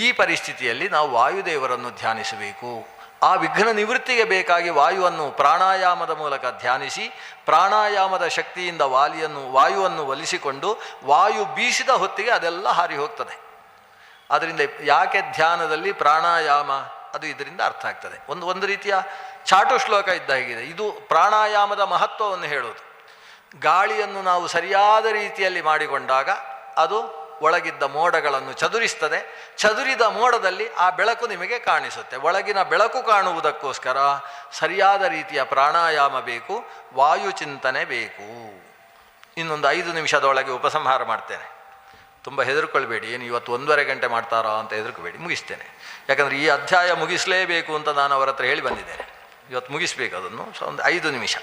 ಈ ಪರಿಸ್ಥಿತಿಯಲ್ಲಿ ನಾವು ವಾಯುದೇವರನ್ನು ಧ್ಯಾನಿಸಬೇಕು. ಆ ವಿಘ್ನ ನಿವೃತ್ತಿಗೆ ಬೇಕಾಗಿ ವಾಯುವನ್ನು ಪ್ರಾಣಾಯಾಮದ ಮೂಲಕ ಧ್ಯಾನಿಸಿ, ಪ್ರಾಣಾಯಾಮದ ಶಕ್ತಿಯಿಂದ ವಾಯುವನ್ನು ಒಲಿಸಿಕೊಂಡು ವಾಯು ಬೀಸಿದ ಹೊತ್ತಿಗೆ ಅದೆಲ್ಲ ಹಾರಿ ಹೋಗ್ತದೆ. ಅದರಿಂದ ಯಾಕೆ ಧ್ಯಾನದಲ್ಲಿ ಪ್ರಾಣಾಯಾಮ, ಅದು ಇದರಿಂದ ಅರ್ಥ ಆಗ್ತದೆ. ಒಂದು ರೀತಿಯ ಚಾಟು ಶ್ಲೋಕ ಇದ್ದ ಹಾಗಿದೆ. ಇದು ಪ್ರಾಣಾಯಾಮದ ಮಹತ್ವವನ್ನು ಹೇಳೋದು. ಗಾಳಿಯನ್ನು ನಾವು ಸರಿಯಾದ ರೀತಿಯಲ್ಲಿ ಮಾಡಿಕೊಂಡಾಗ ಅದು ಒಳಗಿದ್ದ ಮೋಡಗಳನ್ನು ಚದುರಿಸ್ತದೆ. ಚದುರಿದ ಮೋಡದಲ್ಲಿ ಆ ಬೆಳಕು ನಿಮಗೆ ಕಾಣಿಸುತ್ತೆ. ಒಳಗಿನ ಬೆಳಕು ಕಾಣುವುದಕ್ಕೋಸ್ಕರ ಸರಿಯಾದ ರೀತಿಯ ಪ್ರಾಣಾಯಾಮ ಬೇಕು, ವಾಯು ಚಿಂತನೆ ಬೇಕು. ಇನ್ನೊಂದು 5 ನಿಮಿಷದೊಳಗೆ ಉಪಸಂಹಾರ ಮಾಡ್ತೇನೆ. ತುಂಬ ಹೆದರ್ಕೊಳ್ಬೇಡಿ, ಏನು ಇವತ್ತು 1.5 ಗಂಟೆ ಮಾಡ್ತಾರಾ ಅಂತ ಹೆದರ್ಕೋಬೇಡಿ, ಮುಗಿಸ್ತೇನೆ. ಯಾಕಂದರೆ ಈ ಅಧ್ಯಾಯ ಮುಗಿಸಲೇಬೇಕು ಅಂತ ನಾನು ಅವರ ಹತ್ರ ಹೇಳಿ ಬಂದಿದ್ದೇನೆ. ಇವತ್ತು ಮುಗಿಸ್ಬೇಕು ಅದನ್ನು. ಒಂದು 5 ನಿಮಿಷ.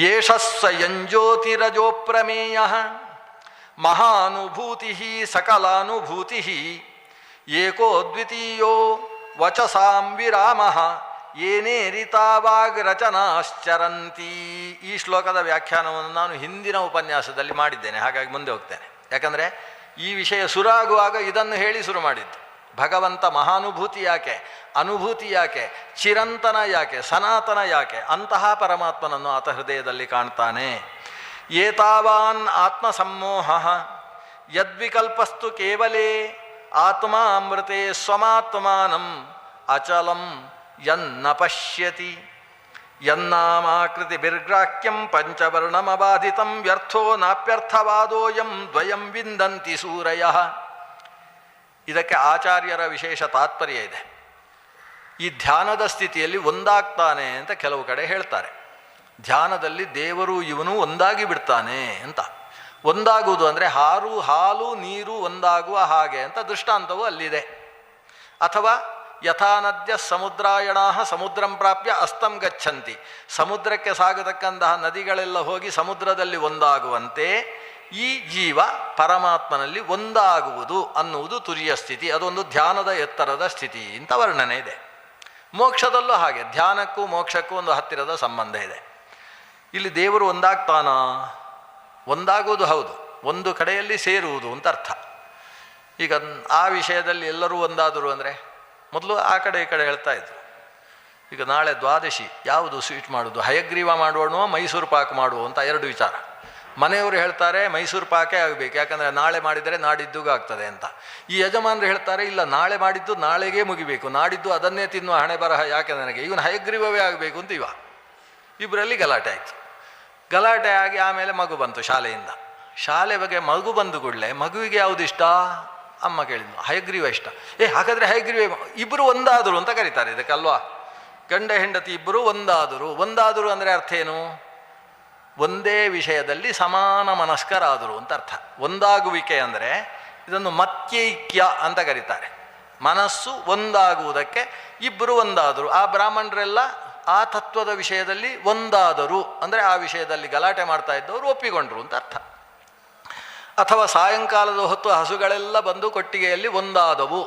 ಯೇಷಸ್ವಯಂ ಜ್ಯೋತಿರಜೋಪ್ರಮೇಯ ಮಹಾನುಭೂತಿ ಸಕಲಾನುಭೂತಿ ಏಕೋ ದ್ವಿತೀಯೋ ವಚಸಾಂ ವಿರಾಮ ಏನೇರಿತಾವಾಗ್ರಚನಾಶ್ಚರಂತಿ. ಈ ಶ್ಲೋಕದ ವ್ಯಾಖ್ಯಾನವನ್ನು ನಾನು ಹಿಂದಿನ ಉಪನ್ಯಾಸದಲ್ಲಿ ಮಾಡಿದ್ದೇನೆ, ಹಾಗಾಗಿ ಮುಂದೆ ಹೋಗ್ತೇನೆ. ಯಾಕಂದರೆ ಈ ವಿಷಯ ಶುರುವಾಗುವಾಗ ಇದನ್ನು ಹೇಳಿ ಶುರು ಮಾಡಿದ್ದು. ಭಗವಂತ ಮಹಾನುಭೂತಿ ಯಾಕೆ, ಅನುಭೂತಿ ಯಾಕೆ, ಚಿರಂತನ ಯಾಕೆ, ಸನಾತನ ಯಾಕೆ, ಅಂತಹ ಪರಮಾತ್ಮನನ್ನು ಆತ ಹೃದಯದಲ್ಲಿ ಕಾಣ್ತಾನೆ. ಏತಾವಾನ್ ಆತ್ಮಸಮ್ಮೋಹ ಯದ್ವಿಕಲ್ಪಸ್ತು ಕೇವಲೇ ಆತ್ಮಾಮೃತೆ ಸ್ವಮಾತ್ಮಾನಂ ಅಚಲಂ ಯನ್ನ ಪಶ್ಯತಿ ಯನ್ನಾಮಾಕೃತಿ ಬಿರ್ಗ್ರಾಹ್ಯಂ ಪಂಚವರ್ಣಮಬಾಧಿತಂ ವ್ಯರ್ಥೋ ನಾಪ್ಯರ್ಥವಾದೋಯಂ ದ್ವಯಂ ವಿಂದಂತಿ ಸೂರಯಃ. ಇದಕ್ಕೆ ಆಚಾರ್ಯರ ವಿಶೇಷ ತಾತ್ಪರ್ಯ ಇದೆ. ಈ ಧ್ಯಾನದ ಸ್ಥಿತಿಯಲ್ಲಿ ಒಂದಾಗ್ತಾನೆ ಅಂತ ಕೆಲವು ಕಡೆ ಹೇಳ್ತಾರೆ. ಧ್ಯಾನದಲ್ಲಿ ದೇವರು ಇವನು ಒಂದಾಗಿ ಬಿಡ್ತಾನೆ ಅಂತ. ಒಂದಾಗುವುದು ಅಂದರೆ ಹಾಲು ನೀರು ಒಂದಾಗುವ ಹಾಗೆ ಅಂತ ದೃಷ್ಟಾಂತವು ಅಲ್ಲಿದೆ. ಅಥವಾ ಯಥಾ ನದ್ಯ ಸಮುದ್ರಾಯಣ ಸಮುದ್ರಂ ಪ್ರಾಪ್ಯ ಅಸ್ತಂ ಗಚ್ಚಂತಿ, ಸಮುದ್ರಕ್ಕೆ ಸಾಗತಕ್ಕಂತಹ ನದಿಗಳೆಲ್ಲ ಹೋಗಿ ಸಮುದ್ರದಲ್ಲಿ ಒಂದಾಗುವಂತೆ ಈ ಜೀವ ಪರಮಾತ್ಮನಲ್ಲಿ ಒಂದಾಗುವುದು ಅನ್ನುವುದು ತುರಿಯ ಸ್ಥಿತಿ. ಅದೊಂದು ಧ್ಯಾನದ ಎತ್ತರದ ಸ್ಥಿತಿ ಅಂತ ವರ್ಣನೆ ಇದೆ. ಮೋಕ್ಷದಲ್ಲೂ ಹಾಗೆ, ಧ್ಯಾನಕ್ಕೂ ಮೋಕ್ಷಕ್ಕೂ ಒಂದು ಹತ್ತಿರದ ಸಂಬಂಧ ಇದೆ. ಇಲ್ಲಿ ದೇವರು ಒಂದಾಗ್ತಾನಾ? ಒಂದಾಗುವುದು ಹೌದು, ಒಂದು ಕಡೆಯಲ್ಲಿ ಸೇರುವುದು ಅಂತ ಅರ್ಥ. ಈಗ ಆ ವಿಷಯದಲ್ಲಿ ಎಲ್ಲರೂ ಒಂದಾದರು ಅಂದರೆ, ಮೊದಲು ಆ ಕಡೆ ಈ ಕಡೆ ಹೇಳ್ತಾ ಇದ್ರು. ಈಗ ನಾಳೆ ದ್ವಾದಶಿ, ಯಾವುದು ಸ್ವೀಟ್ ಮಾಡೋದು, ಹಯಗ್ರೀವ ಮಾಡೋಣ ಮೈಸೂರು ಪಾಕ್ ಮಾಡುವ ಅಂತ 2 ವಿಚಾರ. ಮನೆಯವರು ಹೇಳ್ತಾರೆ ಮೈಸೂರು ಪಾಕೇ ಆಗಬೇಕು, ಯಾಕಂದರೆ ನಾಳೆ ಮಾಡಿದರೆ ನಾಡಿದ್ದುಗೂ ಆಗ್ತದೆ ಅಂತ. ಈ ಯಜಮಾನರು ಹೇಳ್ತಾರೆ ಇಲ್ಲ, ನಾಳೆ ಮಾಡಿದ್ದು ನಾಳೆಗೇ ಮುಗಿಬೇಕು, ನಾಡಿದ್ದು ಅದನ್ನೇ ತಿನ್ನುವ ಹಣೆ ಬರಹ ಯಾಕೆ ನನಗೆ, ಇವನು ಹಯಗ್ರೀವವೇ ಆಗಬೇಕು ಅಂತ ಇಬ್ಬರಲ್ಲಿ ಗಲಾಟೆ ಆಯಿತು. ಗಲಾಟೆ ಆಗಿ ಆಮೇಲೆ ಮಗು ಬಂತು ಶಾಲೆಯಿಂದ. ಶಾಲೆ ಬಗ್ಗೆ ಮಗು ಬಂದು ಕೂಡಲೇ ಮಗುವಿಗೆ ಯಾವುದು ಇಷ್ಟ? ಅಮ್ಮ ಕೇಳಿದ್ನು, ಹಯಗ್ರೀವ ಇಷ್ಟ. ಹಾಗಾದರೆ ಹಯಗ್ರೀವ ಇಬ್ಬರು ಒಂದಾದರು ಅಂತ ಕರೀತಾರೆ ಇದಕ್ಕಲ್ವಾ. ಗಂಡ ಹೆಂಡತಿ ಇಬ್ಬರು ಒಂದಾದರು ಅಂದರೆ ಅರ್ಥ ಏನು? ಒಂದೇ ವಿಷಯದಲ್ಲಿ ಸಮಾನ ಮನಸ್ಕರಾದರು ಅಂತ ಅರ್ಥ. ಒಂದಾಗುವಿಕೆ ಅಂದರೆ ಇದನ್ನು ಮತ್ಯೈಕ್ಯ ಅಂತ ಕರೀತಾರೆ. ಮನಸ್ಸು ಒಂದಾಗುವುದಕ್ಕೆ ಇಬ್ಬರು ಒಂದಾದರು. ಆ ಬ್ರಾಹ್ಮಣರೆಲ್ಲ ಆ ತತ್ವದ ವಿಷಯದಲ್ಲಿ ಒಂದಾದರು ಅಂದರೆ ಆ ವಿಷಯದಲ್ಲಿ ಗಲಾಟೆ ಮಾಡ್ತಾ ಇದ್ದವರು ಒಪ್ಪಿಕೊಂಡ್ರು ಅಂತ ಅರ್ಥ. ಅಥವಾ ಸಾಯಂಕಾಲದ ಹೊತ್ತು ಹಸುಗಳೆಲ್ಲ ಬಂದು ಕೊಟ್ಟಿಗೆಯಲ್ಲಿ ಒಂದಾದವು,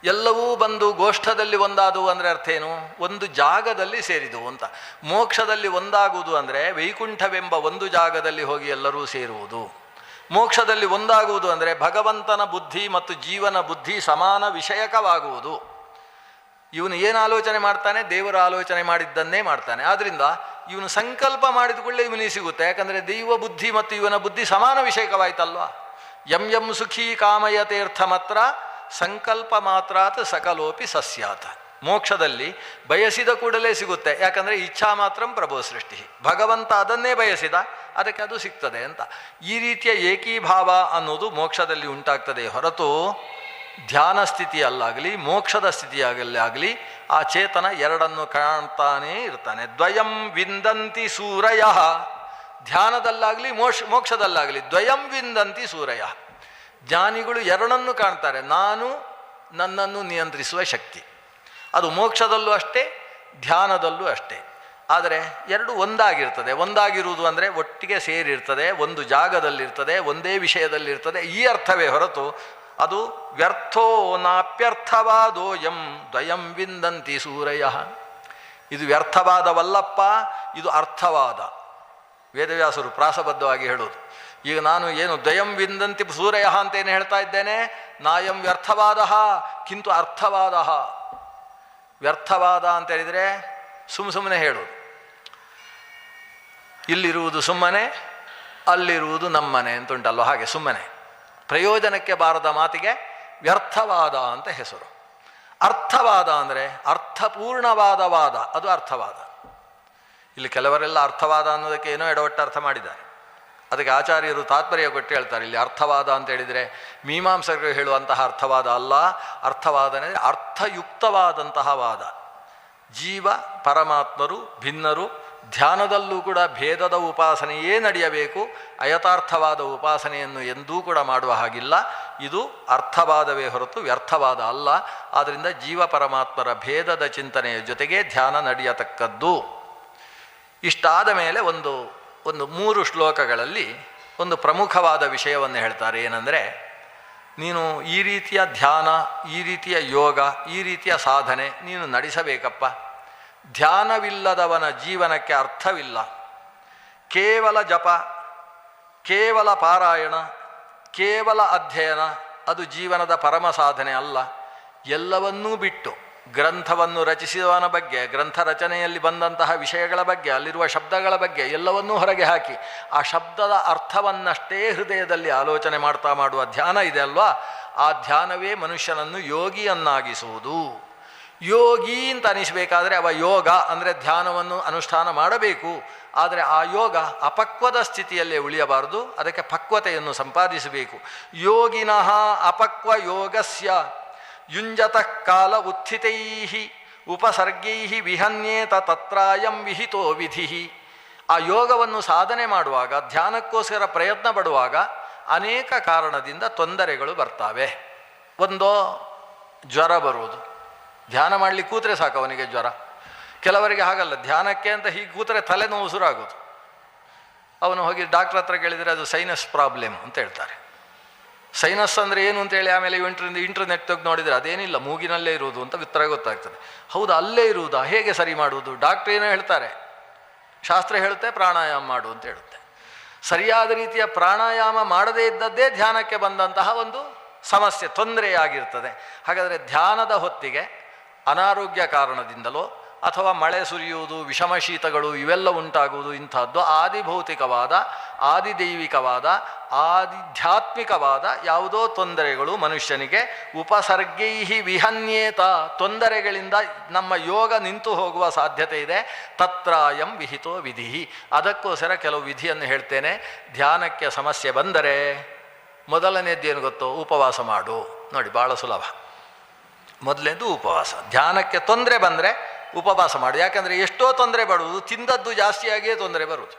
ಎಲ್ಲವೂ ಬಂದು ಗೋಷ್ಠದಲ್ಲಿ ಒಂದಾದವು ಅಂದರೆ ಅರ್ಥ ಏನು? ಒಂದು ಜಾಗದಲ್ಲಿ ಸೇರಿದವು ಅಂತ. ಮೋಕ್ಷದಲ್ಲಿ ಒಂದಾಗುವುದು ಅಂದರೆ ವೈಕುಂಠವೆಂಬ ಒಂದು ಜಾಗದಲ್ಲಿ ಹೋಗಿ ಎಲ್ಲರೂ ಸೇರುವುದು. ಮೋಕ್ಷದಲ್ಲಿ ಒಂದಾಗುವುದು ಅಂದರೆ ಭಗವಂತನ ಬುದ್ಧಿ ಮತ್ತು ಜೀವನ ಬುದ್ಧಿ ಸಮಾನ ವಿಷಯಕವಾಗುವುದು. ಇವನು ಏನು ಆಲೋಚನೆ ಮಾಡ್ತಾನೆ, ದೇವರ ಆಲೋಚನೆ ಮಾಡಿದ್ದನ್ನೇ ಮಾಡ್ತಾನೆ. ಆದ್ದರಿಂದ ಇವನು ಸಂಕಲ್ಪ ಮಾಡಿದ ಕೂಡಲೇ ಇವನಿಗೆ ಸಿಗುತ್ತೆ. ಯಾಕಂದರೆ ದೈವ ಬುದ್ಧಿ ಮತ್ತು ಇವನ ಬುದ್ಧಿ ಸಮಾನ ವಿಷಯಕವಾಯ್ತಲ್ವ. ಯಂ ಸುಖೀ ಕಾಮಯತೀರ್ಥ ಮಾತ್ರ ಸಂಕಲ್ಪ ಮಾತ್ರಾತ್ ಸಕಲೋಪಿ ಸಸ್ಯಾತ್. ಮೋಕ್ಷದಲ್ಲಿ ಬಯಸಿದ ಕೂಡಲೇ ಸಿಗುತ್ತೆ. ಯಾಕಂದರೆ ಇಚ್ಛಾ ಮಾತ್ರಂ ಪ್ರಭೋ ಸೃಷ್ಟಿ, ಭಗವಂತ ಅದನ್ನೇ ಬಯಸಿದ, ಅದಕ್ಕೆ ಅದು ಸಿಗ್ತದೆ ಅಂತ. ಈ ರೀತಿಯ ಏಕೀಭಾವ ಅನ್ನೋದು ಮೋಕ್ಷದಲ್ಲಿ ಉಂಟಾಗ್ತದೆ ಹೊರತು ಧ್ಯಾನ ಸ್ಥಿತಿಯಲ್ಲಾಗಲಿ ಮೋಕ್ಷದ ಸ್ಥಿತಿಯಾಗಲಿ ಆ ಚೇತನ ಎರಡನ್ನು ಕಾಣ್ತಾನೇ ಇರ್ತಾನೆ. ದ್ವಯಂ ವಿಂದಂತಿ ಸೂರಯ, ಧ್ಯಾನದಲ್ಲಾಗಲಿ ಮೋಕ್ಷದಲ್ಲಾಗಲಿ ದ್ವಯಂ ವಿಂದಂತಿ ಸೂರಯ. ಜ್ಞಾನಿಗಳು ಎರಡನ್ನು ಕಾಣ್ತಾರೆ. ನಾನು ನನ್ನನ್ನು ನಿಯಂತ್ರಿಸುವ ಶಕ್ತಿ, ಅದು ಮೋಕ್ಷದಲ್ಲೂ ಅಷ್ಟೇ ಧ್ಯಾನದಲ್ಲೂ ಅಷ್ಟೇ. ಆದರೆ ಎರಡು ಒಂದಾಗಿರ್ತದೆ. ಒಂದಾಗಿರುವುದು ಅಂದರೆ ಒಟ್ಟಿಗೆ ಸೇರಿರ್ತದೆ, ಒಂದು ಜಾಗದಲ್ಲಿರ್ತದೆ, ಒಂದೇ ವಿಷಯದಲ್ಲಿರ್ತದೆ, ಈ ಅರ್ಥವೇ ಹೊರತು ಅದು ವ್ಯರ್ಥೋ ನಾಪ್ಯರ್ಥವಾದೋಯಂ ದ್ವಯಂ ವಿಂದಂತಿ ಸೂರಯ. ಇದು ವ್ಯರ್ಥವಾದವಲ್ಲಪ್ಪ, ಇದು ಅರ್ಥವಾದ. ವೇದವ್ಯಾಸರು ಪ್ರಾಸಬದ್ಧವಾಗಿ ಹೇಳೋದು, ಈಗ ನಾನು ಏನು ದ್ವಯಂ ವಿಂದಂತಿ ಸೂರ್ಯ ಅಂತೇನು ಹೇಳ್ತಾ ಇದ್ದೇನೆ, ನಾಯಂ ವ್ಯರ್ಥವಾದ ಕಿಂತು ಅರ್ಥವಾದ. ವ್ಯರ್ಥವಾದ ಅಂತೇಳಿದರೆ ಸುಮ್ಮನೆ ಹೇಳೋದು, ಇಲ್ಲಿರುವುದು ಸುಮ್ಮನೆ ಅಲ್ಲಿರುವುದು ನಮ್ಮನೆ ಅಂತುಂಟಲ್ವ, ಹಾಗೆ ಸುಮ್ಮನೆ ಪ್ರಯೋಜನಕ್ಕೆ ಬಾರದ ಮಾತಿಗೆ ವ್ಯರ್ಥವಾದ ಅಂತ ಹೆಸರು. ಅರ್ಥವಾದ ಅಂದರೆ ಅರ್ಥಪೂರ್ಣವಾದ ವಾದ, ಅದು ಅರ್ಥವಾದ. ಇಲ್ಲಿ ಕೆಲವರೆಲ್ಲ ಅರ್ಥವಾದ ಅನ್ನೋದಕ್ಕೆ ಏನೋ ಎಡವಟ್ಟು ಅರ್ಥ ಮಾಡಿದ್ದಾರೆ. ಅದಕ್ಕೆ ಆಚಾರ್ಯರು ತಾತ್ಪರ್ಯ ಕೊಟ್ಟು ಹೇಳ್ತಾರೆ, ಇಲ್ಲಿ ಅರ್ಥವಾದ ಅಂತ ಹೇಳಿದರೆ ಮೀಮಾಂಸಕರು ಹೇಳುವಂತಹ ಅರ್ಥವಾದ ಅಲ್ಲ. ಅರ್ಥವಾದ ಅಂದರೆ ಅರ್ಥಯುಕ್ತವಾದಂತಹ ವಾದ. ಜೀವ ಪರಮಾತ್ಮರು ಭಿನ್ನರು, ಧ್ಯಾನದಲ್ಲೂ ಕೂಡ ಭೇದದ ಉಪಾಸನೆಯೇ ನಡೆಯಬೇಕು. ಅಯಥಾರ್ಥವಾದ ಉಪಾಸನೆಯನ್ನು ಎಂದೂ ಕೂಡ ಮಾಡುವ ಹಾಗಿಲ್ಲ. ಇದು ಅರ್ಥವಾದವೇ ಹೊರತು ವ್ಯರ್ಥವಾದ ಅಲ್ಲ. ಆದ್ದರಿಂದ ಜೀವ ಪರಮಾತ್ಮರ ಭೇದದ ಚಿಂತನೆಯ ಜೊತೆಗೆ ಧ್ಯಾನ ನಡೆಯತಕ್ಕದ್ದು. ಇಷ್ಟಾದ ಮೇಲೆ ಒಂದು 3 ಶ್ಲೋಕಗಳಲ್ಲಿ ಒಂದು ಪ್ರಮುಖವಾದ ವಿಷಯವನ್ನು ಹೇಳ್ತಾರೆ. ಏನಂದರೆ, ನೀನು ಈ ರೀತಿಯ ಧ್ಯಾನ, ಈ ರೀತಿಯ ಯೋಗ, ಈ ರೀತಿಯ ಸಾಧನೆ ನೀನು ನಡೆಸಬೇಕಪ್ಪ. ಧ್ಯಾನವಿಲ್ಲದವನ ಜೀವನಕ್ಕೆ ಅರ್ಥವಿಲ್ಲ. ಕೇವಲ ಜಪ, ಕೇವಲ ಪಾರಾಯಣ, ಕೇವಲ ಅಧ್ಯಯನ ಅದು ಜೀವನದ ಪರಮ ಸಾಧನೆ ಅಲ್ಲ. ಎಲ್ಲವನ್ನೂ ಬಿಟ್ಟು ಗ್ರಂಥವನ್ನು ರಚಿಸಿದವನ ಬಗ್ಗೆ, ಗ್ರಂಥ ರಚನೆಯಲ್ಲಿ ಬಂದಂತಹ ವಿಷಯಗಳ ಬಗ್ಗೆ, ಅಲ್ಲಿರುವ ಶಬ್ದಗಳ ಬಗ್ಗೆ ಎಲ್ಲವನ್ನೂ ಹೊರಗೆ ಹಾಕಿ ಆ ಶಬ್ದದ ಅರ್ಥವನ್ನಷ್ಟೇ ಹೃದಯದಲ್ಲಿ ಆಲೋಚನೆ ಮಾಡುವ ಧ್ಯಾನ ಇದೆ ಅಲ್ವಾ, ಆ ಧ್ಯಾನವೇ ಮನುಷ್ಯನನ್ನು ಯೋಗಿಯನ್ನಾಗಿಸುವುದು. ಯೋಗಿ ಅಂತ ಅನಿಸಬೇಕಾದ್ರೆ ಅವ ಯೋಗ ಅಂದರೆ ಧ್ಯಾನವನ್ನು ಅನುಷ್ಠಾನ ಮಾಡಬೇಕು. ಆದರೆ ಆ ಯೋಗ ಅಪಕ್ವದ ಸ್ಥಿತಿಯಲ್ಲೇ ಉಳಿಯಬಾರದು, ಅದಕ್ಕೆ ಪಕ್ವತೆಯನ್ನು ಸಂಪಾದಿಸಬೇಕು. ಯೋಗಿನಃ ಅಪಕ್ವ ಯೋಗಸ್ಯ ಯುಂಜತಃ ಕಾಲ ಉತ್ಥಿತೈ ಉಪಸರ್ಗೈ ವಿಹನ್ಯೇತ ತತ್ರಾಯಂ ವಿಹಿತೋ ವಿಧಿ. ಆ ಯೋಗವನ್ನು ಸಾಧನೆ ಮಾಡುವಾಗ, ಧ್ಯಾನಕ್ಕೋಸ್ಕರ ಪ್ರಯತ್ನ ಪಡುವಾಗ ಅನೇಕ ಕಾರಣದಿಂದ ತೊಂದರೆಗಳು ಬರ್ತವೆ. ಒಂದೋ ಜ್ವರ ಬರುವುದು. ಧ್ಯಾನ ಮಾಡಲಿಕ್ಕೆ ಕೂತ್ರೆ ಸಾಕು ಅವನಿಗೆ ಜ್ವರ. ಕೆಲವರಿಗೆ ಹಾಗಲ್ಲ, ಧ್ಯಾನಕ್ಕೆ ಅಂತ ಹೀಗೆ ಕೂತ್ರೆ ತಲೆನೋವು ಶುರುವಾಗೋದು. ಅವನು ಹೋಗಿ ಡಾಕ್ಟ್ರ್ ಹತ್ರ ಕೇಳಿದರೆ ಅದು ಸೈನಸ್ ಪ್ರಾಬ್ಲಮ್ ಅಂತ ಹೇಳ್ತಾರೆ. ಸೈನಸ್ ಅಂದರೆ ಏನು ಅಂತೇಳಿ ಆಮೇಲೆ ಇಂಟರ್ನೆಟ್ ತೆಗೆದು ನೋಡಿದರೆ ಅದೇನಿಲ್ಲ, ಮೂಗಿನಲ್ಲೇ ಇರುವುದು ಅಂತ ಉತ್ತರ ಗೊತ್ತಾಗ್ತದೆ. ಹೌದು, ಅಲ್ಲೇ ಇರುವುದಾ, ಹೇಗೆ ಸರಿ ಮಾಡುವುದು? ಡಾಕ್ಟ್ರ್ ಏನೋ ಹೇಳ್ತಾರೆ, ಶಾಸ್ತ್ರ ಹೇಳುತ್ತೆ ಪ್ರಾಣಾಯಾಮ ಮಾಡು ಅಂತ ಹೇಳುತ್ತೆ. ಸರಿಯಾದ ರೀತಿಯ ಪ್ರಾಣಾಯಾಮ ಮಾಡದೇ ಇದ್ದದ್ದೇ ಧ್ಯಾನಕ್ಕೆ ಬಂದಂತಹ ಒಂದು ಸಮಸ್ಯೆ, ತೊಂದರೆಯಾಗಿರ್ತದೆ. ಹಾಗಾದರೆ ಧ್ಯಾನದ ಹೊತ್ತಿಗೆ ಅನಾರೋಗ್ಯ ಕಾರಣದಿಂದಲೋ ಅಥವಾ ಮಳೆ ಸುರಿಯುವುದು, ವಿಷಮ ಶೀತಗಳು ಇವೆಲ್ಲ ಉಂಟಾಗುವುದು, ಇಂಥದ್ದು ಆದಿಭೌತಿಕವಾದ, ಆದಿದೈವಿಕವಾದ, ಆಧ್ಯಾತ್ಮಿಕವಾದ ಯಾವುದೋ ತೊಂದರೆಗಳು ಮನುಷ್ಯನಿಗೆ ಉಪಸರ್ಗೈ ವಿಹನ್ಯೇತ, ತೊಂದರೆಗಳಿಂದ ನಮ್ಮ ಯೋಗ ನಿಂತು ಹೋಗುವ ಸಾಧ್ಯತೆ ಇದೆ. ತತ್ರಾಯಂ ವಿಹಿತೋ ವಿಧಿ. ಅದಕ್ಕೋಸ್ಕರ ಕೆಲವು ವಿಧಿಯನ್ನು ಹೇಳ್ತೇನೆ. ಧ್ಯಾನಕ್ಕೆ ಸಮಸ್ಯೆ ಬಂದರೆ ಮೊದಲನೇದ್ದೇನು ಗೊತ್ತೋ, ಉಪವಾಸ ಮಾಡು. ನೋಡಿ, ಭಾಳ ಸುಲಭ. ಮೊದಲನೇದು ಉಪವಾಸ. ಧ್ಯಾನಕ್ಕೆ ತೊಂದರೆ ಬಂದರೆ ಉಪವಾಸ ಮಾಡು. ಯಾಕಂದರೆ ಎಷ್ಟೋ ತೊಂದರೆ ಬರುವುದು ತಿಂದದ್ದು ಜಾಸ್ತಿಯಾಗಿಯೇ ತೊಂದರೆ ಬರುವುದು.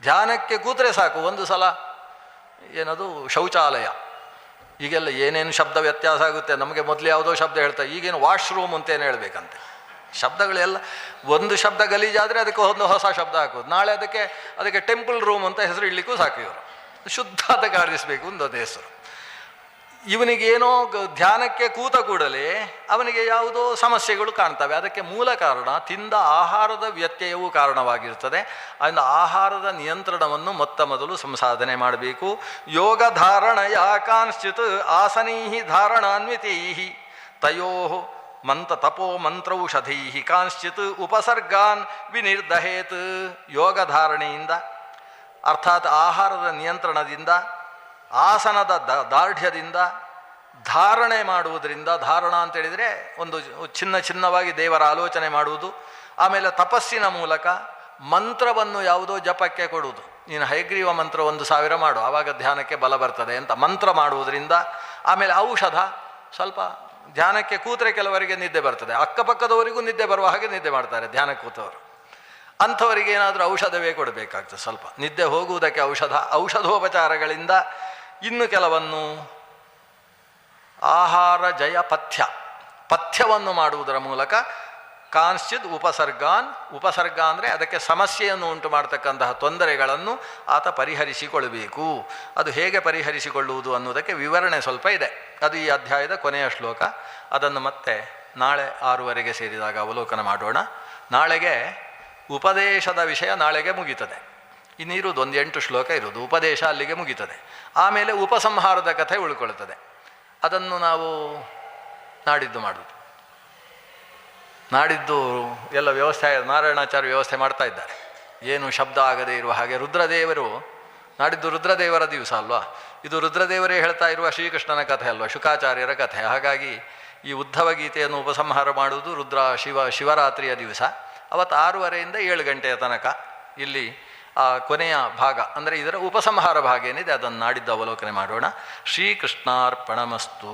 ಧ್ಯಾನಕ್ಕೆ ಕೂತ್ರೆ ಸಾಕು, ಒಂದು ಸಲ ಏನದು ಶೌಚಾಲಯ, ಈಗೆಲ್ಲ ಏನೇನು ಶಬ್ದ ವ್ಯತ್ಯಾಸ ಆಗುತ್ತೆ. ನಮಗೆ ಮೊದಲು ಯಾವುದೋ ಶಬ್ದ ಹೇಳ್ತಾರೆ, ಈಗೇನು ವಾಶ್ರೂಮ್ ಅಂತೇನು ಹೇಳಬೇಕಂತೆ. ಶಬ್ದಗಳೆಲ್ಲ ಒಂದು ಶಬ್ದ ಗಲೀಜಾದರೆ ಅದಕ್ಕೆ ಒಂದು ಹೊಸ ಶಬ್ದ ಹಾಕೋದು. ನಾಳೆ ಅದಕ್ಕೆ ಟೆಂಪಲ್ ರೂಮ್ ಅಂತ ಹೆಸರು ಇಡಲಿಕ್ಕೂ ಸಾಕು. ಇವರು ಶುದ್ಧತೆ ಕಾಡಿಸಬೇಕು ಒಂದೊಂದು ಹೆಸರು. ಇವನಿಗೇನೋ ಧ್ಯಾನಕ್ಕೆ ಕೂತ ಕೂಡಲೇ ಅವನಿಗೆ ಯಾವುದೋ ಸಮಸ್ಯೆಗಳು ಕಾಣ್ತವೆ. ಅದಕ್ಕೆ ಮೂಲ ಕಾರಣ ತಿಂದ ಆಹಾರದ ವ್ಯತ್ಯಯವೂ ಕಾರಣವಾಗಿರ್ತದೆ. ಅದರಿಂದ ಆಹಾರದ ನಿಯಂತ್ರಣವನ್ನು ಮೊದಲು ಸಂಸಾಧನೆ ಮಾಡಬೇಕು. ಯೋಗ ಧಾರಣಯ ಕಾಂಶ್ಚಿತ್ ಆಸನೈ ಧಾರಣಾನ್ವಿತೈ ತಯೋ ತಪೋ ಮಂತ್ರೌಷಧೈ ಕಾಂಶ್ಚಿತ್ ಉಪಸರ್ಗಾನ್ ವಿನಿರ್ದಹೇತ್. ಯೋಗ ಧಾರಣೆಯಿಂದ ಅರ್ಥಾತ್ ಆಹಾರದ ನಿಯಂತ್ರಣದಿಂದ, ಆಸನದ ದಾರ್ಢ್ಯದಿಂದ, ಧಾರಣೆ ಮಾಡುವುದರಿಂದ, ಧಾರಣ ಅಂತೇಳಿದರೆ ಒಂದು ಚಿನ್ನವಾಗಿ ದೇವರ ಆಲೋಚನೆ ಮಾಡುವುದು. ಆಮೇಲೆ ತಪಸ್ಸಿನ ಮೂಲಕ ಮಂತ್ರವನ್ನು ಯಾವುದೋ ಜಪಕ್ಕೆ ಕೊಡುವುದು. ನೀನು ಹಯಗ್ರೀವ ಮಂತ್ರ 1000 ಮಾಡು, ಆವಾಗ ಧ್ಯಾನಕ್ಕೆ ಬಲ ಬರ್ತದೆ ಅಂತ ಮಂತ್ರ ಮಾಡುವುದರಿಂದ. ಆಮೇಲೆ ಔಷಧ, ಸ್ವಲ್ಪ ಧ್ಯಾನಕ್ಕೆ ಕೂತ್ರೆ ಕೆಲವರಿಗೆ ನಿದ್ದೆ ಬರ್ತದೆ, ಅಕ್ಕಪಕ್ಕದವರಿಗೂ ನಿದ್ದೆ ಬರುವ ಹಾಗೆ ನಿದ್ದೆ ಮಾಡ್ತಾರೆ ಧ್ಯಾನಕ್ಕೆ ಕೂತವರು. ಅಂಥವರಿಗೆ ಏನಾದರೂ ಔಷಧವೇ ಕೊಡಬೇಕಾಗ್ತದೆ. ಸ್ವಲ್ಪ ನಿದ್ದೆ ಹೋಗುವುದಕ್ಕೆ ಔಷಧೋಪಚಾರಗಳಿಂದ. ಇನ್ನು ಕೆಲವನ್ನು ಆಹಾರ ಜಯ ಪಥ್ಯವನ್ನು ಮಾಡುವುದರ ಮೂಲಕ ಕಾಂಶ್ಚಿತ್ ಉಪಸರ್ಗ ಅಂದರೆ ಅದಕ್ಕೆ ಸಮಸ್ಯೆಯನ್ನು ಉಂಟು ಮಾಡ್ತಕ್ಕಂತಹ ತೊಂದರೆಗಳನ್ನು ಆತ ಪರಿಹರಿಸಿಕೊಳ್ಳಬೇಕು. ಅದು ಹೇಗೆ ಪರಿಹರಿಸಿಕೊಳ್ಳುವುದು ಅನ್ನೋದಕ್ಕೆ ವಿವರಣೆ ಸ್ವಲ್ಪ ಇದೆ. ಅದು ಈ ಅಧ್ಯಾಯದ ಕೊನೆಯ ಶ್ಲೋಕ. ಅದನ್ನು ಮತ್ತೆ ನಾಳೆ 6:15 ಸೇರಿದಾಗ ಅವಲೋಕನ ಮಾಡೋಣ. ನಾಳೆಗೆ ಉಪದೇಶದ ವಿಷಯ ನಾಳೆಗೆ ಮುಗೀತದೆ. ಇನ್ನಿರುವುದು ಒಂದು 8 ಶ್ಲೋಕ ಇರುವುದು. ಉಪದೇಶ ಅಲ್ಲಿಗೆ ಮುಗೀತದೆ. ಆಮೇಲೆ ಉಪಸಂಹಾರದ ಕಥೆ ಉಳ್ಕೊಳ್ತದೆ. ಅದನ್ನು ನಾವು ನಾಡಿದ್ದು ಮಾಡುವುದು. ನಾಡಿದ್ದು ಎಲ್ಲ ವ್ಯವಸ್ಥೆ ನಾರಾಯಣಾಚಾರ್ಯ ವ್ಯವಸ್ಥೆ ಮಾಡ್ತಾ ಇದ್ದಾರೆ. ಏನು ಶಬ್ದ ಆಗದೇ ಇರುವ ಹಾಗೆ ರುದ್ರದೇವರು, ನಾಡಿದ್ದು ರುದ್ರದೇವರ ದಿವಸ ಅಲ್ವಾ, ಇದು ರುದ್ರದೇವರೇ ಹೇಳ್ತಾ ಇರುವ ಶ್ರೀಕೃಷ್ಣನ ಕಥೆ ಅಲ್ವಾ, ಶುಕಾಚಾರ್ಯರ ಕಥೆ. ಹಾಗಾಗಿ ಈ ಉದ್ಧವ ಗೀತೆಯನ್ನು ಉಪಸಂಹಾರ ಮಾಡುವುದು ಶಿವರಾತ್ರಿಯ ದಿವಸ. ಅವತ್ತು 6:30ಯಿಂದ 7 ಗಂಟೆಯ ತನಕ ಇಲ್ಲಿ ಕೊನೆಯ ಭಾಗ ಅಂದರೆ ಇದರ ಉಪಸಂಹಾರ ಭಾಗ ಏನಿದೆ ಅದನ್ನು ನಾಡಿದ್ದು ಅವಲೋಕನೆ ಮಾಡೋಣ. ಶ್ರೀಕೃಷ್ಣಾರ್ಪಣಮಸ್ತು.